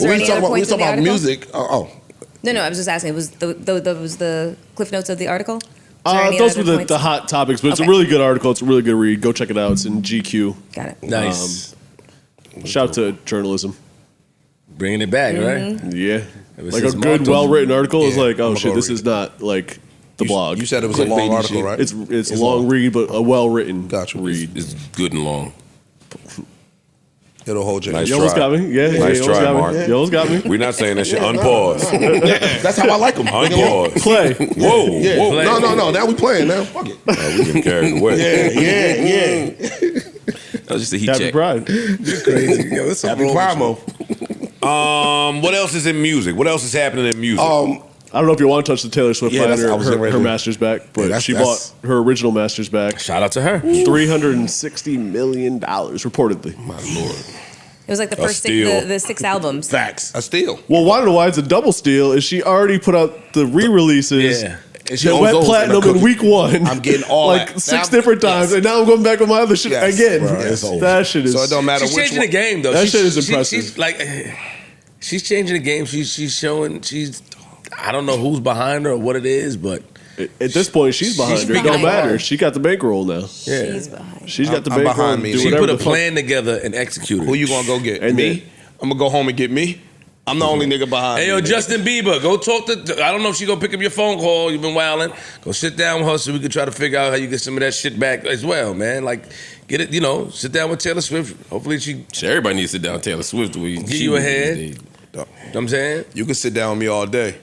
there any other points in the article? Music. No, I was just asking. Was the cliff notes of the article? Those were the hot topics, but it's a really good article. It's a really good read. Go check it out. It's in GQ. Got it. Nice. Shout out to journalism. Bringing it back, right? Yeah. Like a good, well-written article is like, oh shit, this is not like the blog. You said it was a long article, right? It's a long read, but a well-written read. It's good and long. It'll hold you. Nice You almost try. got me. Yeah, Nice you try, almost got Mark. me. You almost got me. We're not saying that shit. Unpause. That's how I like them. Unpause. Play. Whoa. Yeah. Whoa. No. Now we playing now. Fuck it. We getting carried away. Yeah. That was just a heat Happy check. Pride. You're crazy. Yo, this Happy Pride Mo. What else is in music? What else is happening in music? I don't know if you want to touch the Taylor Swift Yeah, buying I was getting ready her to- masters back, but she bought her original masters back. Shout out to her. $360 million, reportedly. My lord. It was like the A first steal. the 6 albums. Facts. A steal. Well, why don't know why it's a double steal is she already put out the re-releases Yeah. And she that owns went those platinum in a in week 1. I'm getting all like that. 6 Now- different times, and now I'm going back with my other shit Yes, again. bro, it's over. That shit is. So it don't matter She's which changing one. the game, though. That shit is impressive. She's like, she's changing the game. She's showing. I don't know who's behind her or what it is, but At this point, she's behind her. It don't matter. She got the bankroll now. yeah, She's behind. She's got the I'm bankroll. behind me. Do she whatever put a the fuck- plan together and executed. Who you gonna go get? And Me? then- I'm gonna go home and get me. I'm the only nigga behind. Hey, yo, me. Justin Bieber, go talk to. I don't know if she gonna pick up your phone call. You've been wilding. Go sit down with her so we can try to figure out how you get some of that shit back as well, man. Like, get it, sit down with Taylor Swift. Hopefully she Everybody needs to sit down with Taylor Swift. give you a head. You know what I'm saying? You can sit down with me all day.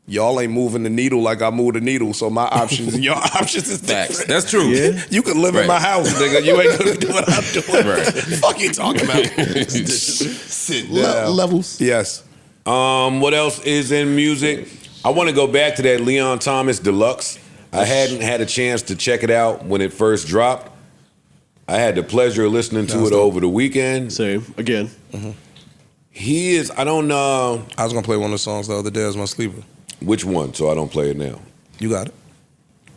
Y'all ain't moving the needle like I move the needle, so my options and your options is Facts. different. That's true. Yeah. You can live in Right. my house, nigga. You ain't gonna do what I'm doing. Right. Fuck you talking about? Sit down. levels. Yes. What else is in music? I want to go back to that Leon Thomas Deluxe. I hadn't had a chance to check it out when it first dropped. I had the pleasure of listening to it over the weekend. Same. Again. He is, I don't know I was gonna play one of the songs the other day as my sleeper. which one, so I don't play it now. You got it.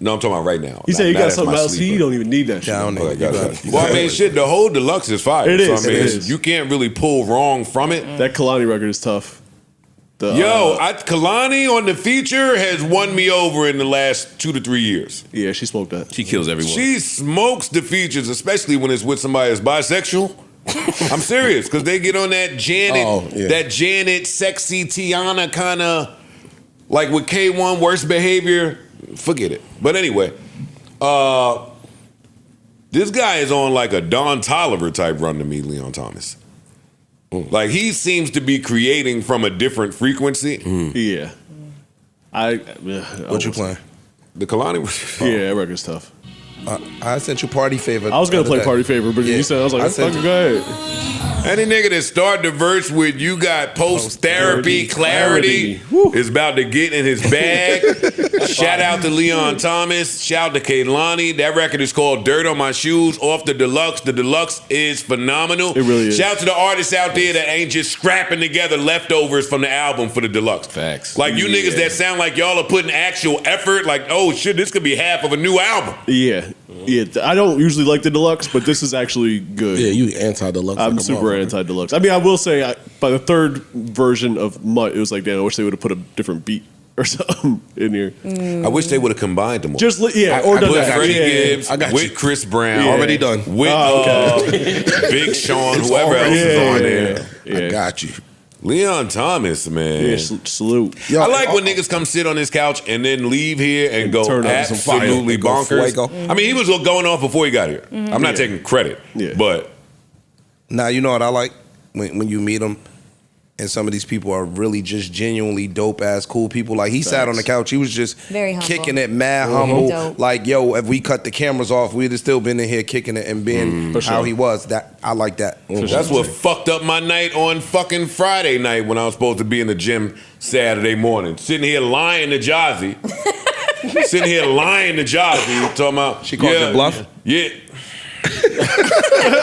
No, I'm talking about right now. He said he Not got as something my else. sleeper. He don't even need that shit. Yeah, I don't Okay, need got you it. got it. Well, I mean, shit, the whole Deluxe is fire. It so, is, I mean, it is. you can't really pull wrong from it. That Kalani record is tough. The, Kalani on the feature has won me over in the last 2 to 3 years. Yeah, she smoked that. She kills everyone. She smokes the features, especially when it's with somebody that's bisexual. I'm serious, because they get on that Janet, sexy Teyana kind of, like with K1, worst behavior. Forget it. But anyway, this guy is on like a Don Toliver type run to me, Leon Thomas. Like he seems to be creating from a different frequency. Yeah. What you playing? The Kalani. Yeah, that record's tough. I sent you Party Favor. I was gonna the play other day. Party Favor, but Yeah. you said I was like, sent fucking you- go ahead. Any nigga that start the verse with "you got post-therapy clarity" is about to get in his bag. Shout out to Leon Thomas. Shout out to Kehlani. That record is called "Dirt on My Shoes" off the Deluxe. The Deluxe is phenomenal. It really is. Shout out to the artists out there that ain't just scrapping together leftovers from the album for the Deluxe. Facts. Like you niggas that sound like y'all are putting actual effort. Like, oh shit, this could be half of a new album. Yeah. I don't usually like the Deluxe, but this is actually good. Yeah, you anti-deluxe. I'm like a super motherfucker. anti-deluxe. I mean, I will say, by the third version of MUTT, it was like, damn, I wish they would have put a different beat or something in here. I wish they would have combined them all. Just, yeah, or I done put that. Freddie Yeah, Gibbs I got with you. Chris Brown. Yeah. Already done. With Big Sean, whoever else is on there. Yeah. I got you. Leon Thomas, man. Yeah, salute. I like when niggas come sit on this couch and then leave here and go turn up some fire. absolutely Go bonkers. fuego. I mean, he was going off before he got here. I'm not taking credit, Yeah. but Now you know what I like when you meet them, and some of these people are really just genuinely dope ass cool people. Like he sat on the couch, he was just Very humble. kicking it, mad humble. Dope. Like yo, if we cut the cameras off, we'd have still been in here kicking it and being For how sure. he was. That I like that. that's what fucked up my night on fucking Friday night when I was supposed to be in the gym Saturday morning. Sitting here lying to Jazzy. sitting here lying to Jossie, talking about She called your bluff? Yeah.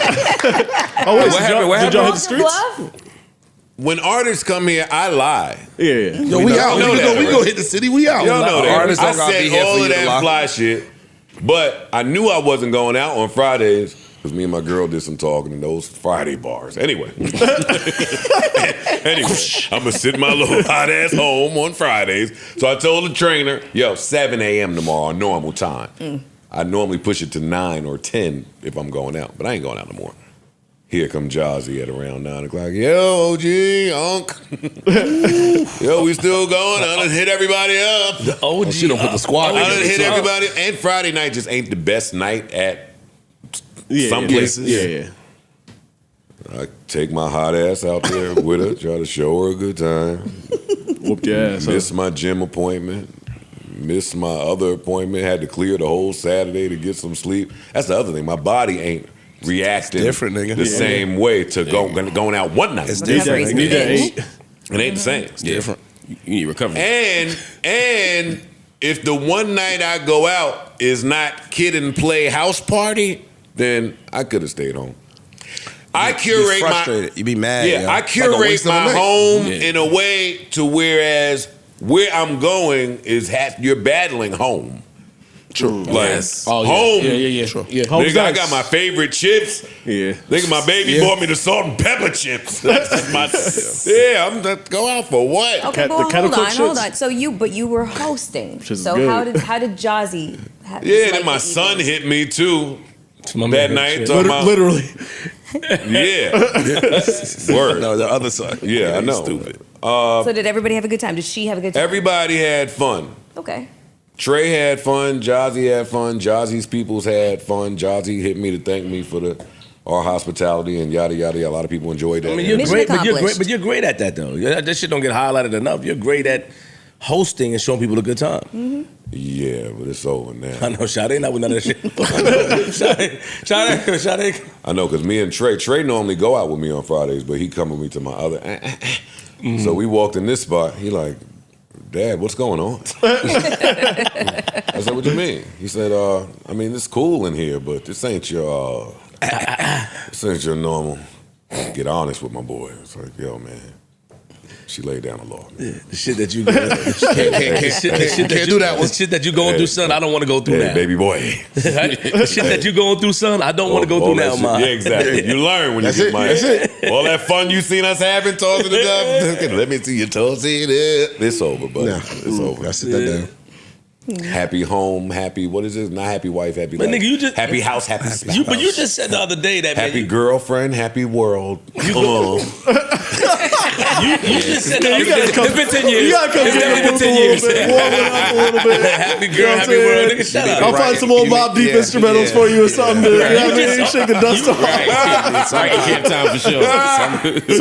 What happened? Did y'all hit the streets? When artists come here, I lie. Yeah. Yo, we out. We go hit the city. We out. Y'all know that. Artists I don't gotta be said here for all you of to that lie. fly shit, but I knew I wasn't going out on Fridays because me and my girl did some talking in those Friday bars. Anyway, I'm gonna sit in my little hot ass home on Fridays. So I told the trainer, "Yo, 7 a.m. tomorrow, normal time." I normally push it to 9 or 10 if I'm going out, but I ain't going out no more. Here come Jossie at around 9 o'clock. Yo, OG, Unc. Yo, we still going. I done hit everybody up. The OG. She don't put the squad. I done hit everybody. And Friday night just ain't the best night at some places. Yeah. I take my hot ass out there with her, try to show her a good time. Whooped your ass. Miss my gym appointment. Missed my other appointment. Had to clear the whole Saturday to get some sleep. That's the other thing. My body ain't reacting different, nigga. the same way to going out one night. It's different. Need that 8. It ain't the same. It's different. You need recovery. And if the one night I go out is not kid and play house party, then I could have stayed home. I curate You're frustrated. You be mad. Yeah, yo. I Like a curate waste of a my night. home in a way to whereas where I'm going is you're battling home. True. Like Oh, yeah. home. Yeah. Home's Nigga, I nice. got my favorite chips. Yeah. Nigga, my baby bought me the salt and pepper chips. That's my, I'm gonna go out for what? Okay, Cat- well, the kettle hold cooked on. shits? So you were hosting. Which is So good. how did Jossie? Yeah, then my son hit me too that night. Talking about, Literally. yeah. Word. No, the other side. Yeah, I know. Stupid. So did everybody have a good time? Did she have a good time? Everybody had fun. Okay. Trey had fun. Jossie had fun. Jossie's peoples had fun. Jossie hit me to thank me for our hospitality and yada yada. A lot of people enjoyed that. I mean, you're Mission great, accomplished. but you're great at that though. That shit don't get highlighted enough. You're great at hosting and showing people a good time. Yeah, but it's over now. I know Sade not with none of that shit. Sade. I know, because me and Trey normally go out with me on Fridays, but he come with me to my other. So we walked in this spot. He like, Dad, what's going on? I said, what you mean? He said, I mean, it's cool in here, but this ain't your normal. Get honest with my boy. It's like, yo, man. She laid down the law. Man. The shit that you Can't do that one. The shit that you going through, son. I don't want to go through Hey, now. baby boy. The shit that you going through, son. I don't want to go All through that now, shit. man. Yeah, exactly. You learn when That's you it. get my. That's it. All that fun you seen us having, talking to stuff. Let me see your toes in it. It's over, buddy. Nah. It's over. Gotta sit that down. Happy home, happy. What is this? Not happy wife, happy But life. nigga, you just happy house, happy spouse. But you just said the other day that happy man, girlfriend, happy world. you just said the other day. It's been 10 years. You gotta come It's get definitely the been 10 years. warm it up a little bit. Happy girl, You know what happy I'm world. saying? Nigga, shut up. I'll find some more Mobb Deep instrumentals for you or something. To, you know what I mean? Shake the dust off. It's right camp time for sure.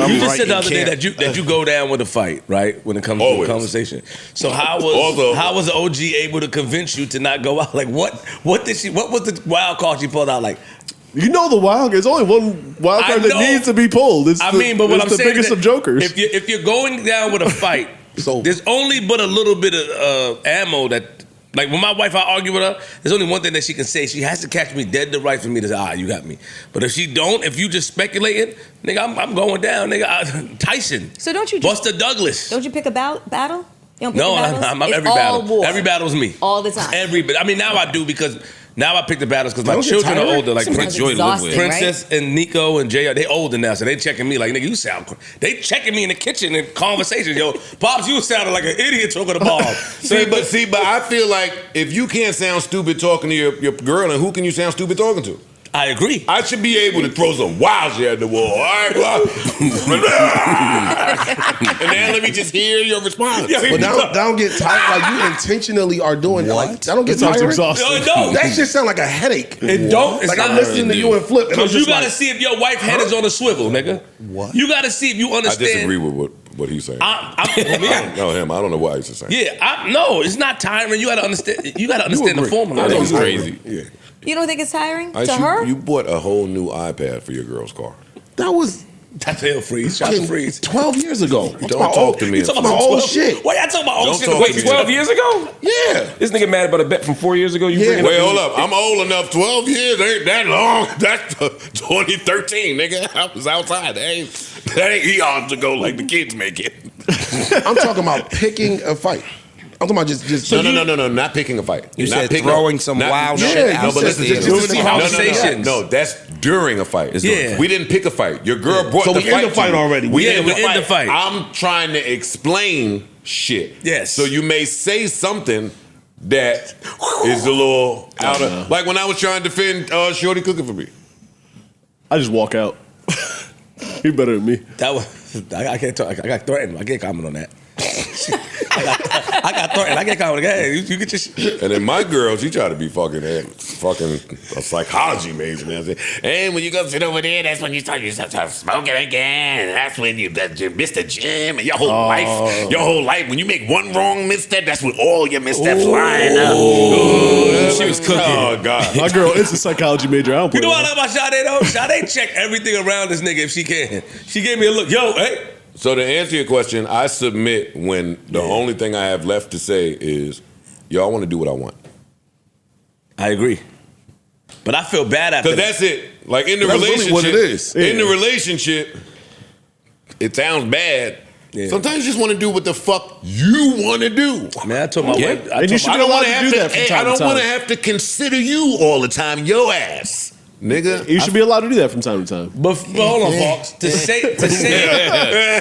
You just said the other day that you go down with a fight, right? When it comes to Always. a conversation. So how was the OG able to convince you to not go out? Like what was the wild card she pulled out? Like, You know the wild. There's only one wild card I that know. needs to be pulled. It's I the, mean, but what it's I'm the saying biggest is of jokers. If you're going down with a fight, So- there's only but a little bit of ammo that. Like when my wife, I argue with her, there's only one thing that she can say. She has to catch me dead to right for me to say, you got me. But if she don't, if you just speculating, nigga, I'm going down, nigga. Tyson. So don't you just, Buster Douglas. don't you pick a battle? You don't pick No, the battles? I'm It's every all battle. war. Every battle's me. All the time. I mean, now I do because now I pick the battles because my Don't get children are tired? older. Like Sometimes Prince Joy to live with. exhausting, right? Princess and Nico and Jay, they older now, so they checking me like, nigga, you sound. They checking me in the kitchen in conversations. Yo, Pops, you sounded like an idiot talking to Bob. But I feel like if you can't sound stupid talking to your girl, and who can you sound stupid talking to? I agree. I should be able to throw some wild shit at the wall. All right, blah. And now let me just hear your response. But that don't get tired. Like you intentionally are doing like that. Don't get It sounds tired. exhausting. No, it don't. That shit sound like a headache. It don't. It's Like not. I'm listening to you and Flip, and I'm Because you just got to like, see if your wife head is on a swivel, nigga. What? You got to see if you I understand. disagree with what he's saying. No, him. I don't know what he's saying. Yeah, no, it's not tiring. You got to understand. You got to understand the agree. formula. I That know was you crazy. agree. Yeah. You don't think it's tiring Ice, to her? You bought a whole new iPad for your girl's car. that was That's hell freeze. Shot to freeze. 12 years ago. Don't talk to me. You talking My about old 12? shit. Why y'all talking about old Don't shit? talk Wait, to me. 12 years ago? Yeah. This nigga mad about a bet from 4 years ago? You bringing Wait, up hold up. I'm old enough. 12 years ain't that long. That's 2013, nigga. I was outside. That ain't eons ago like the kids make it. I'm talking about picking a fight. I'm talking about just No, not picking a fight. You Not said picking throwing some wild shit you out said the just theater. to see how Conversations. No, that's during a fight. Yeah. We didn't pick a fight. Your girl brought So the we in fight the fight to you. already. We Yeah, in we're in the fight. I'm trying to explain shit. Yes. So you may say something that is a little out of... Like when I was trying to defend Shorty cooking for me. I just walk out. He better than me. That was. I can't talk. I got threatened. I can't comment on that. I got threatened. I can't comment on that. Hey, you get your shit. And then my girl, she tried to be fucking a psychology major. And I said, and when you go sit over there, that's when you start smoking again. And that's when you miss the gym and your whole life. When you make one wrong misstep, that's when all your missteps line up. She was cooking. Oh God. My girl is a psychology major. I don't play You know what with I her. like about Sade though? Sade check everything around this nigga if she can. She gave me a look. Yo, hey. So to answer your question, I submit when the only thing I have left to say is, y'all want to do what I want. I agree. But I feel bad after Because that's it. Like in the That's really relationship, what it is. In the relationship, it sounds bad. Yeah. Sometimes you just want to do what the fuck you want to do. Man, I told my wife. And you should be allowed to do that from I time to don't want to time. have to consider you all the time, your ass, nigga. You should be allowed to do that from time to time. But hold on, Fox. To say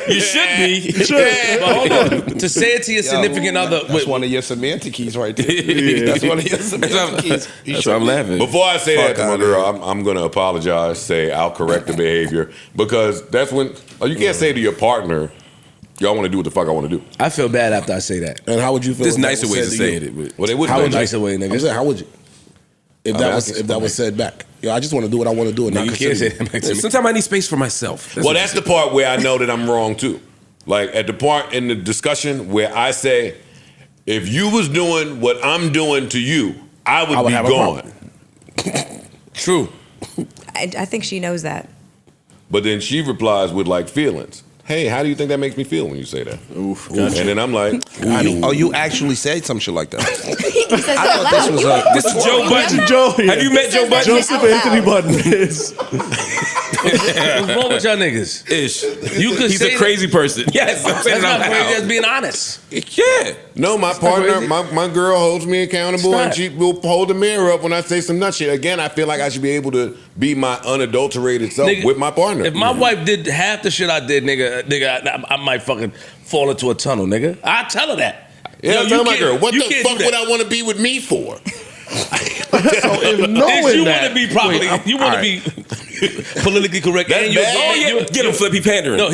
You should be. but hold on. To say it to your significant other. That's one of your semantic keys right there. That's one of your semantic keys. That's why I'm laughing. Before I say that to my outta girl, I'm going to apologize, say I'll correct the behavior, because that's when you can't say to your partner, y'all want to do what the fuck I want to do. I feel bad after I say that. And how would you feel? There's if that nicer was ways said to you? say it. But Well, they wouldn't. How know a that. nicer way, I'm nigga? saying, how would you? If that was said back, yo, I just want to do what I want to do, and No, not you can't say consider that back to me. sometimes I need space for myself. Well, that's the part where I know that I'm wrong too. Like at the part in the discussion where I say, if you was doing what I'm doing to you, I would be have a gone. True. I think she knows that. But then she replies with like feelings. Hey, how do you think that makes me feel when you say that? Oof. And then I'm like, Oh, you actually said some shit like that. He says I that thought this loud. was You a- are- This is Joe Budden. Joe, Have you met Joe Budden? Joseph out Anthony loud. Budden is. What's wrong with y'all niggas? Ish. You could He's say a crazy person. Yes, I'm saying That's it out not crazy. loud. That's being honest. Yeah. no, my partner, my girl holds me accountable, It's not. and she will hold the mirror up when I say some nut shit. Again, I feel like I should be able to be my unadulterated self Nigga, with my partner. If my wife did half the shit I did, nigga, I might fucking fall into a tunnel, nigga. I tell her that. Yeah, Yo, tell you my can't- girl, what you the can't fuck do would that. I want to be with me for? So if If knowing you that, want to be properly, wait, you want to all be politically correct. That's and you're bad. Oh, yeah. Get him, Flippy pandering. No, I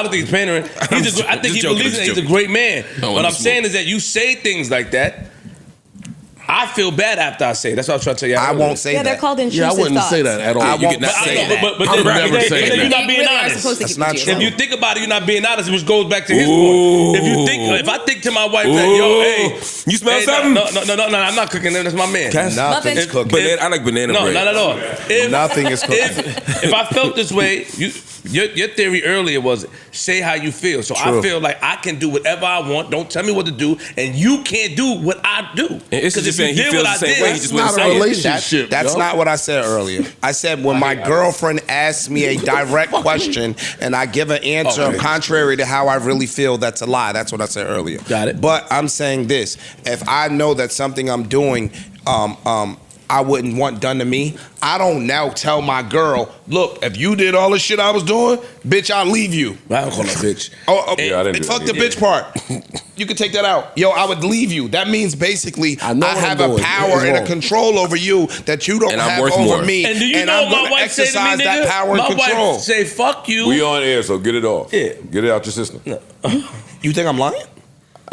don't think he's pandering. I think just he joking, believes just that he's a joking. great man. I What wanna I'm smoke. saying is that you say things like that. I feel bad after I say it. That's what I was trying to tell you. I won't say Yeah, they're that. called intrusive yeah, I wouldn't thoughts. say that at all. I You won't could not say say that. But I would then, never say then that. you're not You being really are honest. supposed to That's keep not it to true. If yourself. you think about it, you're not being honest, which goes back to his Ooh. point. If I think to my wife that, yo, hey, You smell hey, something? No, I'm not cooking. That's my man. Nothing's Muffin. cooking. Banana, I like banana No, bread. not at all. Nothing is cooking. If I felt this way, your theory earlier was say how you feel. So I True. feel like I can do whatever I want. Don't tell me what to do, and you can't do what I do. And it's just if saying you he did feels what the I same did, way. He just It's not wouldn't a say it. relationship. That's yo. not what I said earlier. I said when my girlfriend asks me a direct question and I give an answer contrary to how I really feel, that's a lie. That's what I said earlier. Got it. But I'm saying this: if I know that something I'm doing, I wouldn't want done to me, I don't now tell my girl, look, if you did all the shit I was doing, bitch, I'll leave you. I don't call her bitch. Yeah, I didn't do Fuck that the either. bitch part. You can take that out. Yo, I would leave you. That means basically I, know what I'm have a doing. power It's and a wrong. control over you that you don't And I'm have worth over more. me. And do you know I'm what my gonna wife say to me, exercise nigga? that power and My control. wife say, "Fuck you." We on air, so get it off. Yeah. Get it out your system. You think I'm lying?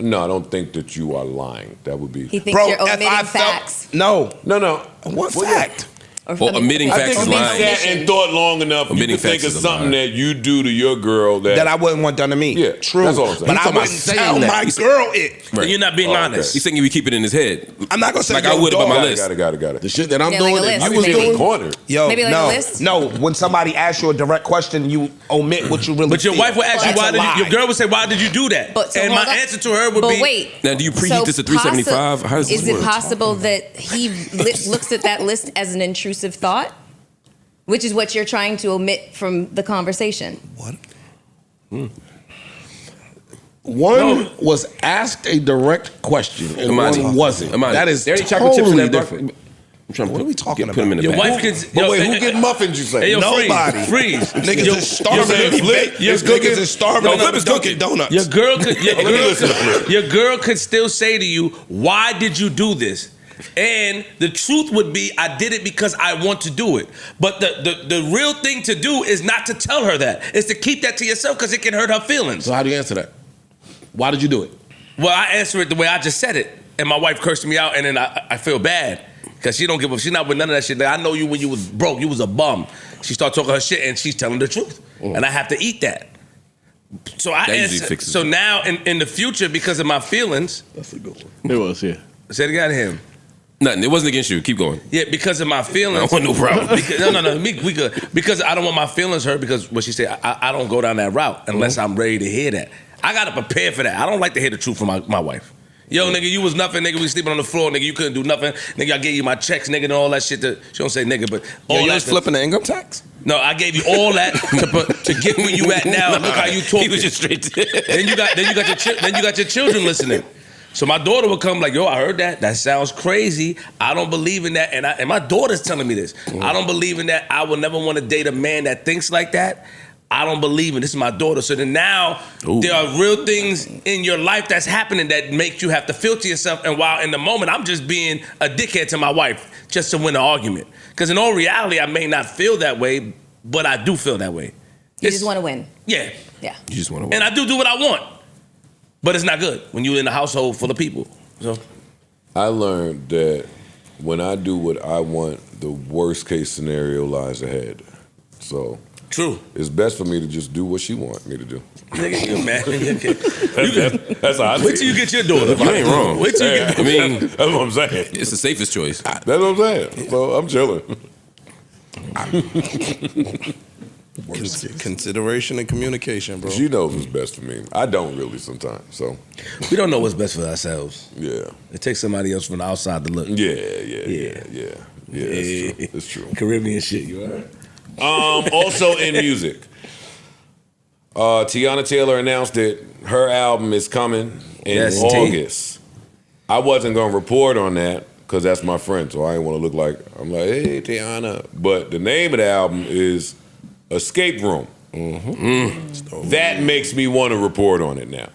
No, I don't think that you are lying. That would be. He thinks you're omitting facts. No. No. What Well, yeah. fact? Or omitting I facts think is we lying. sat and thought long enough. You Omitting can think facts of is a something lie. that you do to your girl that I wouldn't want done to me. Yeah, True. That's all I'm saying. But I Talking about wouldn't saying tell that. my girl it. Right. You're not being honest. He's thinking we keep it in his head. I'm not gonna say like yo, I would about my dog. list. Got it. The shit that I'm Yeah, like doing a that list, you was maybe. doing. Cornered. Yo, Maybe like a no, list? no. When somebody asks you a direct question, you omit what you really. But your feel. wife will ask you That's why a did lie. your girl would say why did you do that? But so and hold my on. answer to her would But be wait. Now, do you preheat this to 375? How does this Is it work? possible that he looks at that list as an intrusive thought? Which is what you're trying to omit from the conversation. What? One was asked a direct question and Imani. one wasn't. Imani. That is There any chocolate chips in totally that bar? different. I'm trying to What are we talking put him in the your bag. wife could. But wait, who get muffins? You say Hey, yo, Nobody. freeze. Niggas Yo, is starving. saying Flip? Your Niggas is starving. No, in Flip is Dunkin' cooking. Donuts. Your girl could. Let me listen to Flip. Your girl could still say to you, "Why did you do this?" And the truth would be, I did it because I want to do it. But the real thing to do is not to tell her that. It's to keep that to yourself because it can hurt her feelings. So how do you answer that? Why did you do it? Well, I answer it the way I just said it, and my wife cursed me out, and then I feel bad because she don't give up. She's not with none of that shit. Like, I know you when you was broke, you was a bum. She started talking her shit, and she's telling the truth, and I have to eat that. So I That usually answer. fixes So it. now in the future, because of my feelings, That's a good one. It was, yeah. say it again to him. Nothing. It wasn't against you. Keep going. Yeah, because of my feelings. I want no problem. Because, no. We good. Because I don't want my feelings hurt. Because what she said, I don't go down that route unless I'm ready to hear that. I gotta prepare for that. I don't like to hear the truth from my wife. Yo, nigga, you was nothing, nigga. We sleeping on the floor, nigga. You couldn't do nothing, nigga. I gave you my checks, nigga, and all that shit. She don't say nigga, but all you that. was flipping the income tax? No, I gave you all that to get where you at now. Look how you talk. He was just straight to Then you got your children listening. So my daughter would come like, yo, I heard that. That sounds crazy. I don't believe in that. And my daughter's telling me this. I don't believe in that. I will never want to date a man that thinks like that. I don't believe in this is my daughter. So then now there are real things in your life that's happening that make you have to filter yourself. And while in the moment I'm just being a dickhead to my wife just to win an argument. Because in all reality, I may not feel that way, but I do feel that way. You just want to win. Yeah. Yeah. You just want to. And I do what I want. But it's not good when you're in a household full of people. So I learned that when I do what I want, the worst case scenario lies ahead. So true. It's best for me to just do what she wants me to do. Nigga, you mad. That's how I see Wait till you get your daughter. You ain't wrong. Wait till you get. I mean, that's what I'm saying. It's the safest choice. That's what I'm saying. So I'm chilling. Consideration and communication, bro. She knows what's best for me. I don't really sometimes. So We don't know what's best for ourselves. yeah. It takes somebody else from the outside to look. Yeah. It's true. Caribbean shit, you alright? Also in music, Teyana Taylor announced that her album is coming in Yes, T. August. I wasn't gonna report on that because that's my friend, so I didn't want to look like I'm like, hey, Teyana. But the name of the album is Escape Room. That makes me want to report on it now.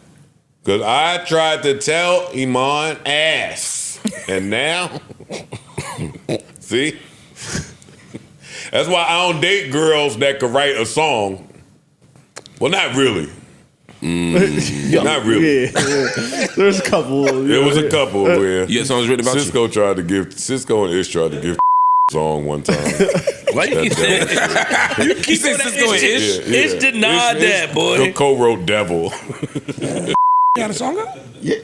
Because I tried to tell Iman ass. And now, see? That's why I don't date girls that could write a song. Well, not really. Not really. Yeah. There's a couple. There was a couple where You had songs written about Cisco and Ish tried to give song one time. Why you keep saying you keep saying Cisco and Ish? Ish denied that, boy. The co-wrote Devil. You got a song out? Yeah.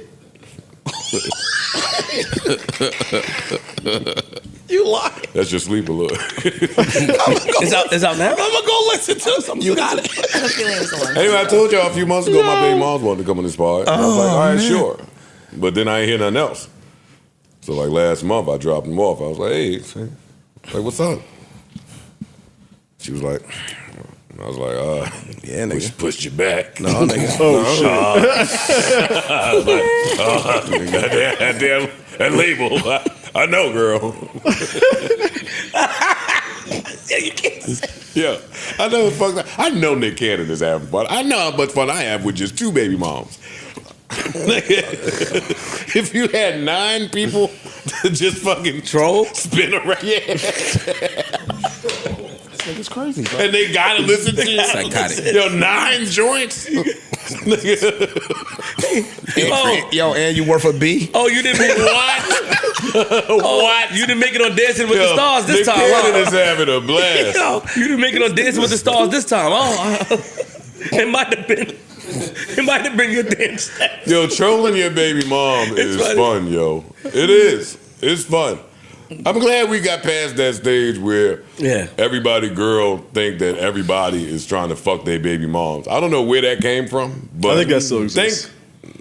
You lie. That's just sleep a little. It's out now? I'm gonna go listen to something. You got it. I have a feeling it's the one. Anyway, I told y'all a few months ago my baby moms wanted to come on this pod. And I was like, all right, sure. But then I ain't hear nothing else. So like last month I dropped them off. I was like, hey, what's up? She was like, I was like, Yeah, nigga. pushed you back. No, nigga. I was like, goddamn, that label. I know, girl. Yeah, I know it's fucked up. I know Nick Cannon is having fun. I know how much fun I have with just 2 baby moms. If you had 9 people to just fucking spin around, It's crazy, bro. and they gotta listen to you. Psychotic. Yo, 9 joints. Yo, and you work for B? Oh, you didn't mean What? What? You didn't make it on Dancing with the Yo, Stars this Nick time. Cannon huh? is having a blast. Yo, you didn't make it on Dancing with the Stars this time. Oh, it might have been. It might have been your damn steps. Yo, trolling your baby mom is funny. fun, yo. It is. It's fun. I'm glad we got past that stage where everybody girl think that everybody is trying to fuck their baby moms. I don't know where that came from, but I think that still exists.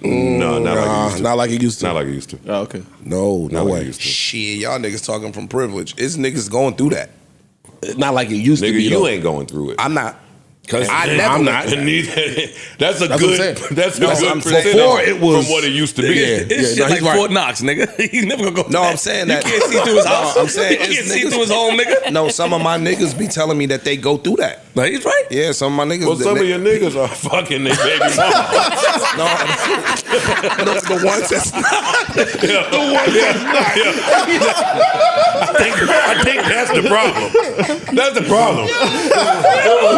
No, not like it used to. Not like it used to. Not like it used to. Oh, okay. No, no Not like it way. used to. Shit, y'all niggas talking from privilege. It's niggas going through that. Not like it used to Nigga, be. you though. ain't going through it. I'm not. Cause I never I'm went not. through that. That's a That's good. what I'm saying. That's a No, good I'm saying- percentage Before it was- from what it used to be. Yeah. This shit no, he's like right. Fort Knox, nigga. He's never gonna go. No, back. I'm saying You that. can't see through his house. No, I'm saying you it's can't see niggas- through his home, nigga. No, some of my niggas be telling me that they go through that. Like, he's right. Yeah, some of my niggas. Well, some of your niggas are fucking their baby moms. No, the ones that's not. The ones I think that's the problem. That's the problem.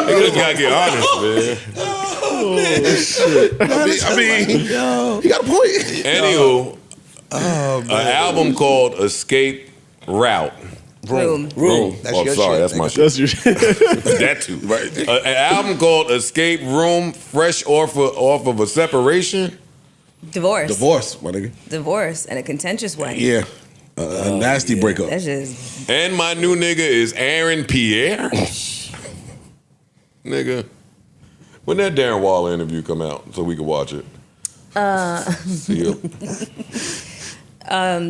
Niggas gotta get honest, man. I mean, you got a point. Anywho, an album called Escape Route. Room. That's Oh, your sorry, shit, that's my nigga. shit. That too. An album called Escape Room, fresh off of a separation. Divorce, my nigga. Divorce, and a contentious one. Yeah, a nasty breakup. That's just And my new nigga is Aaron Pierre. Nigga. When that Darren Waller interview come out so we can watch it? See you.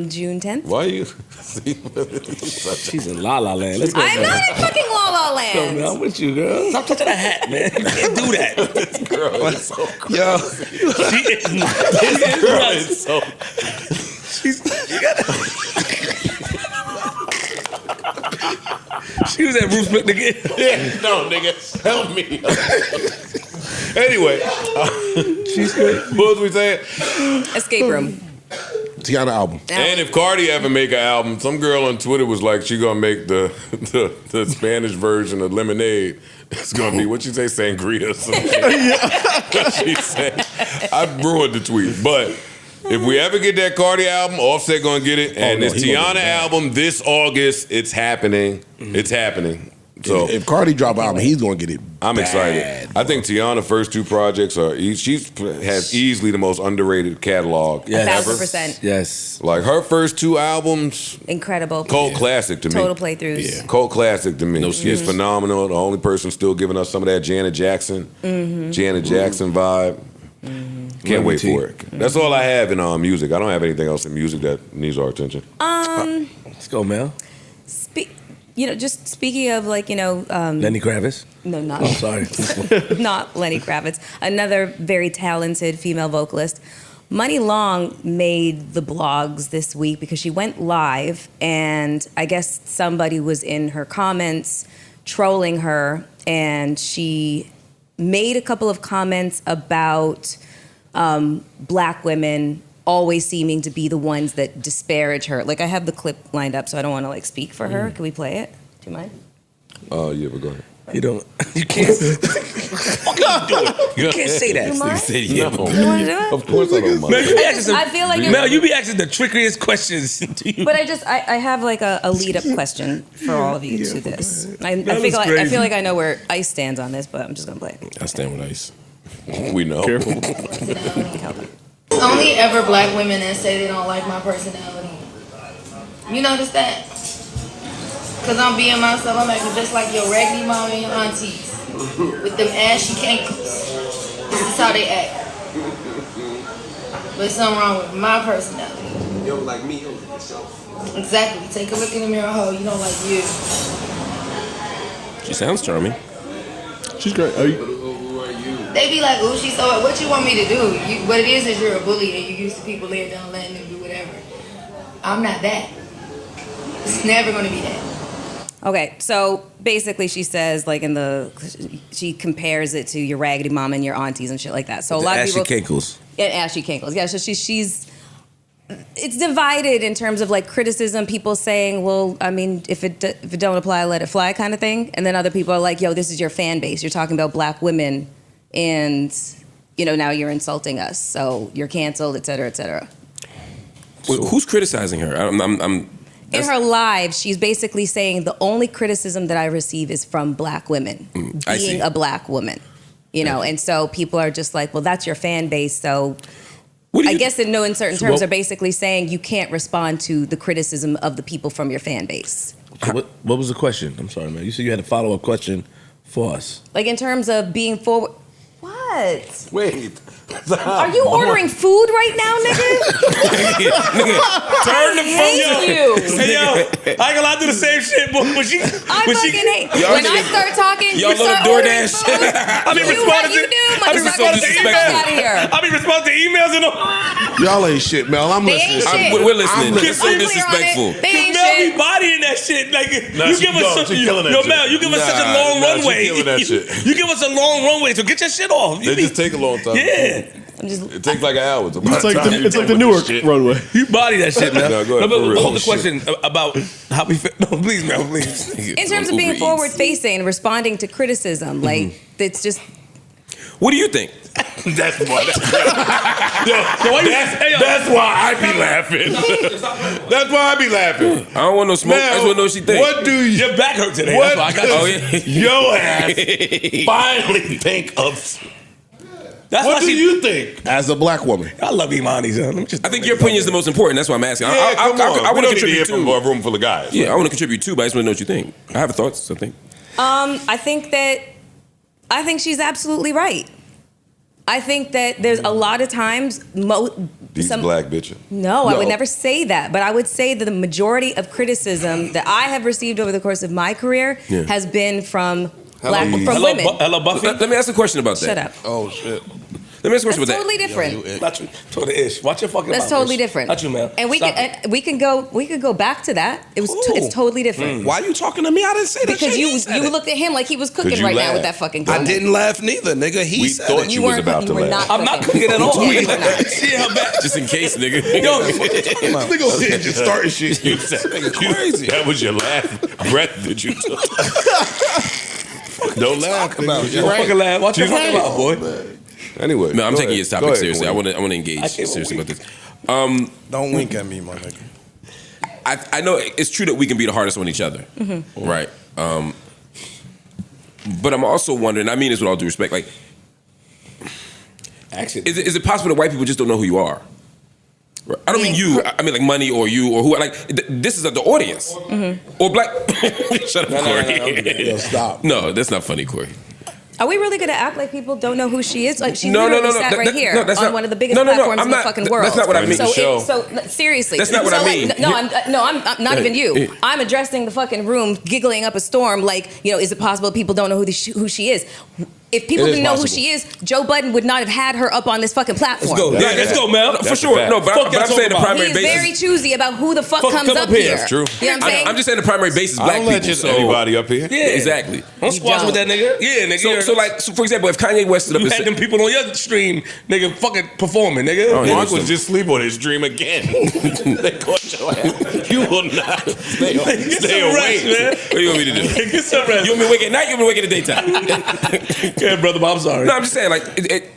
June 10th. Why you? She's in La La Land. Let's go. I'm not in fucking La La Yo, Land. man, I'm with you, girl. Stop touching that hat, man. You can't do that. This girl is so crazy. Yo, She is not. This girl is so. She was at Bruce Smith again. Yeah, no, nigga, help me. Anyway, she's great. What was we saying? Escape Room. Teyana album. And if Cardi ever make an album, some girl on Twitter was like, she gonna make the Spanish version of Lemonade. It's gonna be what she say, sangria. Or some shit. She said. I ruined the tweet, but if we ever get that Cardi album, Offset gonna get it, and no, this he gonna Teyana get that. album this August, it's happening. It's happening. So if Cardi drop an album, he's gonna get it. I'm excited. I think Tiana's first two projects are she has easily the most underrated catalog Yes. ever. 1,000%. Yes. Like her first two albums, Incredible. cult classic to me. Total playthroughs. Yeah. Cult classic to me. No She's skips. phenomenal. The only person still giving us some of that Janet Jackson vibe. Can't wait for it. That's all I have in music. I don't have anything else in music that needs our attention. Let's go, Mel. Just speaking of Lenny Kravitz. No, not. Oh, sorry. Not Lenny Kravitz. Another very talented female vocalist. Muni Long made the blogs this week because she went live, and I guess somebody was in her comments trolling her, and she made a couple of comments about black women always seeming to be the ones that disparage her. Like, I have the clip lined up, so I don't want to speak for her. Can we play it? Do you mind? Yeah, but go ahead. You don't. You can't. What are you doing? You can't say that. You mind? No. You want to do it? Of course I don't mind. Mel, you be asking some, I feel like Mel, you be asking the trickiest questions. To you. But I have like a lead up question for all of you to this. I That was feel crazy. like I know where Ice stands on this, but I'm just gonna play it. I stand with Ice. We know. Careful. Only ever black women that say they don't like my personality. You notice that? Cause I'm being myself. I'm acting just like your raggedy mom and your aunties with them ashy cankles. This is how they act. But there's something wrong with my personality. You don't like me, you don't like yourself. Exactly. Take a look in the mirror, ho. You don't like you. She sounds charming. She's great. Are you? Who are you? They be like, "Ooh, she's so." What you want me to do? What it is you're a bully and you used to people laying down, letting them do whatever. I'm not that. It's never gonna be that. Okay, so basically she says she compares it to your raggedy mom and your aunties and shit like that. So a lot of people Cankles. and ashy cankles. Yeah, so she's it's divided in terms of like criticism. People saying, well, I mean, if it don't apply, let it fly, kind of thing. And then other people are like, yo, this is your fan base. You're talking about black women, and now you're insulting us, so you're canceled, et cetera, et cetera. Who's criticizing her? In her live, she's basically saying the only criticism that I receive is from black women, I see. being a black woman. And so people are just like, well, that's your fan base. So I guess in certain terms are basically saying you can't respond to the criticism of the people from your fan base. What was the question? I'm sorry, man. You said you had a follow-up question for us. Like in terms of being forward. What? Wait. Are you ordering food right now, nigga? Turn the phone. Hey, yo, I ain't gonna lie, do the same shit, but when she, I fucking hate. When I start talking, y'all you start love ordering DoorDash. food. I be responding to out of here. I be responding to emails and all. Y'all ain't shit, Mel. I'm They listening. ain't shit. We're listening. I'm It's so clear on it. disrespectful. They ain't Mel shit. be bodying that shit. Like Nah, you she give us don't. such She killing that yo, shit. Mel, you give us such a long Nah, she runway. killing that shit. You give us a long runway, so get your shit off. They just take a long time. Yeah. It takes like an hour. It's like the Newark runway. You body that shit, man. No, go ahead, but for real. hold the question about how we feel. No, please, Mel, please. In terms of being forward facing and responding to criticism, like it's just. What do you think? That's why. That's why I be laughing. That's why I be laughing. I don't want no smoke. I just want to know what she thinks. What do you? Your back hurt today. What That's why I got does your ass finally think of? That's What why do she, you think? As a black woman. I love Imani, son. I think your opinion is the most important. That's why I'm asking. Yeah, come on. I We want to don't need to contribute hear from too. a room full of guys. Yeah, I want to contribute too, but I just want to know what you think. I have thoughts. I think. I think she's absolutely right. I think that there's a lot of times These black bitches. No, I would never say that. But I would say that the majority of criticism that I have received over the course of my career has been from women. Hello, Buffy. Let me ask a question about that. Shut up. Oh shit. Let me ask a question That's about totally that. different. Not you. Totally ish. Watch your fucking That's mouth, totally Ish. different. Not you, man. And we Stop can we can go back to that. It was it's totally different. Why you talking to me? I didn't say that Because shit. you looked at him like he was cooking you right now laugh? with that fucking I comment. didn't laugh neither, nigga. He We said thought it. you was about to you were laugh. not I'm not cooking at all. You were not. See how bad. Just in case, nigga. Yo, Nigga over here just starting shit. You said crazy. That was your laugh breath that you took. Don't laugh. about? You're don't right. fucking laugh. Watch your She's fucking right. mouth, boy. Anyway, No, I'm go taking ahead. his Go topic ahead, seriously. I Wayne. want to engage seriously about this. Don't wink at me, my nigga. I know it's true that we can be the hardest on each other, right? But I'm also wondering. I mean this with all due respect. Like, Actually, is it possible that white people just don't know who you are? Right. I don't mean you. I mean like money or you or who. Like this is the audience or black. Shut up, Corey. Yo, stop. No, that's not funny, Corey. Are we really gonna act like people don't know who she is? Like she's No, literally no. sat right here that's on not- one of the biggest no, platforms I'm in the not- fucking world. That's not what I mean. So seriously, That's not what so I mean. I'm not even you. I'm addressing the fucking room, giggling up a storm. Like, is it possible people don't know who she is? If people It is didn't know who possible. she is, Joe Budden would not have had her up on this fucking platform. let's go. Yeah, Let's go, Mel. For sure. No, but I'm saying the primary He's basis. very choosy about who the fuck Fuck comes come up up here. here. That's true. You know what I'm saying? I'm just saying the primary basis is I black don't let people. just So anybody up here. Yeah, exactly. Don't squash with that nigga. Yeah, nigga. So for example, if Kanye West stood up you and had said, them people on your stream, nigga, fucking performing, nigga. Oh, yeah. Mark was just asleep on his dream again. They caught your ass. You will not stay Get some awake. rest, man. what do you want me to do? Get some rest. You want me to wake at night? You want me to wake at the daytime? Yeah, brother, I'm sorry. No, I'm just saying, like,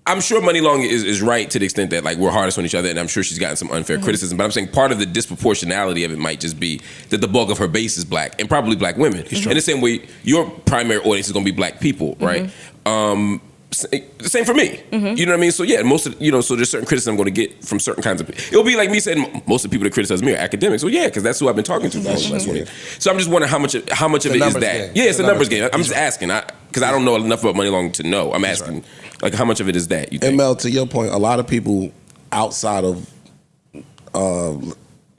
I'm sure Muni Long is right to the extent that, like, we're hardest on each other, and I'm sure she's gotten some unfair criticism, but I'm saying part of the disproportionality of it might just be that the bulk of her base is black, and probably black women. In the same way, your primary audience is going to be black people, right? Same for me. You know what I mean? So yeah, most of so there's certain criticism I'm going to get from certain kinds of people. It'll be like me saying most of the people that criticize me are academics. Well, yeah, because that's who I've been talking to for the last 20 years. So I'm just wondering how much of it is that. game. Yeah, it's a numbers game. I'm just asking because I don't know enough about Muni Long to know. I'm asking like how much of it is that you think? ML, to your point, a lot of people outside of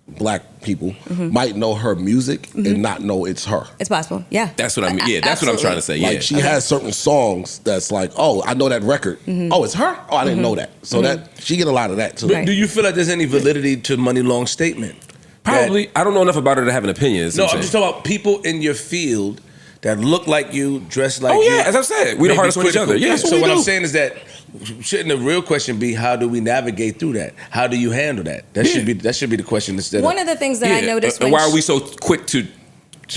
black people might know her music and not know it's her. It's possible. Yeah. That's what I mean. Yeah, that's what I'm trying to say. Yeah. Like she has certain songs that's like, oh, I know that record. Oh, it's her? Oh, I didn't know that. So that she get a lot of that too. Right. Do you feel like there's any validity to Muni Long's statement? Probably. I don't know enough about her to have an opinion. No, I'm just talking about people in your field that look like you, dress like you. Oh yeah, as I said, we're the maybe hardest on each critical. other. Yeah. So what I'm saying is that shouldn't the real question be how do we navigate through that? How do you handle that? That should be the question instead. One of the things that I noticed and when why are we so quick to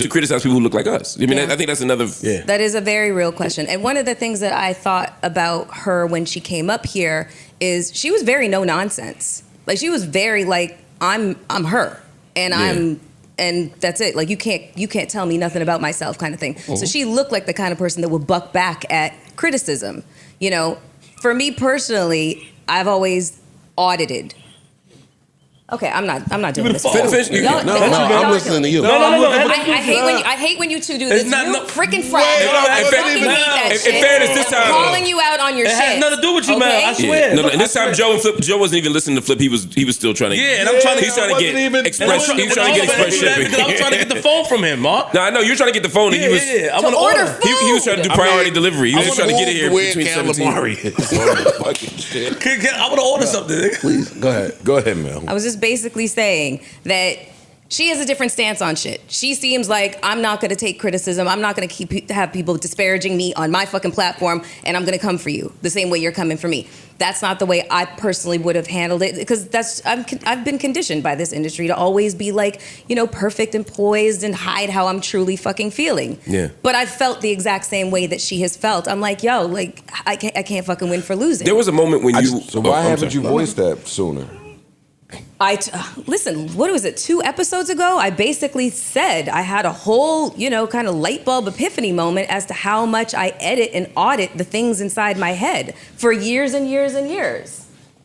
criticize people who look like us? I mean, I think that's another. Yeah. That is a very real question. And one of the things that I thought about her when she came up here is she was very no nonsense. Like she was very like I'm her, and that's it. Like you can't tell me nothing about myself, kind of thing. So she looked like the kind of person that would buck back at criticism. You know, for me personally, I've always audited. Okay, I'm not doing this. Finish. I'm listening to you. No. I hate when you two do this. It's not- You no- freaking friends. In fairness, this time, I'm calling you out on your shit. It has nothing to do with you, man. I Okay? swear. No, and this time Joe wasn't even listening to Flip. He was still trying to. Yeah, and I'm trying to. He's trying to get express. He's trying to get express shipping. Because I'm trying to get the phone from him, Mark. No, I know you're trying to get the phone. And he was. I want to order. He was trying to do priority delivery. He was just trying to get it here between 17. I want to order something. Please, go ahead. Go ahead, Mel. I was just basically saying that she has a different stance on shit. She seems like I'm not going to take criticism. I'm not going to have people disparaging me on my fucking platform, and I'm going to come for you the same way you're coming for me. That's not the way I personally would have handled it, because I've been conditioned by this industry to always be like, you know, perfect and poised and hide how I'm truly fucking feeling. Yeah. But I felt the exact same way that she has felt. I'm like, yo, like I can't fucking win for losing. There was a moment when you. So why haven't you voiced that sooner? Listen, what was it, 2 episodes ago? I basically said I had a whole, you know, kind of light bulb epiphany moment as to how much I edit and audit the things inside my head for years and years and years.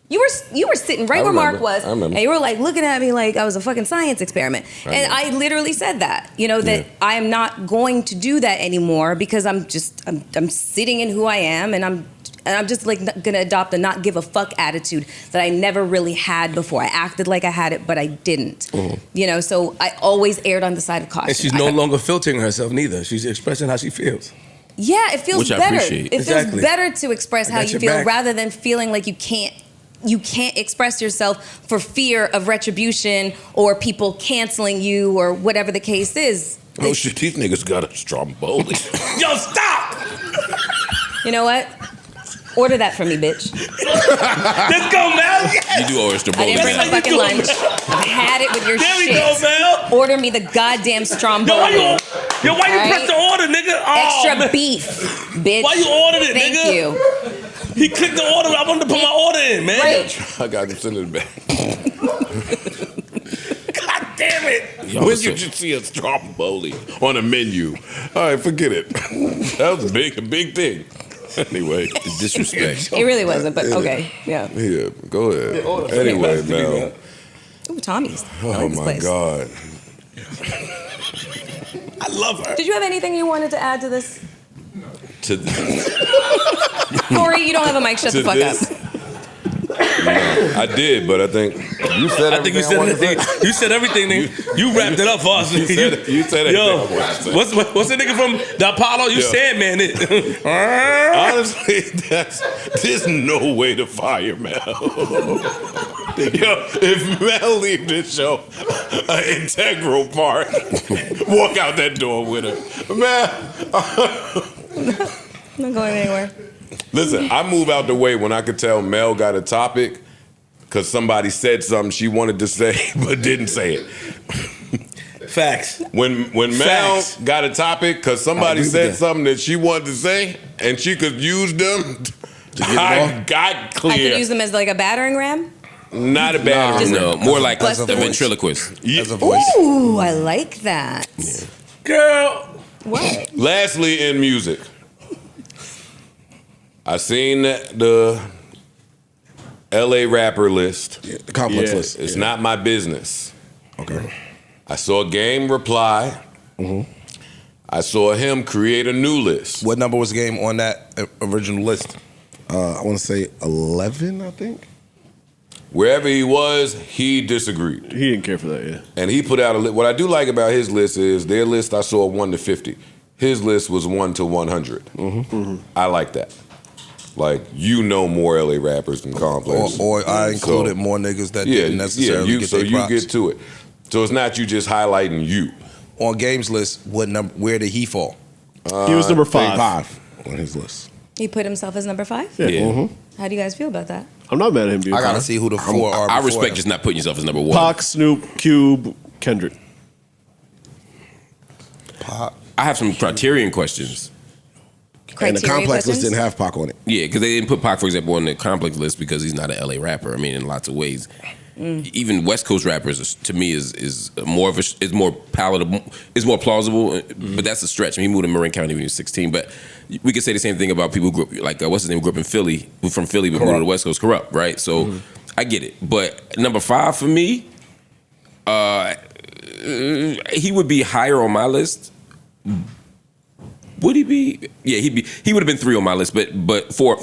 You were sitting right where Mark was, and you were like looking at me like I was a fucking science experiment. And I literally said that, you know, that I am not going to do that anymore because I'm sitting in who I am, and I'm just like gonna adopt a not give a fuck attitude that I never really had before. I acted like I had it, but I didn't. You know, so I always erred on the side of caution. And she's no longer filtering herself neither. She's expressing how she feels. Yeah, it feels Which I better. appreciate. It Exactly. feels better to express I how got you your feel back. rather than feeling like you can't express yourself for fear of retribution or people canceling you or whatever the case is. Oh shit, these niggas got a stromboli. Yo, stop! You know what? Order that for me, bitch. Let's go, Mel. You do order I stromboli. didn't bring my fucking lunch. I've had it with your There we shit. go, Mel. Order me the goddamn stromboli. Why you press the order, nigga? Oh, Extra man. beef, bitch. Why you ordered it, Thank nigga? you. He clicked the order. I wanted to put my order in, man. Right. I got him sending it back. God damn it. When did you see a stromboli on a menu? All right, forget it. That was a big thing. Anyway, the disrespect. It really wasn't, but okay. Yeah. Yeah, go ahead. Anyway, Mel. Ooh, Tommy's. I Oh like this my place. God. I love her. Did you have anything you wanted to add to this? To Corey, you don't have a mic. Shut the fuck this? up. I did, but I think you said I think you said everything. You said everything. Nigga. You wrapped it up for us. You said it. Yo, what's the nigga from the Apollo? You said, man. It. Honestly, there's no way to fire Mel. Yo, if Mel leave this show an integral part, walk out that door with her. Mel. I'm not going anywhere. Listen, I move out the way when I could tell Mel got a topic because somebody said something she wanted to say but didn't say it. Facts. When Mel got a topic because somebody said something that she wanted to say and she could use them, I got clear. I could use them as like a battering ram. Not a bad one. No, more like As a a voice. ventriloquist. As a voice. Ooh, I like that. Girl. What? Lastly, in music, I seen the LA rapper list. Yeah, the complex list. It's not my business. Okay. I saw Game reply. I saw him create a new list. What number was Game on that original list? I want to say 11, I think. Wherever he was, he disagreed. He didn't care for that, yeah. And he put out a list. What I do like about his list is their list I saw 1 to 50. His list was 1 to 100. I like that. Like, you know more LA rappers than Complex. Or I included more niggas that didn't necessarily get their props. You get to it. So it's not you just highlighting you. On Game's list, what number? Where did he fall? He was number 5. 5 on his list. He put himself as number 5? Yeah. How do you guys feel about that? I'm not mad at him being I gotta 5. see who the 4 are. I before respect him. just not putting yourself as number 1. Pac, Snoop, Cube, Kendrick. I have some criterion questions. And the Criteria complex list questions? didn't have Pac on it. Yeah, because they didn't put Pac, for example, on the Complex list because he's not an LA rapper. I mean, in lots of ways. even West Coast rappers to me is more palatable, is more plausible. But that's a stretch. I mean, he moved to Marin County when he was 16. But we could say the same thing about people who grew up, like what's his name, grew up in Philly, who from Philly but moved to the West Coast, Corrupt, right? So I get it. But number 5 for me, he would be higher on my list. Would he be? Yeah, he would have been 3 on my list, but 4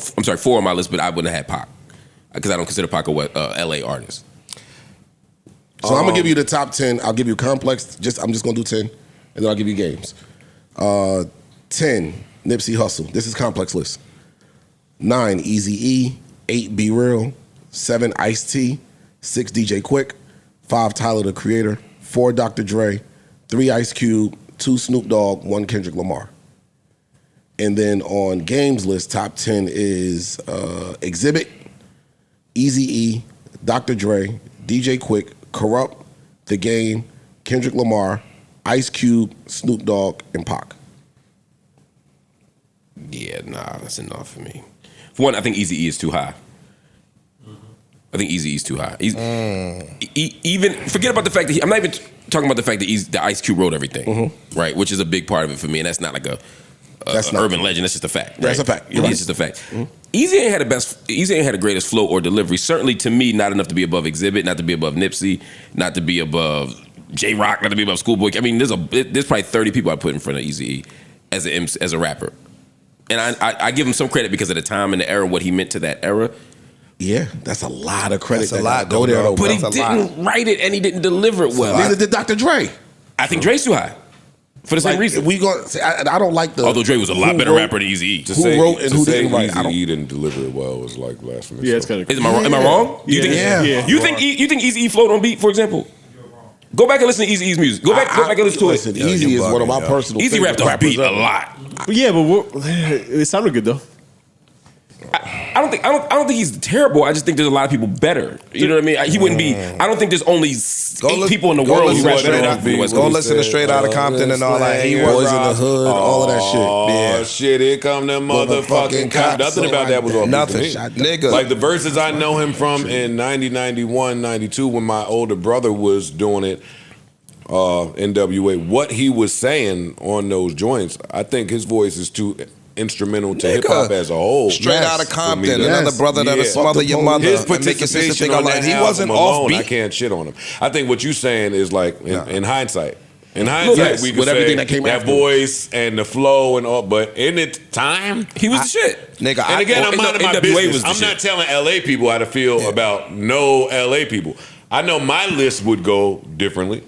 on my list, but I wouldn't have had Pac because I don't consider Pac a LA artist. So I'm gonna give you the top 10. I'll give you complex. I'm just gonna do 10, and then I'll give you games. 10 Nipsey Hussle. This is complex list. 9 Eazy-E. 8 Be Real. 7 Ice-T. 6 DJ Quick. 5 Tyler the Creator. 4 Dr. Dre. 3 Ice Cube. 2 Snoop Dogg. 1 Kendrick Lamar. And then on games list, top 10 is Exhibit, Eazy-E, Dr. Dre, DJ Quick, Corrupt, The Game, Kendrick Lamar, Ice Cube, Snoop Dogg, and Pac. Yeah, nah, that's enough for me. For one, I think Eazy-E is too high. I think Eazy-E is too high. Even forget about the fact that I'm not even talking about the fact that the Ice Cube wrote everything, right? Which is a big part of it for me, and that's not like that's an urban legend. That's just a fact. Right? That's a fact. You're right. It's just a fact. Eazy ain't had the greatest flow or delivery. Certainly to me, not enough to be above Exhibit, not to be above Nipsey, not to be above J-Rock, not to be above Schoolboy. I mean, there's probably 30 people I put in front of Eazy-E as a rapper, and I give him some credit because of the time and the era, what he meant to that era. Yeah, that's a lot of credit. That's a lot. Go there, but he didn't write it and he didn't deliver it well. Neither did Dr. Dre. I think Dre's too high. For the same reason. I don't like the... Although Dre was a lot better rapper than Eazy-E. Who wrote and who didn't write? Eazy-E didn't deliver it well was like blasphemous. Yeah, it's kind of... Am I wrong? You think Eazy-E flowed on beat, for example? Go back and listen to Eazy-E's music. Go back and listen to it. Listen, Eazy is one of my personal Eazy rapped off beat a lot. But yeah, but it sounded good though. I don't think he's terrible. I just think there's a lot of people better. You know what I mean? He wouldn't be. I don't think there's only 8 people in the world who rap better than the West Coast. Go listen to Straight Outta Compton and all that. Boys in the Hood, all of that shit. Oh shit! Here come them motherfucking cops. Nothing about that was off. Nothing, nigga. Like the verses I know him from in 90, 91, 92 when my older brother was doing it. NWA. What he was saying on those joints, I think his voice is too instrumental to hip hop as a whole. Straight Outta Compton, another brother that'll smother your mother. His and make your sister participation think on like that he wasn't album alone, offbeat. I can't shit on him. I think what you saying is like in hindsight. In hindsight, we could with say everything that came that after. Voice and the flow and all, but in the time, he was the shit. Nigga, and again, I'm minding my NWA business. was the I'm shit. not telling LA people how to feel about no LA people. I know my list would go differently.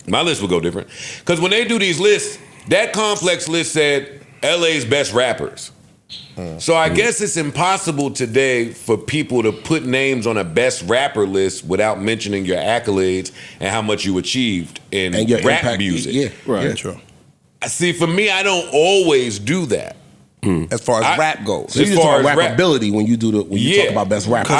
My list would go different. Because when they do these lists, that complex list said LA's best rappers. So I guess it's impossible today for people to put names on a best rapper list without mentioning your accolades and how much you achieved in And your rap impact. music. Yeah, Right. yeah. True. See, for me, I don't always do that. As far as rap goes. So you As just far talk as rap- rappability when you talk about best rappers.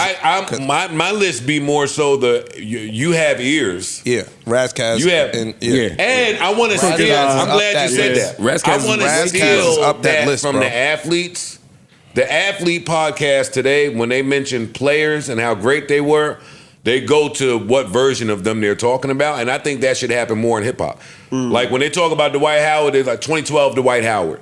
My list be more so you have ears. Yeah, Razzcast. You have, and I want to steal. I'm glad you said that. I want to steal up that list from bro. the athletes. The athlete podcast today, when they mention players and how great they were, they go to what version of them they're talking about, and I think that should happen more in hip hop. Like when they talk about Dwight Howard, it's like 2012 Dwight Howard.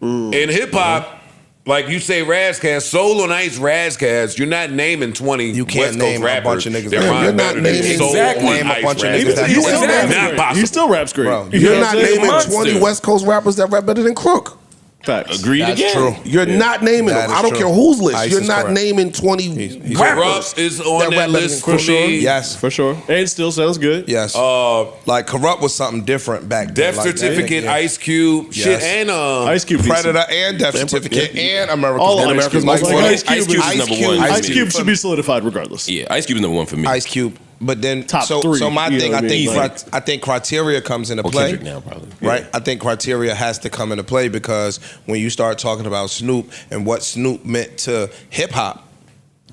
In hip hop, like you say, Razzcast, Soul on Ice, Razzcast, you're not naming 20 You can't West Coast name a rappers. bunch of niggas. They're You're rhyme not better than naming- Soul Exactly. on Name a Ice, bunch of Razzcast. niggas that He still Exactly. raps Not great. possible. He still raps great. Bro, You You're know not what I'm saying? naming Monster. 20 West Coast rappers that rap better than Crook. Facts. Agreed That's again. true. You're not naming That them. is I don't true. care whose list. Ice You're is not correct. naming 20 he's rappers. Corrupt is on that that rap better list than for Crook. me. Yes. For sure. And still sounds good. Yes. Like Corrupt was something different back then. Death Like, Certificate, yeah. Ice Cube, Yes. shit, and Ice Cube. Predator and Death Certificate and America's All and Ice America's Cube. Most Like Wanted. Ice Cube is number one. Ice Cube should be solidified regardless. Yeah, Ice Cube is number one for me. Ice Cube. But then Top so three, my you thing, know I what I think mean? Like- I think criteria comes into play. Kendrick now, probably. Right? I think criteria has to come into play because when you start talking about Snoop and what Snoop meant to hip hop,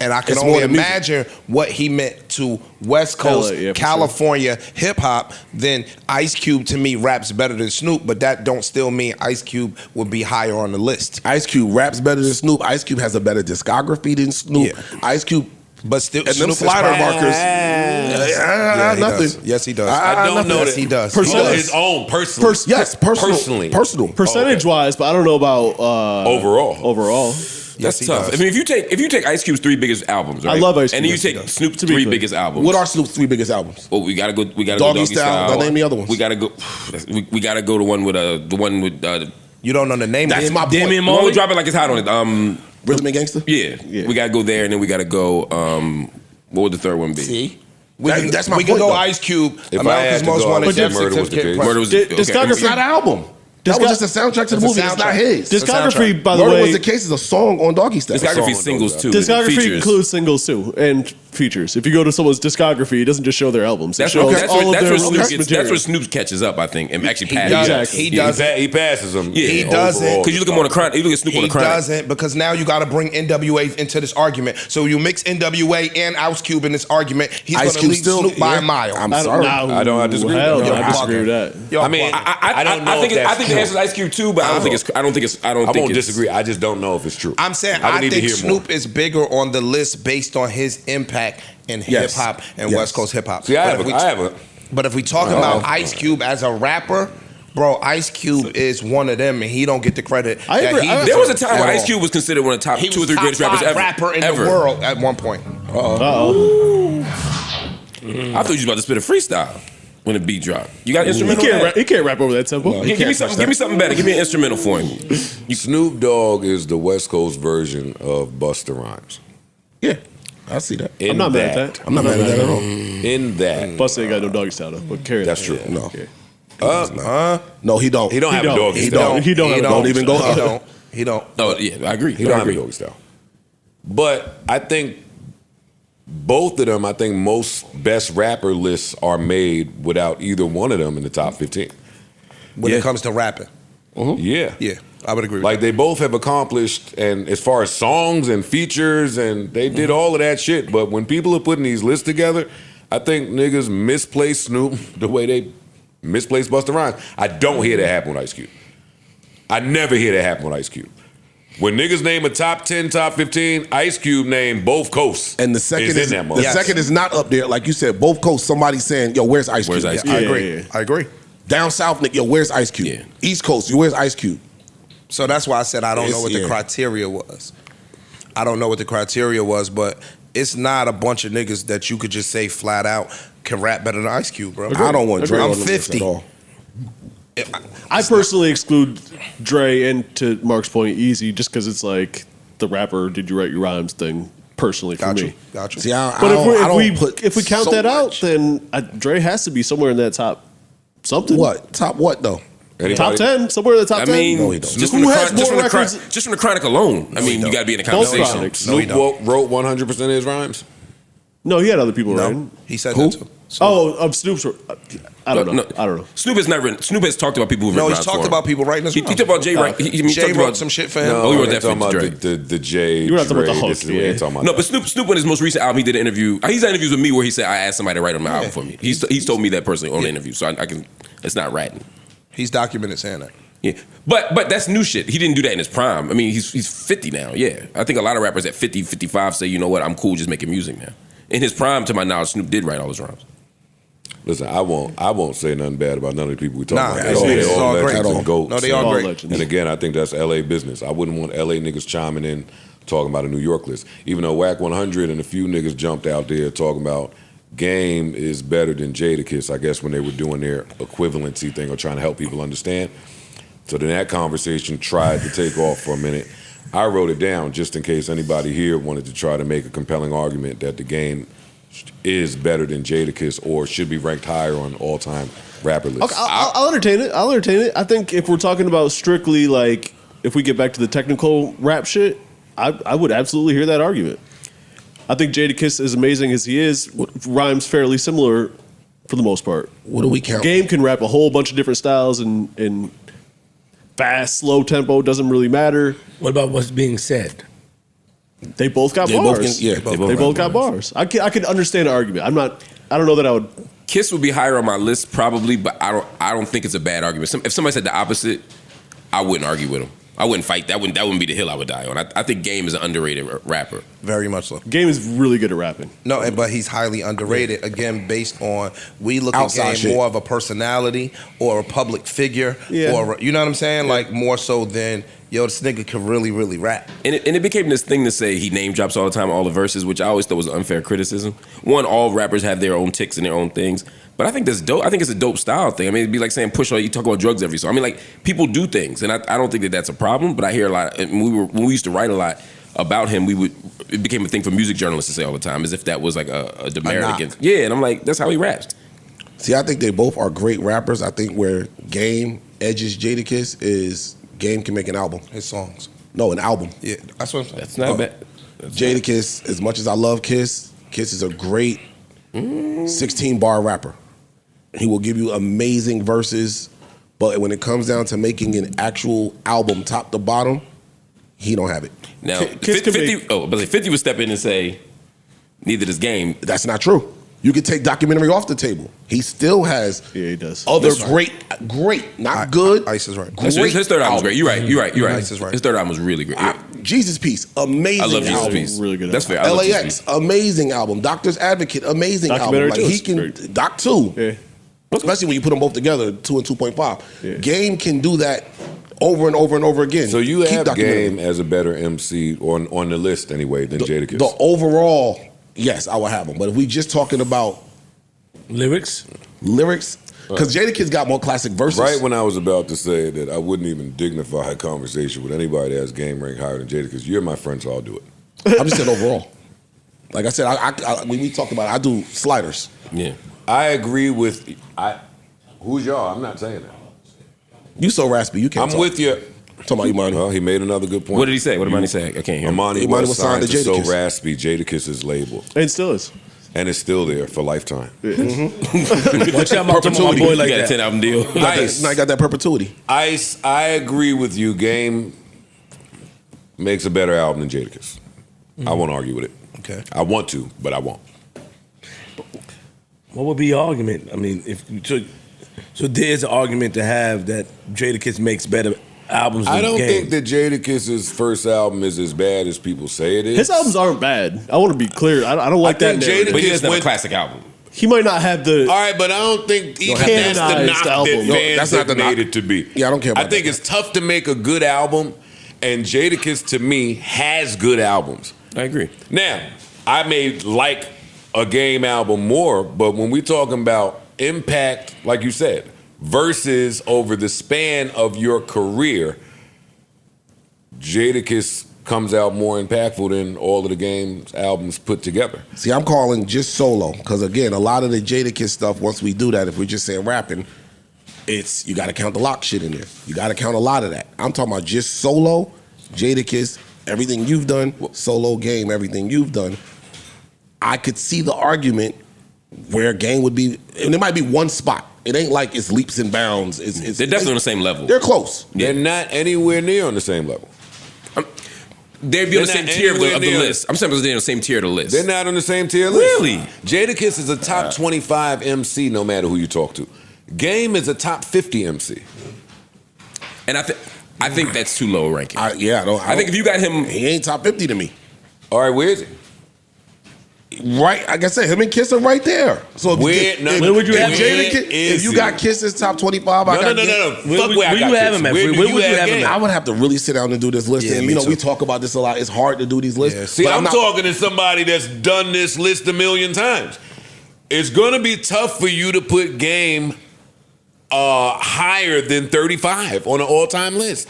and I can It's only more than music. imagine what he meant to West Coast, LA, yeah, for California hip hop, then Ice Cube to me raps better than Snoop, but that don't still mean Ice Cube would be higher on the list. Ice Cube raps better than Snoop. Ice Cube has a better discography than Snoop. Yeah. Ice Cube But still, and them Snoop is slider probably- markers. Yeah, he nothing. does. Yes, he does. I don't know Yes, that he does. His own personally. Yes, personal. Personally. Personal. Percentage wise, but I don't know about overall. Overall. That's he tough. does. I mean, if you take Ice Cube's 3 biggest albums, right? I love Ice Cube. And then you Yes, he take does. Snoop's To be 3 clear. biggest albums. What are Snoop's 3 biggest albums? Well, we gotta go Doggy Doggy Style. Style. Now name the other ones. We gotta go. We gotta go to one with the one with. You don't know the name. That's my point. Damian Marley. We'll drop it like it's hot on it. Rhythm and Gangster? Yeah. We gotta go there, and then we gotta go. What would the third one be? See? That's my we point, can go though. Ice Cube. If I America's had to Most go, I Wanted. would say Murder was the case. Murder was Discography- It's not an album. That was just a soundtrack to the It's a movie. It's not his. Discography, by the Murder way, was the case is a song on Doggy Style. Discography singles too. discography Features. includes singles too and features. If you go to someone's discography, it doesn't just show their albums. It That's shows where, all of their released that's material. where Snoop catches up, I think, and actually He passes. does. Exactly. He does. He passes him. Yeah. He doesn't. Because you look at him on the crime. You look at Snoop on He the crime. doesn't, because now you got to bring NWA into this argument. So you mix NWA and Ice Cube in this argument. He's going Ice to Cube lead still- Snoop by yeah. a mile. I'm sorry. I disagree. Hell no, Yo, I disagree with that. Yo, I mean, I don't know. I think if that's the answer is Ice Cube too, but I don't think it's. I don't I think won't it's. disagree. I just don't know if it's true. I'm saying I I need to think hear Snoop more. is bigger on the list based on his impact in Yes. hip hop and Yes. West Coast hip hop. See, I have a. But if we talk about Ice Cube as a rapper, bro, Ice Cube is one of them, and he don't get the credit. I that agree. he There was a deserves time where at Ice all. Cube was considered one of the top He 2 or was 3 top greatest rappers 5 ever. rapper in ever. the world at one point. Uh-oh. I thought you was about to spit a freestyle when the beat dropped. You got an He instrumental? can't, he can't rap over that tempo. Give me something better. Give me an instrumental for him. Snoop Dogg is the West Coast version of Busta Rhymes. Yeah, I see that. In I'm not mad at that. I'm not mad at that at all. In that. Busta ain't got no Doggy Style though, but carry That's that. true. Yeah, No. okay. No, he don't. He don't have a doggy He style. don't. He don't have a Don't doggy even style. go He up. don't. He don't. Oh yeah, I agree. He don't have a doggy style. But I think both of them, I think most best rapper lists are made without either one of them in the top 15. When it comes to rapping. Yeah. Yeah, I would agree with Like they both have accomplished, and as far as songs and features, and they did all of that shit. But when people are putting these lists together, I think niggas misplace Snoop the way they misplace Busta Rhymes. I don't hear that happen with Ice Cube. I never hear that happen with Ice Cube. When niggas name a top 10, top 15, Ice Cube named both coasts. And the second is is, in that the motherfucker. second is not up there. Like you said, both coasts, somebody saying, yo, where's Ice Cube? Where's Ice Yeah, I Cube? agree. Yeah. I agree. Down south, Nick, yo, where's Ice Cube? Yeah. East Coast, yo, where's Ice Cube? So that's why I said I don't know It's- what the yeah. criteria was. I don't know what the criteria was, but it's not a bunch of niggas that you could just say flat out can rap better than Ice Cube, bro. I don't want Dre I'm on the list 50. at all. I personally exclude Dre and, to Mark's point, Eazy, just because it's like the rapper "Did you write your rhymes" thing. Personally, for me. Gotcha. See, I But don't if we count so that out, much. then Dre has to be somewhere in that top something. What? Top what, though? Top 10, somewhere in the top I 10. mean, No, he don't. just Who from the has Chron- just more from the Chron- records? just from the Chronic alone. I mean, you got to be in the Both conversation. Chronics. Snoop wrote 100% of his rhymes. No, he had other people No, writing. he said Who? that too. Oh, Snoop's. I don't know. I don't know. Snoop has not written. Snoop has talked about people who've No, written he's rhymes talked for him. about people writing his He rhymes. talked about Jay. Right? He Jay talked wrote about some shit for him. No, he wrote they're that for talking about Dre. the J. You were not talking about the Dre, Hulk, this is what they're yeah. talking about. No, but Snoop on his most recent album, he did an interview. He's done interviews with me where he said I asked somebody to write on my album for me. He's told me that personally on the interview, so I can. It's not ratting. He's documented saying that. Yeah, but that's new shit. He didn't do that in his prime. I mean, he's 50 now. Yeah, I think a lot of rappers at 50, 55 say, you know what, I'm cool just making music now. In his prime, to my knowledge, Snoop did write all his rhymes. Listen, I won't say nothing bad about none of the people we talk Nah, about. it's all great. legends and goats. No, they all great. legends. And again, I think that's LA business. I wouldn't want LA niggas chiming in talking about a New York list. Even though Whack 100 and a few niggas jumped out there talking about Game is better than Jadakiss, I guess when they were doing their equivalency thing or trying to help people understand. So then that conversation tried to take off for a minute. I wrote it down just in case anybody here wanted to try to make a compelling argument that the Game is better than Jadakiss or should be ranked higher on all-time rapper lists. Okay, I'll entertain it. I'll entertain it. I think if we're talking about strictly like if we get back to the technical rap shit, I would absolutely hear that argument. I think Jadakiss, as amazing as he is, rhymes fairly similar for the most part. What do we count? Game can rap a whole bunch of different styles and fast, slow tempo, doesn't really matter. What about what's being said? They both got They both bars. can- yeah, they both got bars. I could understand the argument. I don't know that I would. Kiss would be higher on my list probably, but I don't think it's a bad argument. If somebody said the opposite, I wouldn't argue with him. I wouldn't fight. That wouldn't be the hill I would die on. I think Game is an underrated rapper. Very much so. Game is really good at rapping. No, but he's highly underrated. Again, based on we look Outside at Game shit. more of a personality or a public figure, Yeah. or you know what I'm saying? Like more so than yo, this nigga can really, really rap. And it became this thing to say he name drops all the time, all the verses, which I always thought was an unfair criticism. One, all rappers have their own ticks and their own things. But I think that's dope. I think it's a dope style thing. I mean, it'd be like saying Pusha, you talk about drugs every song. I mean, like, people do things, and I don't think that that's a problem, but I hear a lot. And when we used to write a lot about him, it became a thing for music journalists to say all the time, as if that was like a demerit knock. against. Yeah, and I'm like, that's how he raps. See, I think they both are great rappers. I think where Game edges Jadakiss is Game can make an album. His songs. No, an album. Yeah, that's what I'm saying. That's not bad. Jadakiss, as much as I love Kiss is a great 16-bar rapper. He will give you amazing verses, but when it comes down to making an actual album top to bottom, he don't have it. Now, 50 would step in and say, neither does Game. That's not true. You could take documentary off the table. He still has he does. other That's right. great, not good. Ice is right. His third album was great. You're right. Ice is right. His third album was really great. Jesus Piece, amazing I love Jesus album. Piece. Really good That's fair. I love Jesus LAX, Piece. amazing album. Doctor's Advocate, amazing album. Documentary Like too he is can great. Doc 2. Yeah. Especially when you put them both together, 2 and 2.5. Yeah. Game can do that over and over and over again. So you Keep have documentary. Game as a better MC on the list anyway than Jadakiss. The overall, yes, I will have him. But if we just talking about lyrics, because Jadakiss got more classic verses. Right when I was about to say that I wouldn't even dignify a conversation with anybody that has Game rank higher than Jadakiss, you're my friend, so I'll do it. I'm just saying overall. Like I said, I when we talk about it, I do sliders. Yeah. I agree with. Who's y'all? I'm not saying that. You so raspy, you can't I'm talk. with you. Talking about Imani. Well, he made another good point. What did he say? What did Imani say? I can't hear him. Imani Imani was was signed signed to to So Jadakiss. Raspy, Jadakiss's label. And it still is. And it's still there for lifetime. Watch out, my boy like You got a that. 10 album deal. Ice. Now I got that perpetuity. Ice, I agree with you. Game makes a better album than Jadakiss. I won't argue with it. Okay. I want to, but I won't. What would be your argument? I mean, if you took, so there's an argument to have that Jadakiss makes better albums than I don't Game. think that Jadakiss's first album is as bad as people say it is. His albums aren't bad. I want to be clear. I don't like that think narrative. But he doesn't have a went- classic album. He might not have the. All right, but I don't think even that's the canonized knock album. that No, fans that's not have the made knock. it to be. Yeah, I don't care about I think that. it's tough to make a good album, and Jadakiss to me has good albums. I agree. Now, I may like a Game album more, but when we talking about impact, like you said, versus over the span of your career, Jadakiss comes out more impactful than all of the Game's albums put together. See, I'm calling just solo because again, a lot of the Jadakiss stuff. Once we do that, if we're just saying rapping, it's you got to count the lock shit in there. You got to count a lot of that. I'm talking about just solo, Jadakiss, everything you've done, solo Game, everything you've done. I could see the argument where Game would be, and there might be one spot. It ain't like it's leaps and bounds. They're definitely on the same level. They're close. They're not anywhere near on the same level. They'd be on the They're same not tier of anywhere the near- list. I'm saying they're on the same tier of the list. They're not on the same tier list. Really? Jadakiss is a top 25 MC no matter who you talk to. Game is a top 50 MC. And I think that's too low a ranking. I think if you got him, he ain't top 50 to me. All right, where is he? Right, like I said, him and Kiss are right there. So if where would you have Jadakiss? If you got Kiss's top 25, I got No. Fuck where you have him at? Where would you have him at? I would have to really sit down and do this list. Yeah, and me you know, too. we talk about this a lot. It's hard to do these lists. Yeah. See, but I'm not- talking to somebody that's done this list a million times. It's going to be tough for you to put Game higher than 35 on an all-time list.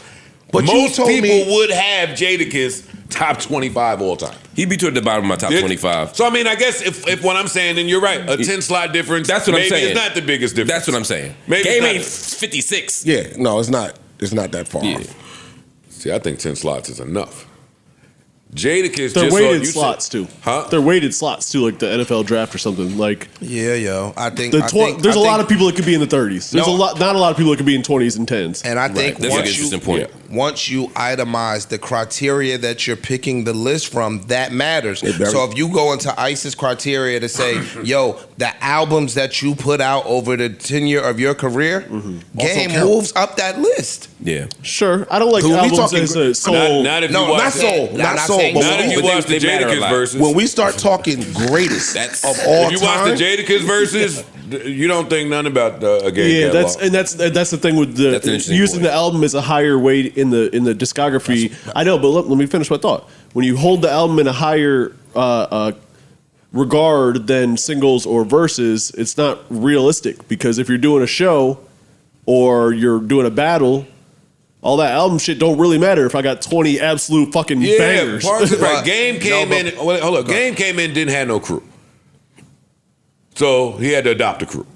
But you most told people me- would have Jadakiss top 25 all time. he'd be toward the bottom of my top 25. So I mean, I guess if what I'm saying, then you're right. A 10 slot difference. That's what I'm maybe saying. it's not the biggest difference. That's what I'm saying. Maybe Game it's ain't not. 56. Yeah, no, it's not. It's not that far. off. See, I think 10 slots is enough. Jadakiss They're just weighted saw, slots too. Huh? They're weighted slots too, like the NFL draft or something. Like Yeah, yo. I think there's a lot of people that could be in the 30s. There's not a lot of people that could be in 20s and 10s. And I think That's an interesting point. once you itemize the criteria that you're picking the list from, that matters. So if you go into ICE's criteria to say, yo, the albums that you put out over the tenure of your career, Game count. moves up that list. Yeah. Sure, I don't like So we albums talking- as a soul. Not if you No, watch not soul. Nah, Not not soul. changed. but Not if you watch the they matter a Jadakiss lot. verses. when we start talking greatest of all if you watch time, the Jadakiss verses, you don't think nothing about a gay Yeah, catalog. that's the thing with That's an the interesting using point. the album as a higher weight in the discography. I know, but let me finish my thought. When you hold the album in a higher regard than singles or verses, it's not realistic because if you're doing a show or you're doing a battle, all that album shit don't really matter if I got 20 absolute fucking bangers. Parts of right. Game came in. Hold up. Game came in, didn't have no crew, so he had to adopt a crew.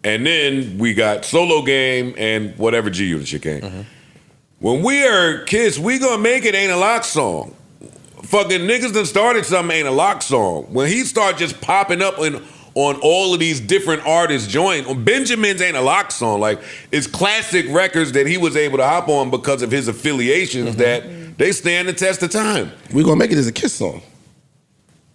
And then we got Solo Game and whatever G Unit shit came. When we are kids, We Gonna Make It ain't a lock song. Fucking niggas done started something ain't a lock song. When he started just popping up on all of these different artists joint, Benjamin's ain't a lock song. Like, it's classic records that he was able to hop on because of his affiliations that they stand the test of time. We Gonna Make It as a Kiss song.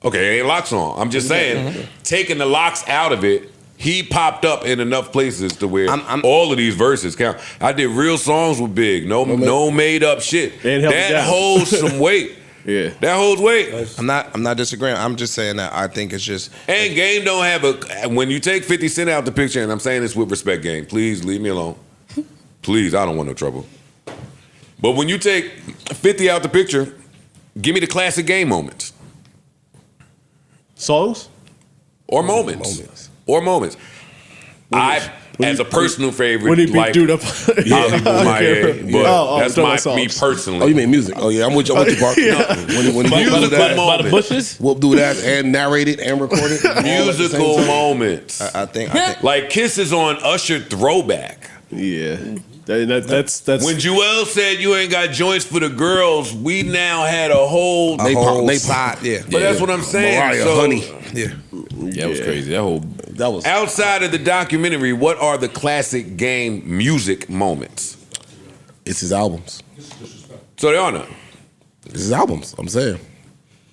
Okay, it ain't a lock song. I'm just saying, taking the locks out of it, he popped up in enough places to where all of these verses count. I did real songs with Big, no made up shit. That holds some weight. Yeah, that holds weight. I'm not disagreeing. I'm just saying that I think it's just. And Game don't have a. When you take 50 Cent out the picture, and I'm saying this with respect, Game, please leave me alone. Please, I don't want no trouble. But when you take 50 out the picture, give me the classic Game moments. Songs? Or moments. Or moments. As a personal favorite, When he beat like dude up. Hollywood Boumaier, but that's me personally. Oh, you mean music? Oh yeah, I'm with you, Bart. Yeah. No, when he Musical do that, moments. by the bushes, we'll do that and narrate it and record it. all at the same Musical time. moments. I think like Kisses on Usher throwback. Yeah. That's when Joel said you ain't got joints for the girls, we now had a whole side, yeah. But that's what I'm saying. Mariah, so, Honey. Yeah. That was crazy. That was outside of the documentary. What are the classic Game music moments? It's his albums. So they are not. It's his albums. I'm saying.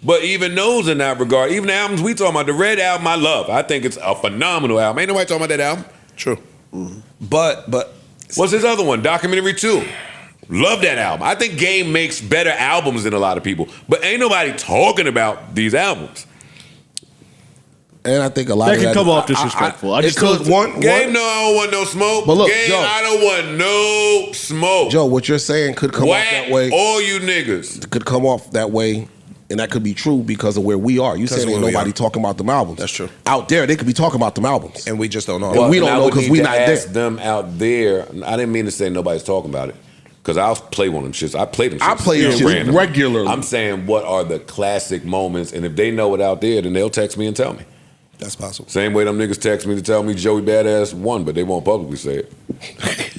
But even those in that regard, even the albums we talking about, the Red album, I love. I think it's a phenomenal album. Ain't nobody talking about that album. True. But what's his other one? Documentary 2. Love that album. I think Game makes better albums than a lot of people. But ain't nobody talking about these albums. And I think a lot that of can that come off disrespectful. I just because Game, no, I don't want no smoke. But look, Game, Joe, I don't want no smoke. Joe, what you're saying could come Whack off that way. all you niggas. Could come off that way, and that could be true because of where we are. You saying ain't nobody talking about them albums. That's true. Out there, they could be talking about them albums. And we just don't know. And we don't I know would because need we to not ask there. them out there. I didn't mean to say nobody's talking about it. Because I'll play one of them shits. I play them shits. I play them shits regularly. I'm saying what are the classic moments, and if they know it out there, then they'll text me and tell me. That's possible. Same way them niggas text me to tell me Joey Badass won, but they won't publicly say it.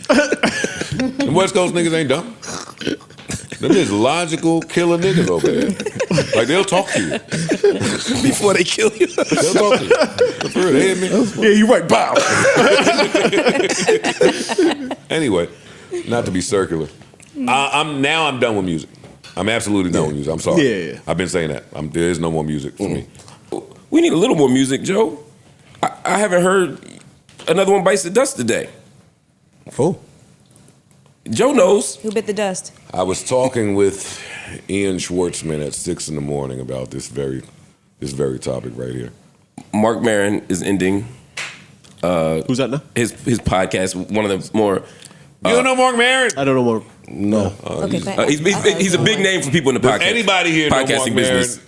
The West Coast niggas ain't dumb. Them is logical killer niggas over there. Like they'll talk to you before they kill you. They'll talk to you. For real, they hit me. Yeah, you right. Bow. Anyway, not to be circular. I'm done with music. I'm absolutely done with music. I'm sorry. Yeah. I've been saying that. There is no more music for me. We need a little more music, Joe. I haven't heard another one bites the dust today. Who? Joe knows. Who bit the dust? I was talking with Ian Schwartzman at 6 a.m. about this very topic right here. Mark Maron is ending. Who's that now? His podcast. One of the more. You don't know Mark Maron? I don't know Mark. No. He's a big name for people in the Does podcast. anybody here know Mark podcasting business? Maron?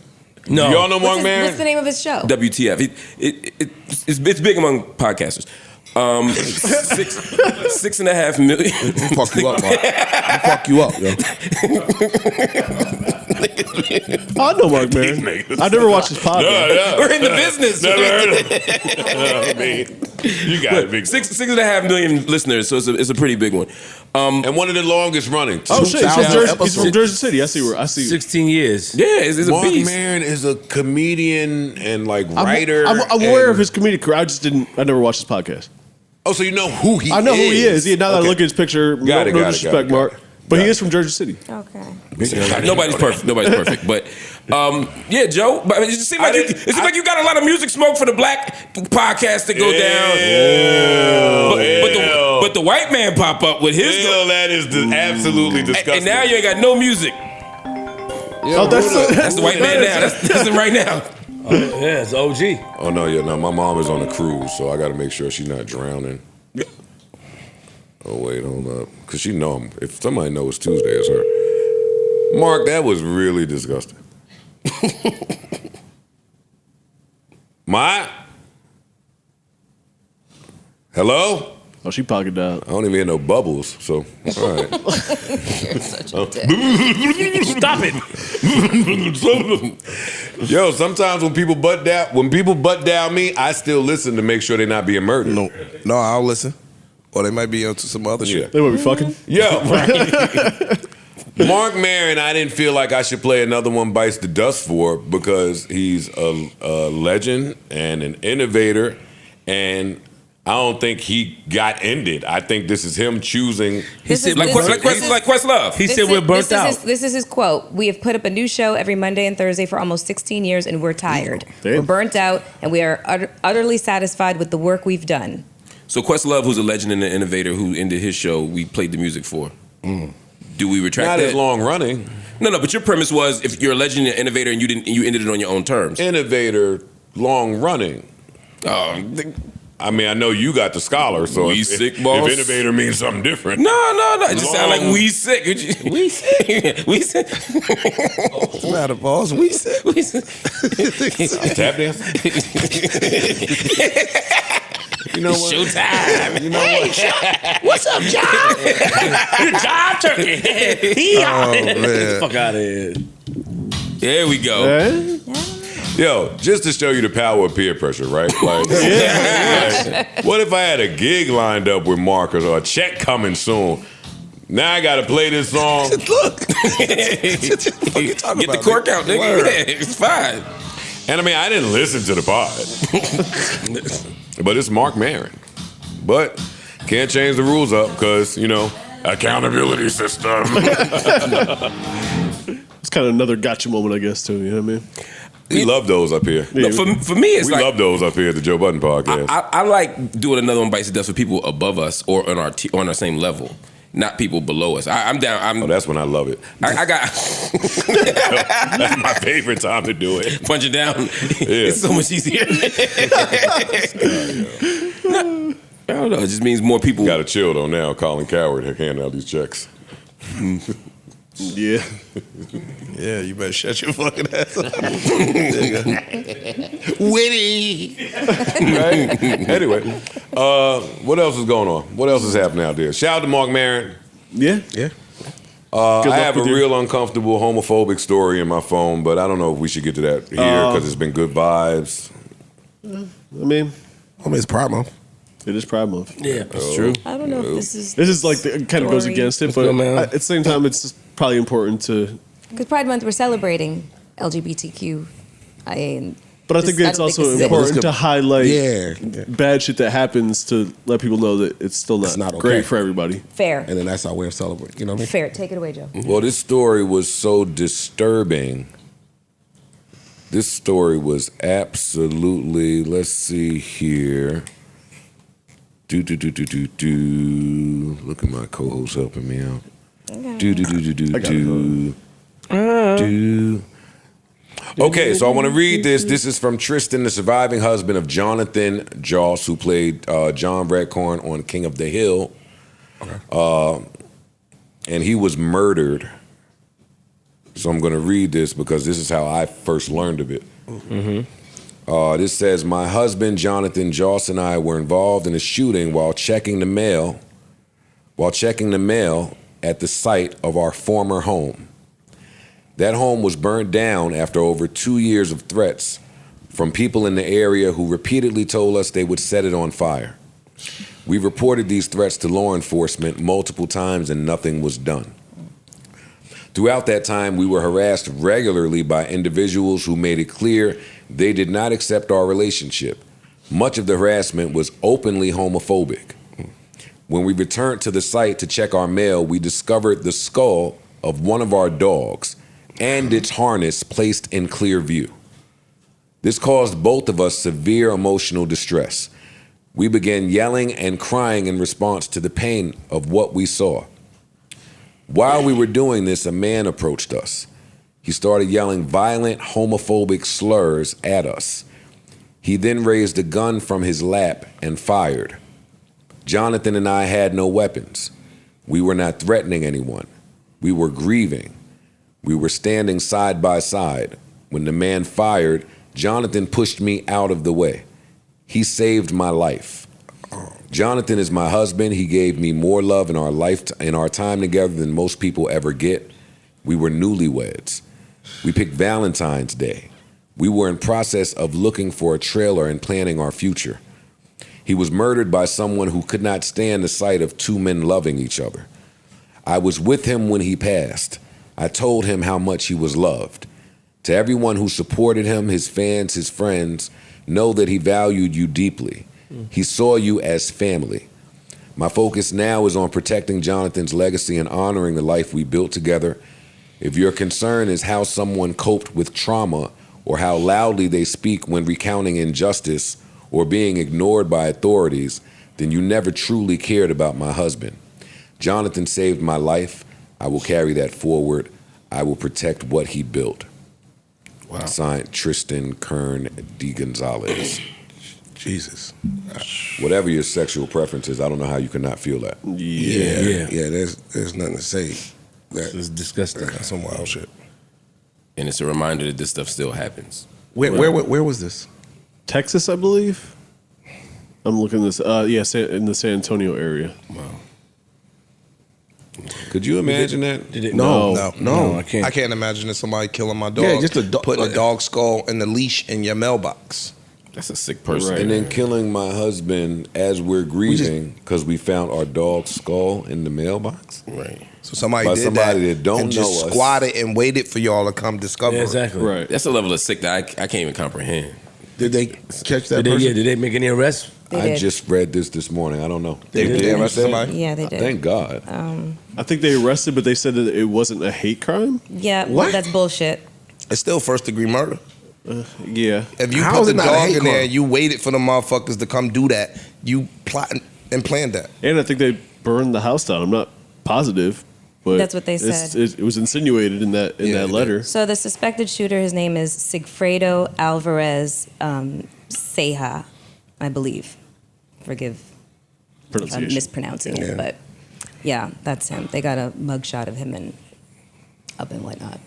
No. Y'all know Mark Maron? What's the name of his show? WTF. It's big among podcasters. 6.5 million. Fuck you up, Mark. Fuck you up, yo. I know Mark Maron. I never watched his podcast. We're in the business. Never heard of him. You got it, big. 6.5 million listeners, so it's a pretty big one. And one of the longest running. Oh shit, he's from Jersey City. I see. 16 years. Yeah, it's a Mark beast. Maron is a comedian and writer. I'm aware of his comedic career. I never watched his podcast. Oh, so you know who he is? I know who he is. Yeah, now that I look at his picture, no disrespect, Mark. But he is from Jersey City. Okay. Nobody's perfect. But yeah, Joe. But it seems like you got a lot of music smoke for the black podcast to go down. But the white man pop up with his. That is absolutely disgusting. And now you ain't got no music. Yeah, Oh, that's the white man now. That's him right now. Oh, yeah, it's OG. Oh no, yeah, no. My mom is on a cruise, so I got to make sure she's not drowning. Oh wait, hold up, cause she know if somebody knows Tuesday, it's her. Mark, that was really disgusting. Ma? Hello? Oh, she pocket dialed. I don't even hear no bubbles, so all right. Stop it. Yo, sometimes when people butt down me, I still listen to make sure they're not being murdered. No, I'll listen. Or they might be into some other shit. They might be fucking. Yo, Mark Maron, I didn't feel like I should play Another One Bites the Dust for because he's a legend and an innovator, and I don't think he got ended. I think this is him choosing. He said like Questlove. He said we're burnt out. This is his quote. We have put up a new show every Monday and Thursday for almost 16 years, and we're tired. We're burnt out, and we are utterly satisfied with the work we've done. So Questlove, who's a legend and an innovator who ended his show, we played the music for. Do we retract Not that? as long running. No, but your premise was if you're a legend and an innovator and you ended it on your own terms. Innovator, long running. I mean, I know you got the scholar, so We sick, boss. if innovator means something different. No. It just sound like we sick. We sick. We sick. What's the matter, boss? We sick. We sick. Tap dance. You know what? Showtime. You know what? What's up, John? John Turkey. Man. Fuck out of here. There we go. Yo, just to show you the power of peer pressure, right? Like, like, what if I had a gig lined up with Marcus or a check coming soon? Now I gotta play this song. Look. Get the cork out, nigga. It's fine. And I mean, I didn't listen to the pod. But it's Mark Maron. But can't change the rules up because, you know, accountability system. It's kind of another gotcha moment, I guess, too. You know what I mean? We love those up here. No, for me, it's we like love those up here at the Joe Budden podcast. I like doing Another One Bites the Dust for people above us or on our same level, not people below us. I'm down. That's when I love it. I got. That's my favorite time to do it. Punch it down. Yeah. It's so much easier. No, I don't know. It just means more people. Got to chill though now. Colin Coward handing out these checks. Yeah. Yeah, you better shut your fucking ass up. Witty. Right? Anyway, what else is going on? What else is happening out there? Shout out to Mark Maron. Yeah. I have a real uncomfortable homophobic story in my phone, but I don't know if we should get to that here because it's been good vibes. I mean, it's Pride Month. It is Pride Month. Yeah, that's true. I don't know if this is. This is like it kind of goes against it, but at the same time, it's just probably important to. Because Pride Month, we're celebrating LGBTQIA. But I think it's also important to highlight bad shit that happens to let people know that it's still not great okay. for everybody. Fair. And then that's our way of celebrating. You know what I mean? Fair. Take it away, Joe. Well, this story was so disturbing. This story was absolutely, let's see here. Look at my co-host helping me out. Okay, so I want to read this. This is from Tristan, the surviving husband of Joanthan Joss, who played John Redcorn on King of the Hill. And he was murdered. So I'm going to read this because this is how I first learned of it. This says, my husband, Joanthan Joss, and I were involved in a shooting while checking the mail at the site of our former home. That home was burned down after over 2 years of threats from people in the area who repeatedly told us they would set it on fire. We reported these threats to law enforcement multiple times and nothing was done. Throughout that time, we were harassed regularly by individuals who made it clear they did not accept our relationship. Much of the harassment was openly homophobic. When we returned to the site to check our mail, we discovered the skull of one of our dogs and its harness placed in clear view. This caused both of us severe emotional distress. We began yelling and crying in response to the pain of what we saw. While we were doing this, a man approached us. He started yelling violent homophobic slurs at us. He then raised a gun from his lap and fired. Joanthan and I had no weapons. We were not threatening anyone. We were grieving. We were standing side by side. When the man fired, Joanthan pushed me out of the way. He saved my life. Joanthan is my husband. He gave me more love in our time together than most people ever get. We were newlyweds. We picked Valentine's Day. We were in process of looking for a trailer and planning our future. He was murdered by someone who could not stand the sight of two men loving each other. I was with him when he passed. I told him how much he was loved. To everyone who supported him, his fans, his friends, know that he valued you deeply. He saw you as family. My focus now is on protecting Joanthan's legacy and honoring the life we built together. If your concern is how someone coped with trauma or how loudly they speak when recounting injustice or being ignored by authorities, then you never truly cared about my husband. Joanthan saved my life. I will carry that forward. I will protect what he built. Wow. Signed, Tristan Kern D. Gonzalez. Jesus. Whatever your sexual preference is, I don't know how you cannot feel that. Yeah. There's nothing to say. That is disgusting. That's some wild shit. And it's a reminder that this stuff still happens. Where was this? Texas, I believe. I'm looking this. In the San Antonio area. Wow. Could you imagine that? No, I can't. I can't imagine that somebody killing my dog. Yeah, just putting a dog skull in the leash in your mailbox. That's a sick person. And then killing my husband as we're grieving because we found our dog's skull in the mailbox. Right. So somebody By did somebody that don't and know just us. squatted and waited for y'all to come discover it. Exactly. Right. That's a level of sick that I can't even comprehend. Did they catch that person? Did they make any arrests? They I did. just read this morning. I don't know. They arrested somebody? Yeah, they did. Thank God. I think they arrested, but they said that it wasn't a hate crime. Yeah, What? that's bullshit. It's still first degree murder. Yeah. If you How put is the it not a dog hate in there crime? and you waited for the motherfuckers to come do that, you plot and planned that. And I think they burned the house down. I'm not positive, but That's what they said. It was insinuated in that letter. So the suspected shooter, his name is Sigfredo Alvarez Ceja, I believe. Forgive Pronunciation. mispronouncing it, but yeah, that's him. They got a mugshot of him and up and whatnot.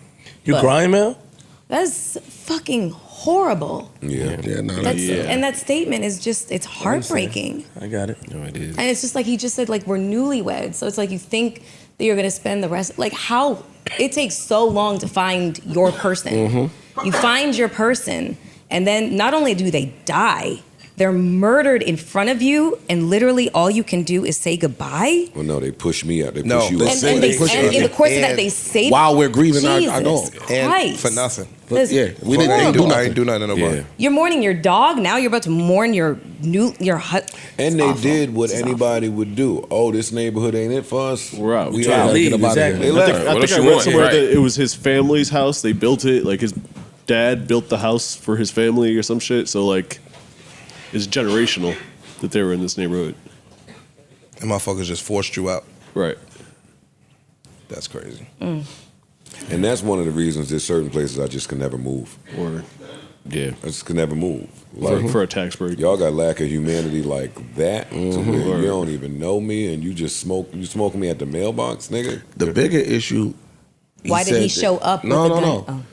You But crying, Mel? That's fucking horrible. Yeah. And that statement is just, it's heartbreaking. I got it. No, it is. And it's just like, he just said, like, we're newlyweds. So it's like, you think that you're going to spend the rest, like, how, it takes so long to find your person. You find your person, and then not only do they die, they're murdered in front of you, and literally all you can do is say goodbye. Well, no, they push me out. They No, push you they out. say And, they push and you in the out. course of that, And they say while we're grieving our Jesus dog. And Christ. for nothing. That's Yeah, we didn't horrible. do I nothing. ain't do nothing to nobody. Yeah. You're mourning your dog. Now you're about to mourn your And they did what anybody would do. Oh, this neighborhood ain't it for us. We're out. We trying out. to leave, Get up out of exactly. here. They I left. think, What I, else think I you read want? somewhere Right. that it was his family's house. They built it. Like, his dad built the house for his family or some shit. So, like, it's generational that they were in this neighborhood. And motherfuckers just forced you out. Right. That's crazy. And that's one of the reasons there's certain places I just can never move. Or Yeah. I just can never move. for a tax break. Y'all got lack of humanity like that to where you don't even know me and you just smoking me at the mailbox, nigga. The bigger issue. Why did he said show that- up No, with a no, gun? no. Oh.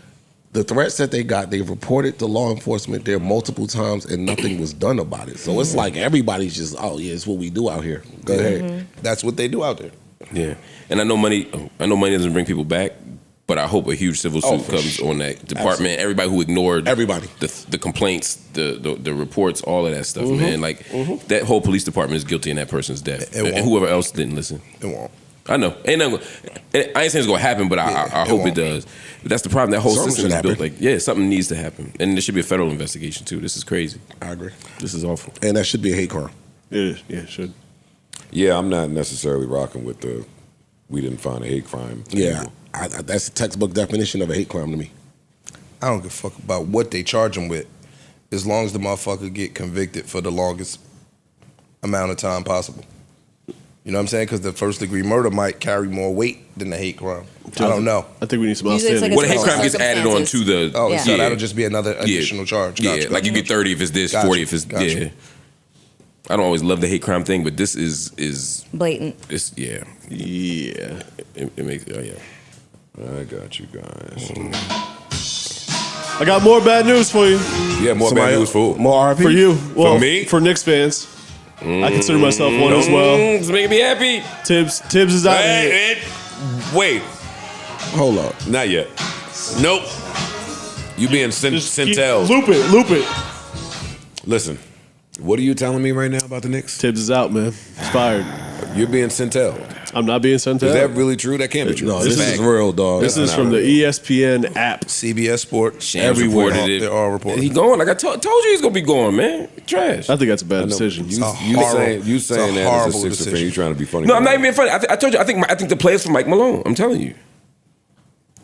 The threats that they got, they reported to law enforcement there multiple times and nothing was done about it. So it's like everybody's just, oh yeah, it's what we do out here. Go ahead. That's what they do out there. Yeah. And I know money doesn't bring people back, but I hope a huge civil suit for comes sure. on that department. Everybody who ignored Everybody. the complaints, the reports, all of that stuff, man. Like that whole police department is guilty in that person's death. It won't. And whoever else didn't listen. It won't. I know. I ain't saying it's gonna happen, but I hope it won't. does. But that's the problem. That whole Something system should is built happen. like, yeah, something needs to happen. And there should be a federal investigation too. This is crazy. I agree. This is awful. And that should be a hate crime. It is. Yeah, it should. Yeah, I'm not necessarily rocking with the we didn't find a hate crime. Yeah, that's the textbook definition of a hate crime to me. I don't give a fuck about what they charge him with, as long as the motherfucker get convicted for the longest amount of time possible. You know what I'm saying? Because the first degree murder might carry more weight than the hate crime. I don't know. I think we need some Usually it's outstanding. like Well, the hate crime gets added on to the. Oh, so yeah. that'll just be another additional charge. Gotcha, Yeah, like you get 30 if it's this, Gotcha, 40 if it's gotcha. yeah. I don't always love the hate crime thing, but this is Blatant. it's yeah. It makes I got you guys. I got more bad news for you. Yeah, more bad news for who? More RP? For you. Well, For me? For Knicks fans. I consider myself one as well. It's making me happy. Tibbs is out here. Wait, Hold up. not yet. Nope. You being Centel. Loop it. Listen, what are you telling me right now about the Knicks? Tibbs is out, man. He's fired. You're being Centel. I'm not being sent out. Is that really true? That can't be true. No, this is real, dog. This is not from real. the ESPN app. CBS Sports. Shams Everywhere. reported it. They're all reporting. He going. Like I told you, he's gonna be going, man. Trash. I think that's a bad decision. You saying that as a Sixer fan, you trying to be funny. No, I'm not even being funny. I told you. I think the play's for Mike Malone. I'm telling you.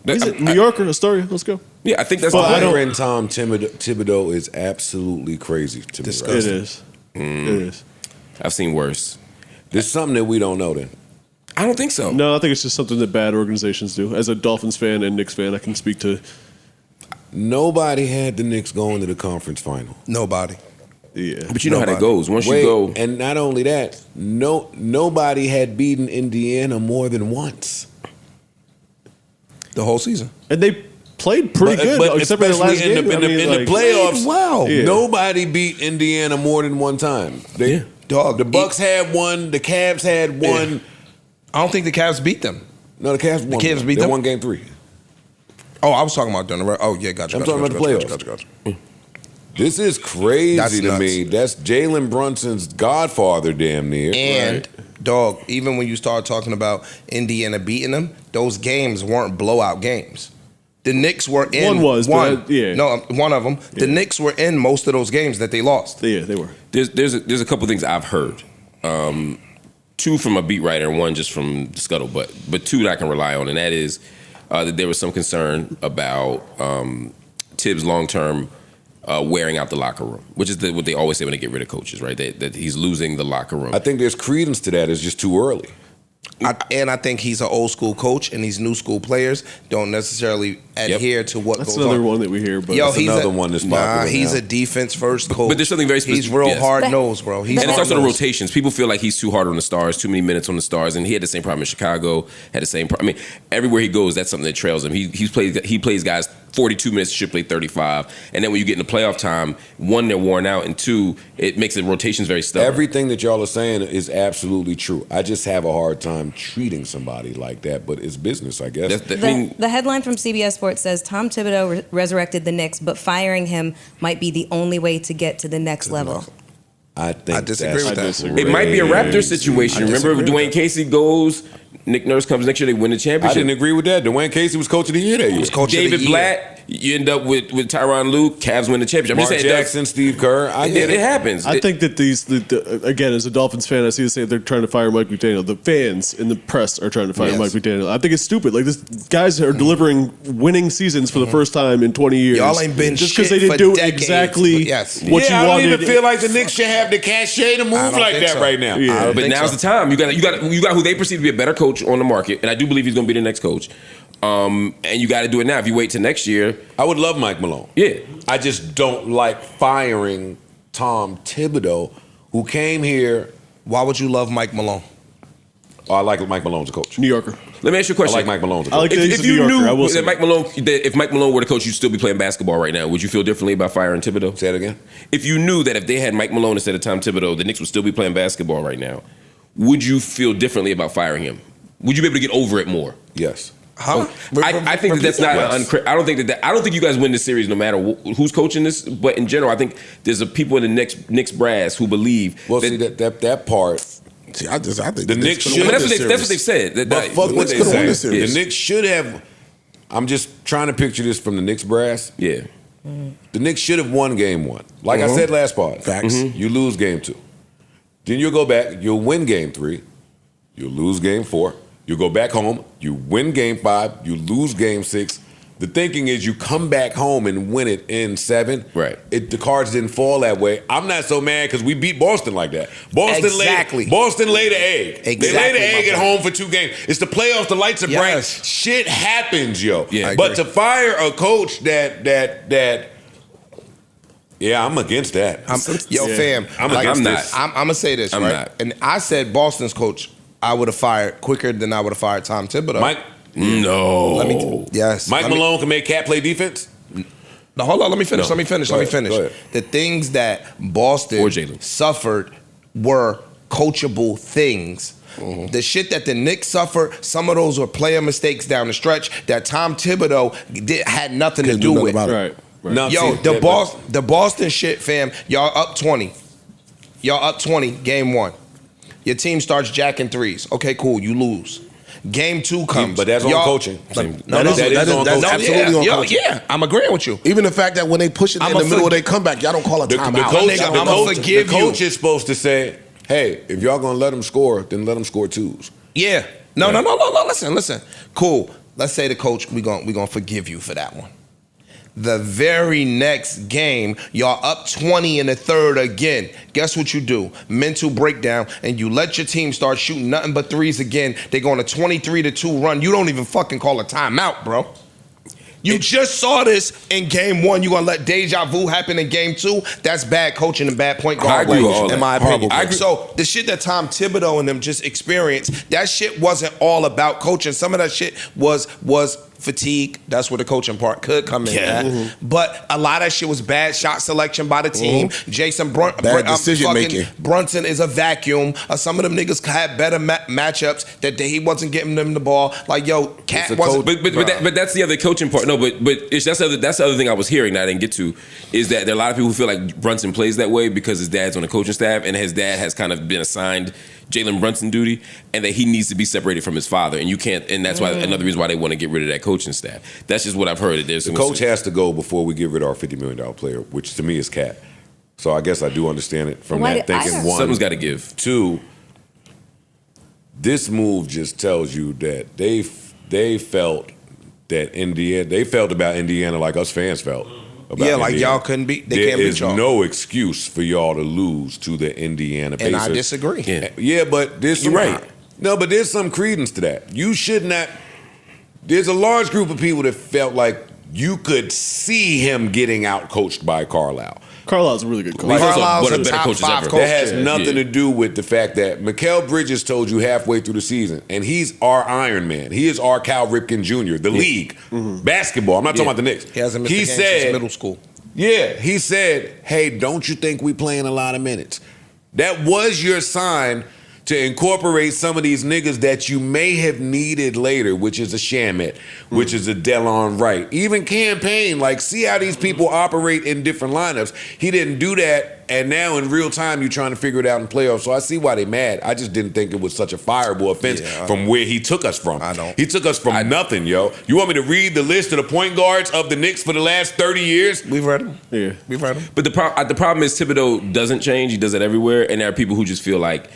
Is it New Yorker, Astoria? Let's go. Yeah, I think that's. But I don't- Hiring Tom Thibodeau is absolutely crazy to me. Right? It is. It is. I've seen worse. There's something that we don't know then. I don't think so. No, I think it's just something that bad organizations do. As a Dolphins fan and Knicks fan, I can speak to. Nobody had the Knicks going to the conference final. Nobody. Yeah. But you know how that goes. Once Wait, you go, and not only that, nobody had beaten Indiana more than once. The whole season. And they played pretty good, except for the last especially game. in the playoffs. Wow. Yeah. Nobody beat Indiana more than one time. Dog. The Bucks had one. The Cavs had one. I don't think the Cavs beat them. No, the Cavs won. Cavs beat they them? won game 3. Oh, I was talking about during the Oh, yeah, gotcha. I'm talking about the playoffs. Gotcha. This is crazy That's to nuts. me. That's Jalen Brunson's godfather, damn near. And dog, even when you start talking about Indiana beating them, those games weren't blowout games. The Knicks were in One was, but, yeah. No, one of them. The Knicks were in most of those games that they lost. Yeah, they were. there's a couple things I've heard. 2 from a beat writer and 1 just from the scuttlebutt, but 2 that I can rely on, and that is that there was some concern about Tibbs' long-term wearing out the locker room, which is what they always say when they get rid of coaches, right? That he's losing the locker room. I think there's credence to that. It's just too early. I think he's an old school coach, and these new school players don't necessarily adhere to what That's goes another on. one that we hear. But That's another one that's popular he's now. a defense first coach. But there's something very specific. He's real yes. hard nosed, bro. He's And it's also the hard-nosed. rotations. People feel like he's too hard on the stars, too many minutes on the stars, and he had the same problem in Chicago. Had the same problem. I mean, everywhere he goes, that's something that trails him. He plays guys 42 minutes, should play 35, and then when you get in the playoff time, 1, they're worn out, and 2, it makes the rotations very stubborn. Everything that y'all are saying is absolutely true. I just have a hard time treating somebody like that, but it's business, I guess. The headline from CBS Sports says Tom Thibodeau resurrected the Knicks, but firing him might be the only way to get to the next level. I disagree with that. It might be a Raptor situation. I Remember, disagree with Dwayne Casey goes, Nick Nurse comes next year, they win the I championship. didn't agree with that. Dwayne Casey was coach of the year that year. David Blatt, you end up with Tyronn Lue, Cavs win the championship. I'm Mark just saying, Jackson, Steve Kerr. I get it happens. I think that again, as a Dolphins fan, I see the same. They're trying to fire Mike McDaniel. The fans in the press are trying to fire Mike McDaniel. I think it's stupid. Like, guys are delivering winning seasons for the first time in 20 years. Y'all ain't been just because shit they didn't for do decades, exactly but what you I don't wanted. even feel like the Knicks should have the cachet to move like that right now. Yeah. But now's the time. You got who they perceive to be a better coach on the market, and I do believe he's going to be the next coach. And you got to do it now. If you wait till next year, I would love Mike Malone. Yeah, I just don't like firing Tom Thibodeau, who came here. Why would you love Mike Malone? Oh, I like Mike Malone as a coach. New Yorker. Let me ask you a question. I like Mike Malone as a coach. I like that he's if a New you Yorker, knew I will say. that if Mike Malone were the coach, you'd still be playing basketball right now. Would you feel differently about firing Thibodeau? Say it again. If you knew that if they had Mike Malone instead of Tom Thibodeau, the Knicks would still be playing basketball right now, would you feel differently about firing him? Would you be able to get over it more? Yes. Huh? I think that's not. I don't think that. I don't think you guys win this series no matter who's coaching this. But in general, I think there's a people in the Knicks brass who believe. Well, see that part. See, I think the Knicks should. That's what they've said. But fuck what they say. Yes. The Knicks should have. I'm just trying to picture this from the Knicks brass. Yeah. The Knicks should have won game 1. Like I said last part. Facts. You lose game 2. Then you'll go back. You'll win game 3. You'll lose game 4. You go back home, you win game 5, you lose game 6. the thinking is you come back home and win it in 7. Right. The cards didn't fall that way. I'm not so mad because we beat Boston like that. Boston laid an egg. They laid an egg at home for 2 games. It's the playoffs. The lights are bright. Shit happens, yo. Yeah, but to fire a coach that. Yeah, I'm against that. Fam, I'm against this. I'm gonna say this, right? not. And I said Boston's coach, I would have fired quicker than I would have fired Tom Thibodeau. Mike, no. Mike Malone can make Cat play defense. No, hold on. Let me finish. No. Let me finish. Go Let me ahead. finish. Go ahead. The things that Boston suffered were coachable things. The shit that the Knicks suffered, some of those were player mistakes down the stretch that Tom Thibodeau had nothing to do with. Right. Yo, the Boston shit, fam. Y'all up 20. Y'all up 20, game 1. Your team starts jacking threes. Okay, cool. You lose. Game 2 comes. But that's on coaching. That is absolutely on coaching. Yeah, I'm agreeing with you. Even the fact that when they push it in the middle of their comeback, y'all don't call a timeout. The coach is supposed to say, hey, if y'all gonna let them score, then let them score 2s. Yeah. No. Listen. Cool. Let's say the coach, we gonna forgive you for that one. The very next game, y'all up 20 in the third again. Guess what you do? Mental breakdown, and you let your team start shooting nothing but threes again. They go on a 23-2 run. You don't even fucking call a timeout, bro. You just saw this in game 1. You gonna let deja vu happen in game 2? That's bad coaching and bad point guard play, in my opinion. So the shit that Tom Thibodeau and them just experienced, that shit wasn't all about coaching. Some of that shit was fatigue. That's where the coaching part could come in at. But a lot of that shit was bad shot selection by the team. Jason decision making. Brunson is a vacuum. Some of them niggas had better matchups that he wasn't getting them the ball. Like, yo, Cat wasn't. But that's the other coaching part. No, but that's the other thing I was hearing that I didn't get to is that there are a lot of people who feel like Brunson plays that way because his dad's on the coaching staff and his dad has kind of been assigned Jalen Brunson duty, and that he needs to be separated from his father, and you can't. And that's why another reason why they want to get rid of that coaching staff. That's just what I've heard. The coach has to go before we get rid of our $50 million player, which to me is Cat. So I guess I do understand it from that thinking. One, something's got to give. 2, this move just tells you that they felt that they felt about Indiana like us fans felt. Yeah, like Indiana. Y'all couldn't beat. They can't beat y'all. There is no excuse for y'all to lose to the Indiana Pacers. And I disagree. Yeah, but there's some, right. No, but there's some credence to that. You should not. There's a large group of people that felt like you could see him getting out coached by Carlisle. Carlisle's a really good coach. Carlisle's a top 5 coach. That has nothing to do with the fact that Mikal Bridges told you halfway through the season, and he's our Iron Man. He is our Cal Ripken Jr., the league. Basketball. I'm not talking about the Knicks. He hasn't missed a game since middle school. Yeah, he said, hey, don't you think we playing a lot of minutes? That was your sign to incorporate some of these niggas that you may have needed later, which is a Shamet, which is a Delon Wright. Even Campaign, like, see how these people operate in different lineups. He didn't do that, and now in real time you're trying to figure it out in playoffs. So I see why they mad. I just didn't think it was such a fireable offense from where he took us from. I don't. He took us from nothing, yo. You want me to read the list of the point guards of the Knicks for the last 30 years? We've read them. Yeah. We've read them. But the problem is Thibodeau doesn't change. He does it everywhere, and there are people who just feel like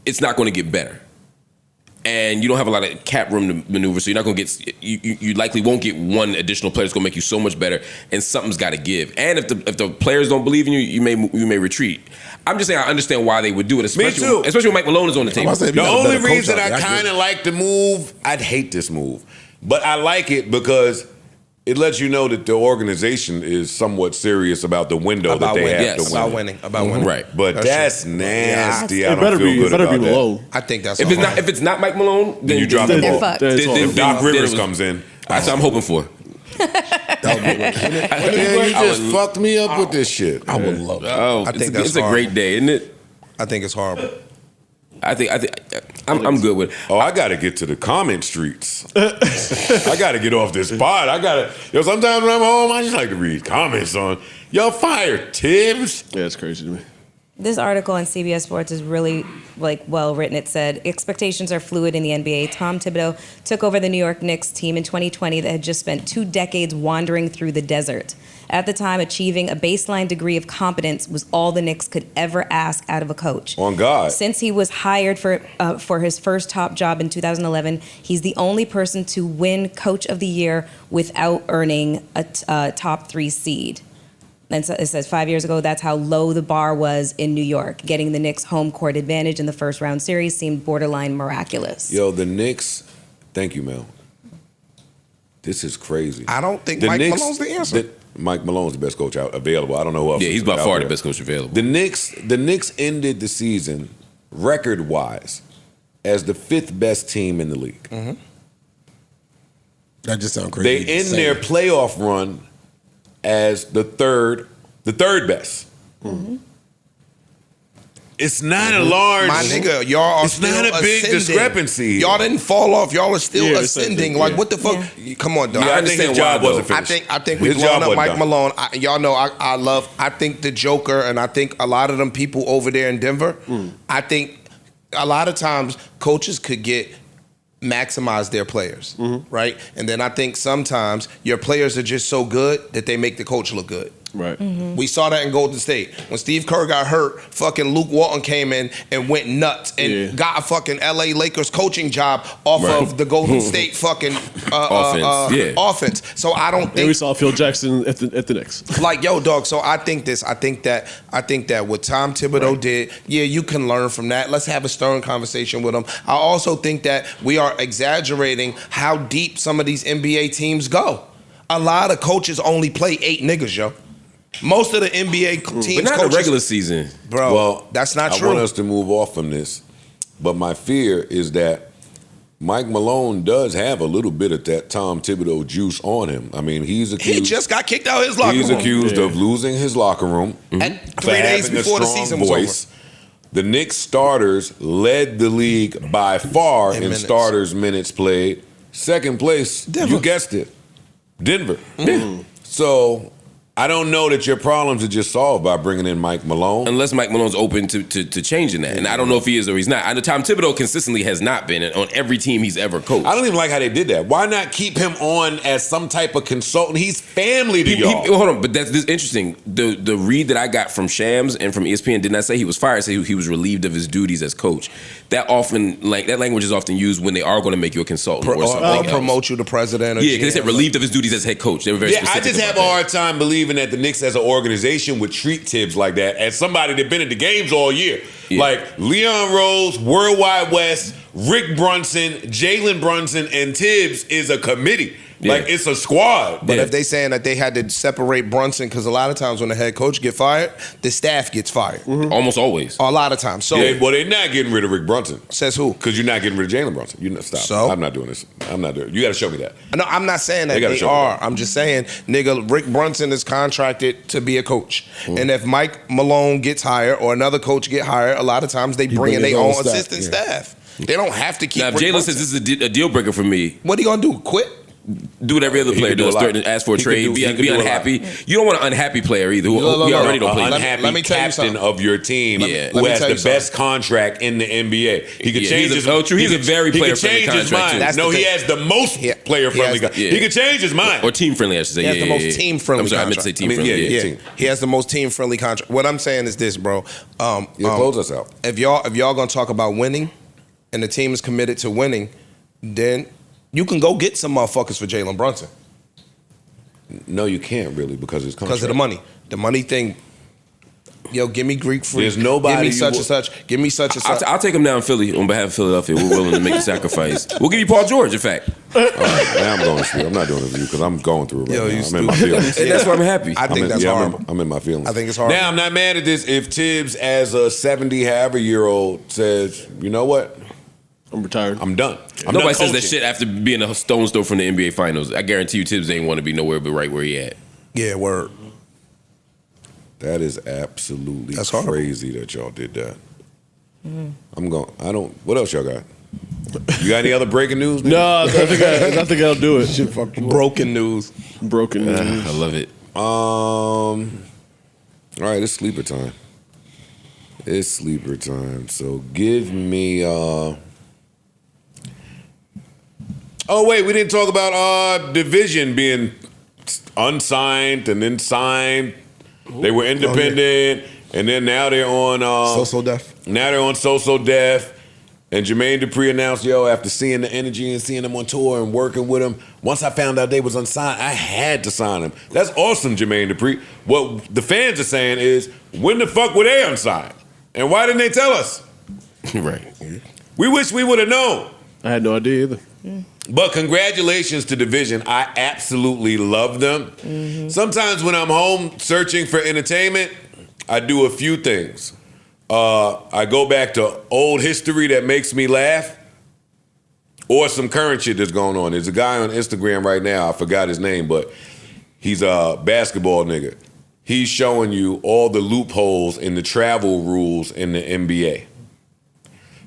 it's not going to get better. And you don't have a lot of cap room to maneuver, so you're not going to get. You likely won't get one additional player that's going to make you so much better, and something's got to give. And if the players don't believe in you, you may retreat. I'm just saying I understand why they would do it, especially when Mike Malone is on the table. The only reason I kind of like the move, I'd hate this move, but I like it because it lets you know that the organization is somewhat serious about the window that they have to win. About winning. Right. But that's nasty. Yeah, I don't feel good about Malone. that. I think that's if it's not Mike Malone, then you drop the they're ball. fucked. Then Doc Rivers comes in. That's what I'm hoping for. Man, you just fucked me up with this shit. I would love that. Oh, I think it's a great day, isn't it? I think it's horrible. I'm good with it. Oh, I gotta get to the comment streets. I gotta get off this pod. Sometimes when I'm home, I just like to read comments on y'all fired Tibbs. Yeah, it's crazy to me. This article on CBS Sports is really well written. It said expectations are fluid in the NBA. Tom Thibodeau took over the New York Knicks team in 2020 that had just spent 2 decades wandering through the desert. At the time, achieving a baseline degree of competence was all the Knicks could ever ask out of a coach. On God. Since he was hired for his first top job in 2011, he's the only person to win Coach of the Year without earning a top 3 seed. And so it says 5 years ago, that's how low the bar was in New York. Getting the Knicks home court advantage in the first round series seemed borderline miraculous. Yo, the Knicks, thank you, Mel. This is crazy. I don't think The Mike Knicks- Malone's the answer. Mike Malone's the best coach out available. I don't know who else. Yeah, he's is by out far there. the best coach available. The Knicks ended the season record-wise as the 5th best team in the league. Mm-hmm. That just sounds crazy. They end their playoff run as the third best. Mm-hmm. It's not a large. My nigga, y'all are It's still not a big ascending. discrepancy. Y'all didn't fall off. Y'all are still Yeah, ascending. ascending, Like yeah. what the fuck? Come on, dog. Yeah, I think his job wasn't finished. I think we His blowing job up wasn't Mike done. Malone. Y'all know I think the Joker, and I think a lot of them people over there in Denver. I think a lot of times coaches could maximize their players, right? And then I think sometimes your players are just so good that they make the coach look good. Right. We saw that in Golden State. When Steve Kerr got hurt, fucking Luke Walton came in and went nuts and got a fucking LA Lakers coaching job off of the Golden State fucking offense. So I don't And think we saw Phil Jackson at the Knicks. like, yo, dog. So I think that what Tom Thibodeau did, yeah, you can learn from that. Let's have a stern conversation with him. I also think that we are exaggerating how deep some of these NBA teams go. A lot of coaches only play 8 niggas, yo. Most of the NBA teams, But not coaches, the regular season. bro. Well, that's not I true. want us to move off from this, but my fear is that Mike Malone does have a little bit of that Tom Thibodeau juice on him. I mean, he's accused. He just got kicked out of his locker He's room. accused of losing his locker room And for 3 days having a before the strong season was voice. The Knicks starters led the league by far in minutes. starters minutes played. Second place, Denver. you guessed it, Denver. So I don't know that your problems are just solved by bringing in Mike Malone. Unless Mike Malone's open to changing that. And I don't know if he is or he's not. I know Tom Thibodeau consistently has not been on every team he's ever coached. I don't even like how they did that. Why not keep him on as some type of consultant? He's family to y'all. Hold on, but that's interesting. The read that I got from Shams and from ESPN did not say he was fired. Say he was relieved of his duties as coach. That language is often used when they are going to make you a consultant or something else. promote you to president. Or Yeah, because they said GM. relieved of his duties as head coach. They were very Yeah, I specific just have about a that. hard time believing that the Knicks as an organization would treat Tibbs like that as somebody that been at the games all year. Yeah. Like Leon Rose, Worldwide West, Rick Brunson, Jalen Brunson, and Tibbs is a committee. Yeah. Like it's a squad. But if they saying that they had to separate Brunson, because a lot of times when the head coach get fired, the staff gets fired. Almost always. A lot of times. So well, they're not getting rid of Rick Brunson. Says who? Because you're not getting rid of Jalen Brunson. You know, stop. So? I'm not doing this. I'm not doing it. You got to show me that. No, I'm not saying that They gotta they show me are. that. I'm just saying, nigga, Rick Brunson is contracted to be a coach. And if Mike Malone gets hired or another coach get hired, a lot of times they bring in bring his their own own staff, assistant yeah. staff. They don't have to keep Now, if Rick Jalen Brunson. says this is a deal breaker for me, What he gonna do? Quit? do what every other He player could do does, a lot. threaten to ask for a He could trade, do- he could be do a lot. unhappy. You don't want an unhappy player either. Who No, we no, already no. don't play. Unhappy Let me tell you captain something. of your team Yeah. who Let me has tell the you best contract in the NBA. He could Yeah, change he's his a- true. He's he a could- very he could player-friendly change his contract, mind. too. That's No, the he thing. has the most He player-friendly has the- guy. yeah. He could change his mind. Or team friendly, I should say. He has yeah, the yeah, most yeah. team friendly I'm sorry, I meant contract. to say team friendly. yeah, Yeah. team. He has the most team friendly contract. What I'm saying is this, bro. Close us out. If y'all gonna talk about winning, and the team is committed to winning, then you can go get some motherfuckers for Jalen Brunson No, you can't really because it's because of the money. The money thing. Yo, give me Greek Freak. There's nobody Give me you such will- and such. Give me such and such. I'll take him down in Philly on behalf of Philadelphia. We're willing to make the sacrifice. We'll give you Paul George, in fact. All right, now I'm going through. I'm not doing it with you because I'm going through it right Yo, now. you I'm in my stupid. feelings. And that's why I'm happy. I think that's horrible. I'm in my feelings. I think it's horrible. Now I'm not mad at this. If Tibbs, as a 70-however-year-old, says, you know what, I'm retired. I'm done. I'm Nobody done says that coaching. shit after being a stone's throw from the NBA Finals. I guarantee you Tibbs ain't want to be nowhere but right where he at. Yeah, word. That is absolutely That's horrible. crazy that y'all did that. I'm going. I don't. What else y'all got? You got any other breaking news? No, I think I'll do it. Broken news. Broken news. I love it. All right, it's sleeper time. It's sleeper time. So give me. Oh wait, we didn't talk about division being unsigned and then signed. They were independent, and then now they're on So Def. Now they're on So Def. And Jermaine Dupri announced, after seeing the energy and seeing them on tour and working with them, once I found out they was unsigned, I had to sign them. That's awesome, Jermaine Dupri. What the fans are saying is, when the fuck were they unsigned? And why didn't they tell us? Right. We wish we would have known. I had no idea either. But congratulations to Division. I absolutely love them. Sometimes when I'm home searching for entertainment, I do a few things. I go back to old history that makes me laugh, or some current shit that's going on. There's a guy on Instagram right now, I forgot his name, but he's a basketball nigga. He's showing you all the loopholes in the travel rules in the NBA.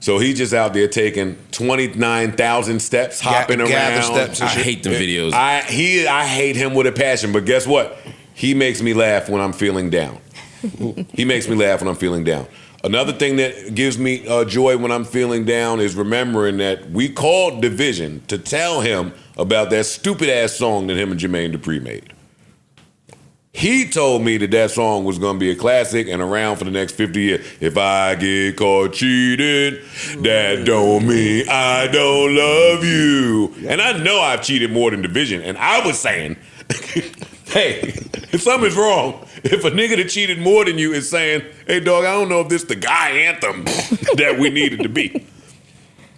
So he's just out there taking 29,000 steps, hopping gather around. steps and I hate them videos. I hate him with a passion, but guess what? He makes me laugh when I'm feeling down. He makes me laugh when I'm feeling down. Another thing that gives me joy when I'm feeling down is remembering that we called Division to tell him about that stupid ass song that him and Jermaine Dupri made. He told me that song was going to be a classic and around for the next 50 years. If I get caught cheating, that don't mean I don't love you. And I know I've cheated more than Division. And I was saying, hey, if something's wrong, if a nigga that cheated more than you is saying, hey, dog, I don't know if this the guy anthem that we needed to be.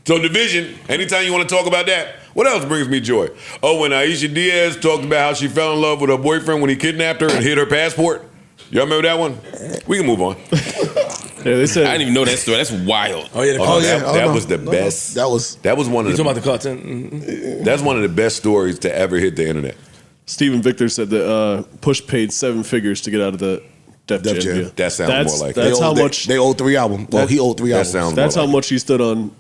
So Division, anytime you want to talk about that, what else brings me joy? Oh, when Aisha Diaz talked about how she fell in love with her boyfriend when he kidnapped her and hid her passport. Y'all remember that one? We can move on. Yeah, they said I didn't even know that story. That's wild. Oh yeah, That was the best. That was one of You the. talking about the cartoon? That's one of the best stories to ever hit the internet. Steven Victor said that Push paid 7 figures to get out of the Def Jam. deal. That sounds more like that's it. how much They owed 3 albums. Well, he owed 3 albums. That's how much he stood on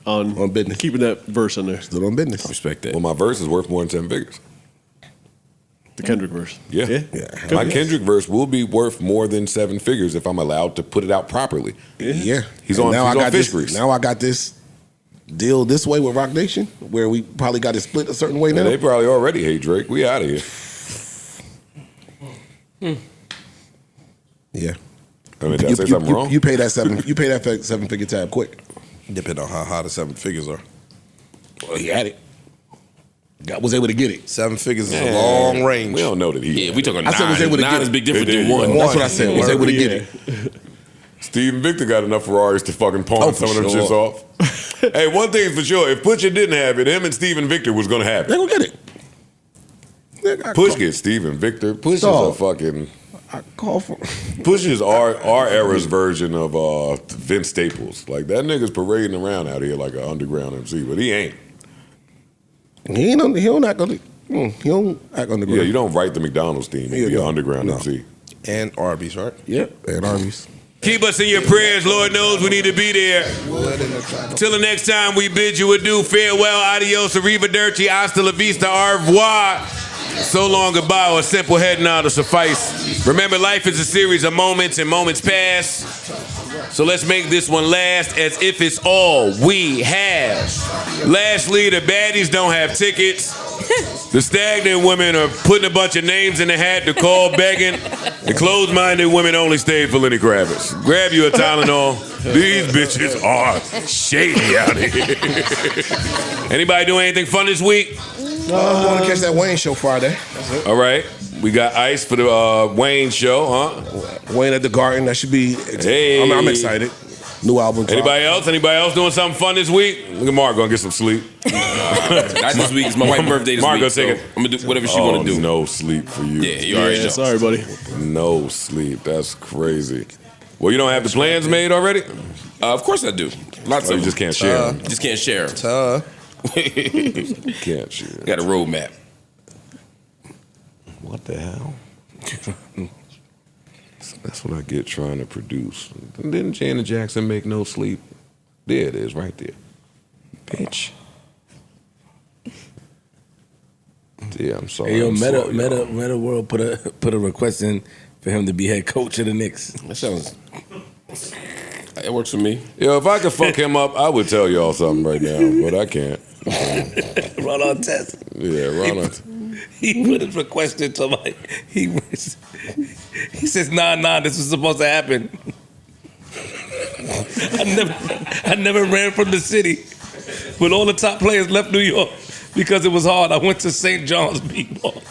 business. keeping that verse in there. Stood on business. Respect that. Well, my verse is worth more than 7 figures. The Kendrick verse. Yeah. My Kendrick verse will be worth more than 7 figures if I'm allowed to put it out properly. Yeah. He's And on, now he's I on got Fish this. Grease. Now I got this deal this way with Rock Nation, where we probably got it split a certain way now. And they probably already hate Drake. We out of here. Yeah. I mean, did I say something wrong? You pay that 7-figure tab quick. Depending on how high the 7 figures are. Well, he had it. Was able to get it. 7 figures is a long range. We don't know that he. Yeah, we talking I said was able to nine get is it. big different than one. That's what I said. Was able to get it. Steven Victor got enough Ferraris to fucking pawn for some of them sure. shits off. Hey, one thing for sure, if Pusha didn't have it, him and Steven Victor was gonna have They it. gonna get it. Push gets Steven Victor. Push is a Dog. fucking. I call for. Push is our era's version of Vince Staples. Like that nigga's parading around out here like an underground MC, but he ain't. He ain't. He don't act on the. He don't act on the. Yeah, you don't write the McDonald's theme. You be an underground MC. And Arby's, right? Yep. And Arby's. Keep us in your prayers. Lord knows we need to be there. Till the next time, we bid you adieu. Farewell, adios, arrivederci, hasta la vista, au revoir. So long, goodbye, or a simple head nod will suffice. Remember, life is a series of moments, and moments pass. So let's make this one last as if it's all we have. Lastly, the baddies don't have tickets. The stagnant women are putting a bunch of names in the hat to call begging. The closed-minded women only stay for Lenny Kravitz. Grab you a Tylenol. These bitches are shady out here. Anybody do anything fun this week? I'm going to catch that Wayne show Friday. That's it. All right. We got Ice for the Wayne show, huh? Wayne at the Garden. That should be. Hey. I'm excited. New album. drop. Anybody else? Anybody else doing something fun this week? Look at Mark gonna get some sleep. Not this week. It's my wife's birthday this Mark week. gonna So take it. I'm gonna do whatever she want to do. No sleep for you. Yeah, you already know. Sorry, buddy. No sleep. That's crazy. Well, you don't have the plans made already? Of course I do. Lots You of just can't share them. Just can't share. 'em. Can't share. Got a roadmap. What the hell? That's what I get trying to produce. Didn't Janet Jackson make No Sleep? There it is, right there. Bitch. Yeah, I'm sorry. Hey, yo, I'm sorry, y'all. Meta World put a request in for him to be head coach of the Knicks. That sounds. It works for me. Yo, if I could fuck him up, I would tell y'all something right now, but I can't. Run on test. Yeah, run on. He put his request in somebody. He says, nah, this is supposed to happen. I never ran from the city. When all the top players left New York because it was hard, I went to St. John's B-Ball.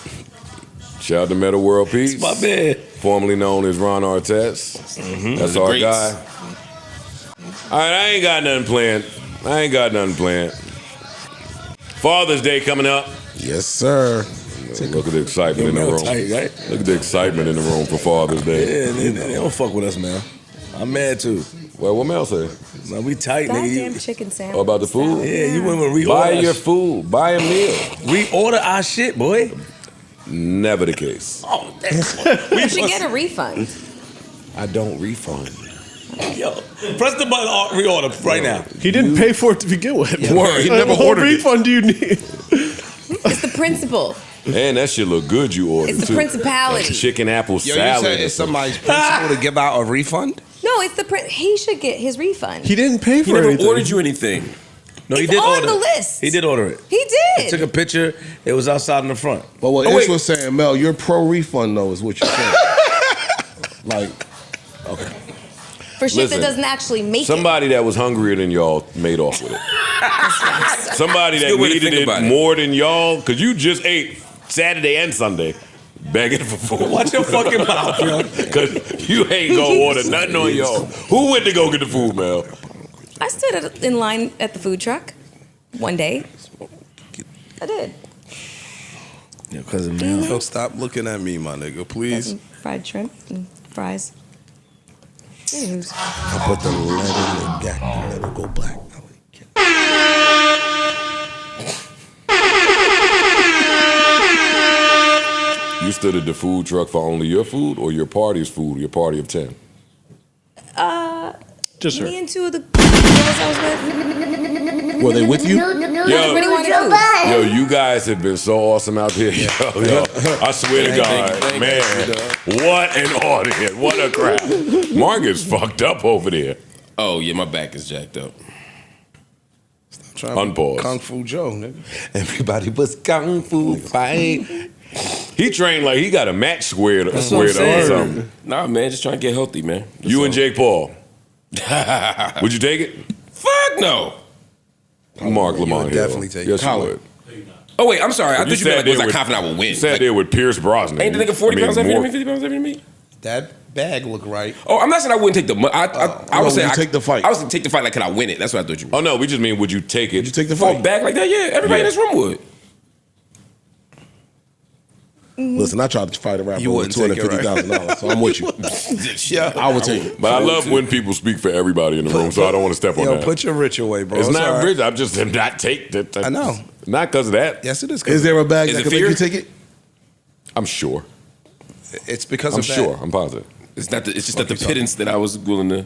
Shout out to Meta World Peace. My man. Formerly known as Ron Artest. Mm-hmm. That's our guy. All right, I ain't got nothing planned. Father's Day coming up. Yes, sir. Look at the excitement in the room. Tight, right? Look at the excitement in the room for Father's Day. Yeah, they don't fuck with us, man. I'm mad too. Well, what Mel say? No, we tight, Goddamn nigga. chicken sandwich. Oh, about the food? Yeah, you went and reorder. Buy your food. Buy a meal. Reorder our shit, boy. Never the case. Oh, You should get a refund. I don't refund. Yo, press the button, reorder right now. He didn't pay for it to begin with. Word, he never What ordered it. refund do you need? It's the principle. And that shit look good you ordered, It's the too. principality. Chicken apple Yo, salad. you said it's somebody's principle to give out a refund? No, it's the he should get his refund. He didn't pay for He never anything. ordered you anything. No, he It's did on order the it. list. He did order it. He I did. took a picture. It was outside in the front. But what Oh, Ish wait. was saying, Mel, you're pro refund though, is what you're saying. Like, okay. For shit Listen, that doesn't actually make Somebody that was hungrier than y'all made off with it. Somebody That's a that good way to needed think it about it. more than y'all, because you just ate Saturday and Sunday, begging for food. Watch your fucking mouth, yo. Because you ain't gonna order nothing on y'all. Who went to go get the food, Mel? it. I stood in line at the food truck one day. I did. Yeah, cousin Mel. Yo, stop looking at me, my nigga, Got please. some fried shrimp and fries. Anywho's. I put the lead in the gap and let it go black. You stood at the food truck for only your food or your party's food, your party of 10? Just her. Me and two of the girls I was with. Were they with you? Everybody wanted food. Yo, you guys have been so awesome out here. Yo, I swear to God, man, what an audience, what a crowd. Mark is fucked up over there. Oh yeah, my back is jacked up. Unpause. Kung Fu Joe, nigga. Everybody was kung fu fight. He trained like he got a match squared up or something. Nah, man, just trying to get healthy, man. That's You all. and Jake Paul. Would you take it? Fuck no. Mark Lamont would Hill. definitely take it. Yes, you Colin. would. Oh wait, I'm sorry. I You thought you sat meant like there was I with- confident I would win? Sat Like, there with Pierce Brosnan. ain't the nigga 40 pounds heavier than me, 50 pounds heavier than me? That bag look right. Oh, I'm not saying I wouldn't take the. I would say take the fight. I was take the fight. Like, can I win it? That's what I thought you. Oh no, we just mean would you take it? Would you take the For a fight? bag like that, yeah. Everybody in Yeah. this room would. Listen, I tried to fight a rapper You over wouldn't take it, right? $250,000, so I'm with you. Yeah. I would take it. But I love when people speak for everybody in the room, so I don't want to step on Yo, that. put your rich away, bro. It's not all right. rich. I'm just not take that. I know. Not because of that. Yes, it is. Is there a bag Is that it can make fear? you take it? I'm sure. It's because I'm of that. sure. I'm positive. It's not. It's just not the pittance that I was willing to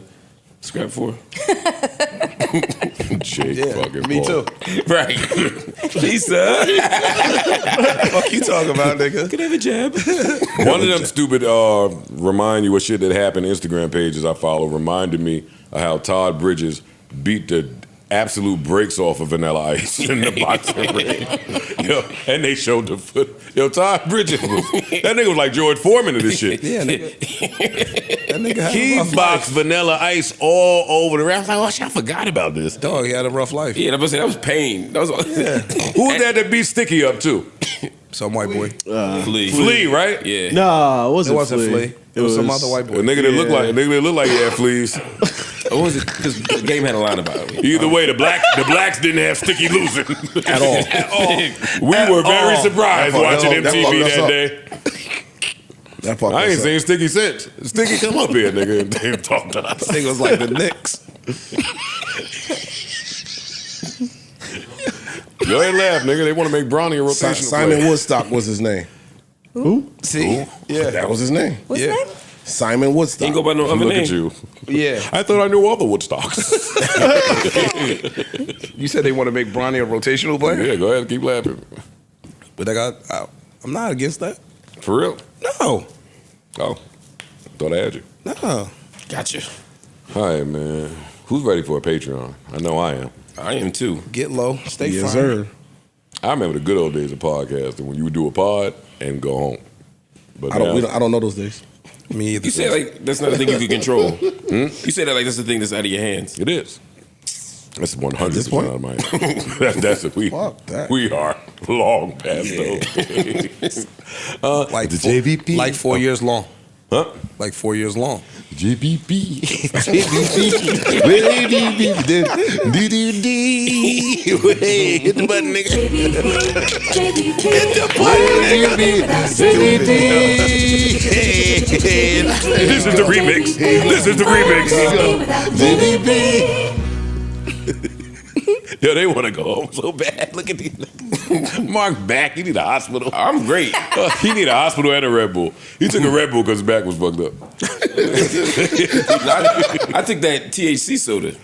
scrap for. Jake Yeah, fucking me Paul. too. Right. Lisa. Fuck you talking about, nigga? Can I have a jab? One of them stupid remind you what shit that happened Instagram pages I follow reminded me of how Todd Bridges beat the absolute brakes off of Vanilla Ice in the boxing ring. Yo, and they showed the foot. Yo, Todd Bridges was, that nigga was like George Foreman of this shit. Yeah, nigga. That nigga had a He rough boxed life. Vanilla Ice all over the ring. I was like, oh shit, I forgot about this. Dog, he had a rough life. Yeah, that was pain. That was Who that that beat Sticky up too? Some white boy. Flea. Flea, right? Yeah. Nah, it It wasn't wasn't Flea. It was some other white boy. A nigga that looked like he had fleas. What was it? Because the game had a line about it. Either way, the blacks didn't have Sticky losing At all. At all. We were very surprised watching that MTV fucked us that up. day. That fucked I us ain't up. seen Sticky since. Sticky, come up here, nigga, and talk to us. This nigga was like the Knicks. Go ahead and laugh, nigga. They want to make Bronny a rotational Simon player. Woodstock was his name. Who? See? Yeah. That was his name. What's Yeah. his name? Simon Woodstock. Ain't go by no other Look name. at you. Yeah. I thought I knew all the Woodstocks. You said they want to make Bronny a rotational player? Yeah, go ahead and keep laughing. But I'm not against that. For real? No. Oh, thought I had you. No. Gotcha. All right, man. Who's ready for a Patreon? I know I am. I am too. Get low. Stay Yes, fine. sir. I remember the good old days of podcasting when you would do a pod and go home. But I don't know those days. Me either. You say like that's not a thing you can control. You say that like that's the thing that's out of your hands. It is. That's 100% out of my hands. That's it. We are long past those days. Like the JVP. Like 4 years long. Huh? Like 4 years long. JVP. Hit the button, nigga. This is the remix. This is the remix. Yo, they want to go home so bad. Look at these. Mark back. He need a hospital. I'm great. He need a hospital and a Red Bull. He took a Red Bull because his back was fucked up. I took that THC soda.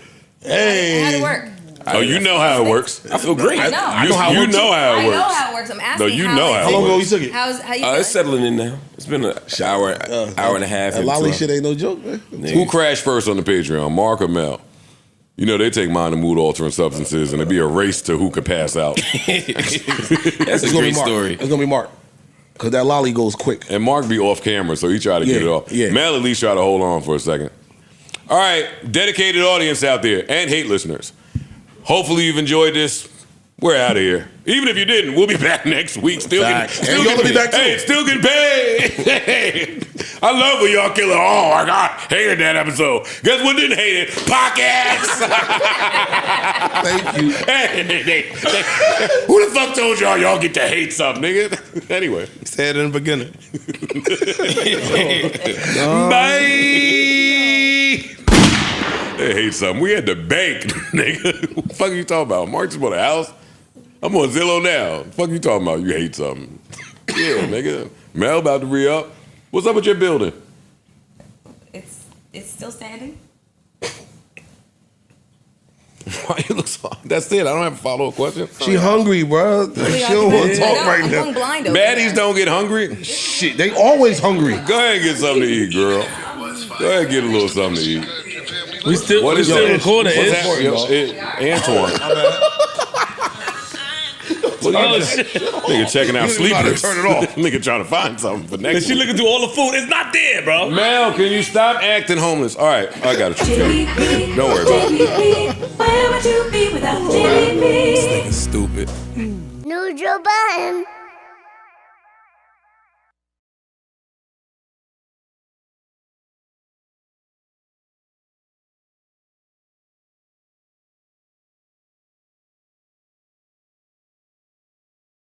Hey. How'd it work? Oh, you know how it works. I feel great. I know. You know how it works. I know how it works. I'm asking. No, you know how How long ago you took it? How you feel? It's settling in now. It's been an hour and a half. That lolly shit ain't no joke, man. Who crashed first on the Patreon, Mark or Mel? You know, they take mind and mood altering substances, and it'd be a race to who could pass out. That's a great story. It's gonna be Mark, cause that lolly goes quick. And Mark be off camera, so he tried to get it off. Yeah. Mel at least try to hold on for a second. All right, dedicated audience out there and hate listeners. Hopefully you've enjoyed this. We're out of here. Even if you didn't, we'll be back next week. Still getting be back too. Hey, still getting paid. I love when y'all killing. Oh my God, hated that episode. Guess what didn't hate it? Podcast. Thank you. Hey, who the fuck told y'all get to hate something, nigga? Anyway. Said in the beginning. Bye. They hate something. We at the bank, nigga. What the fuck are you talking about? Mark just bought a house. I'm on Zillow now. What the fuck you talking about? You hate something. Yeah, nigga. Mel about to re-up. What's up with your building? It's still standing. Why you look so... That's it. I don't have a follow-up question. She hungry, bro. She don't want to talk right now. Baddies don't get hungry? Shit, they always hungry. Go ahead and get something to eat, girl. Go ahead and get a little something to eat. We still What is that? recording. What's that? Antoine. Look at that. Nigga checking out sleepers. Turn it off. Nigga trying to find something for next And she week. looking through all the food. It's not there, bro. Mel, can you stop acting homeless? All right, I got it. Don't worry about it. Where would you be without JVP? This nigga's stupid. Neutral button.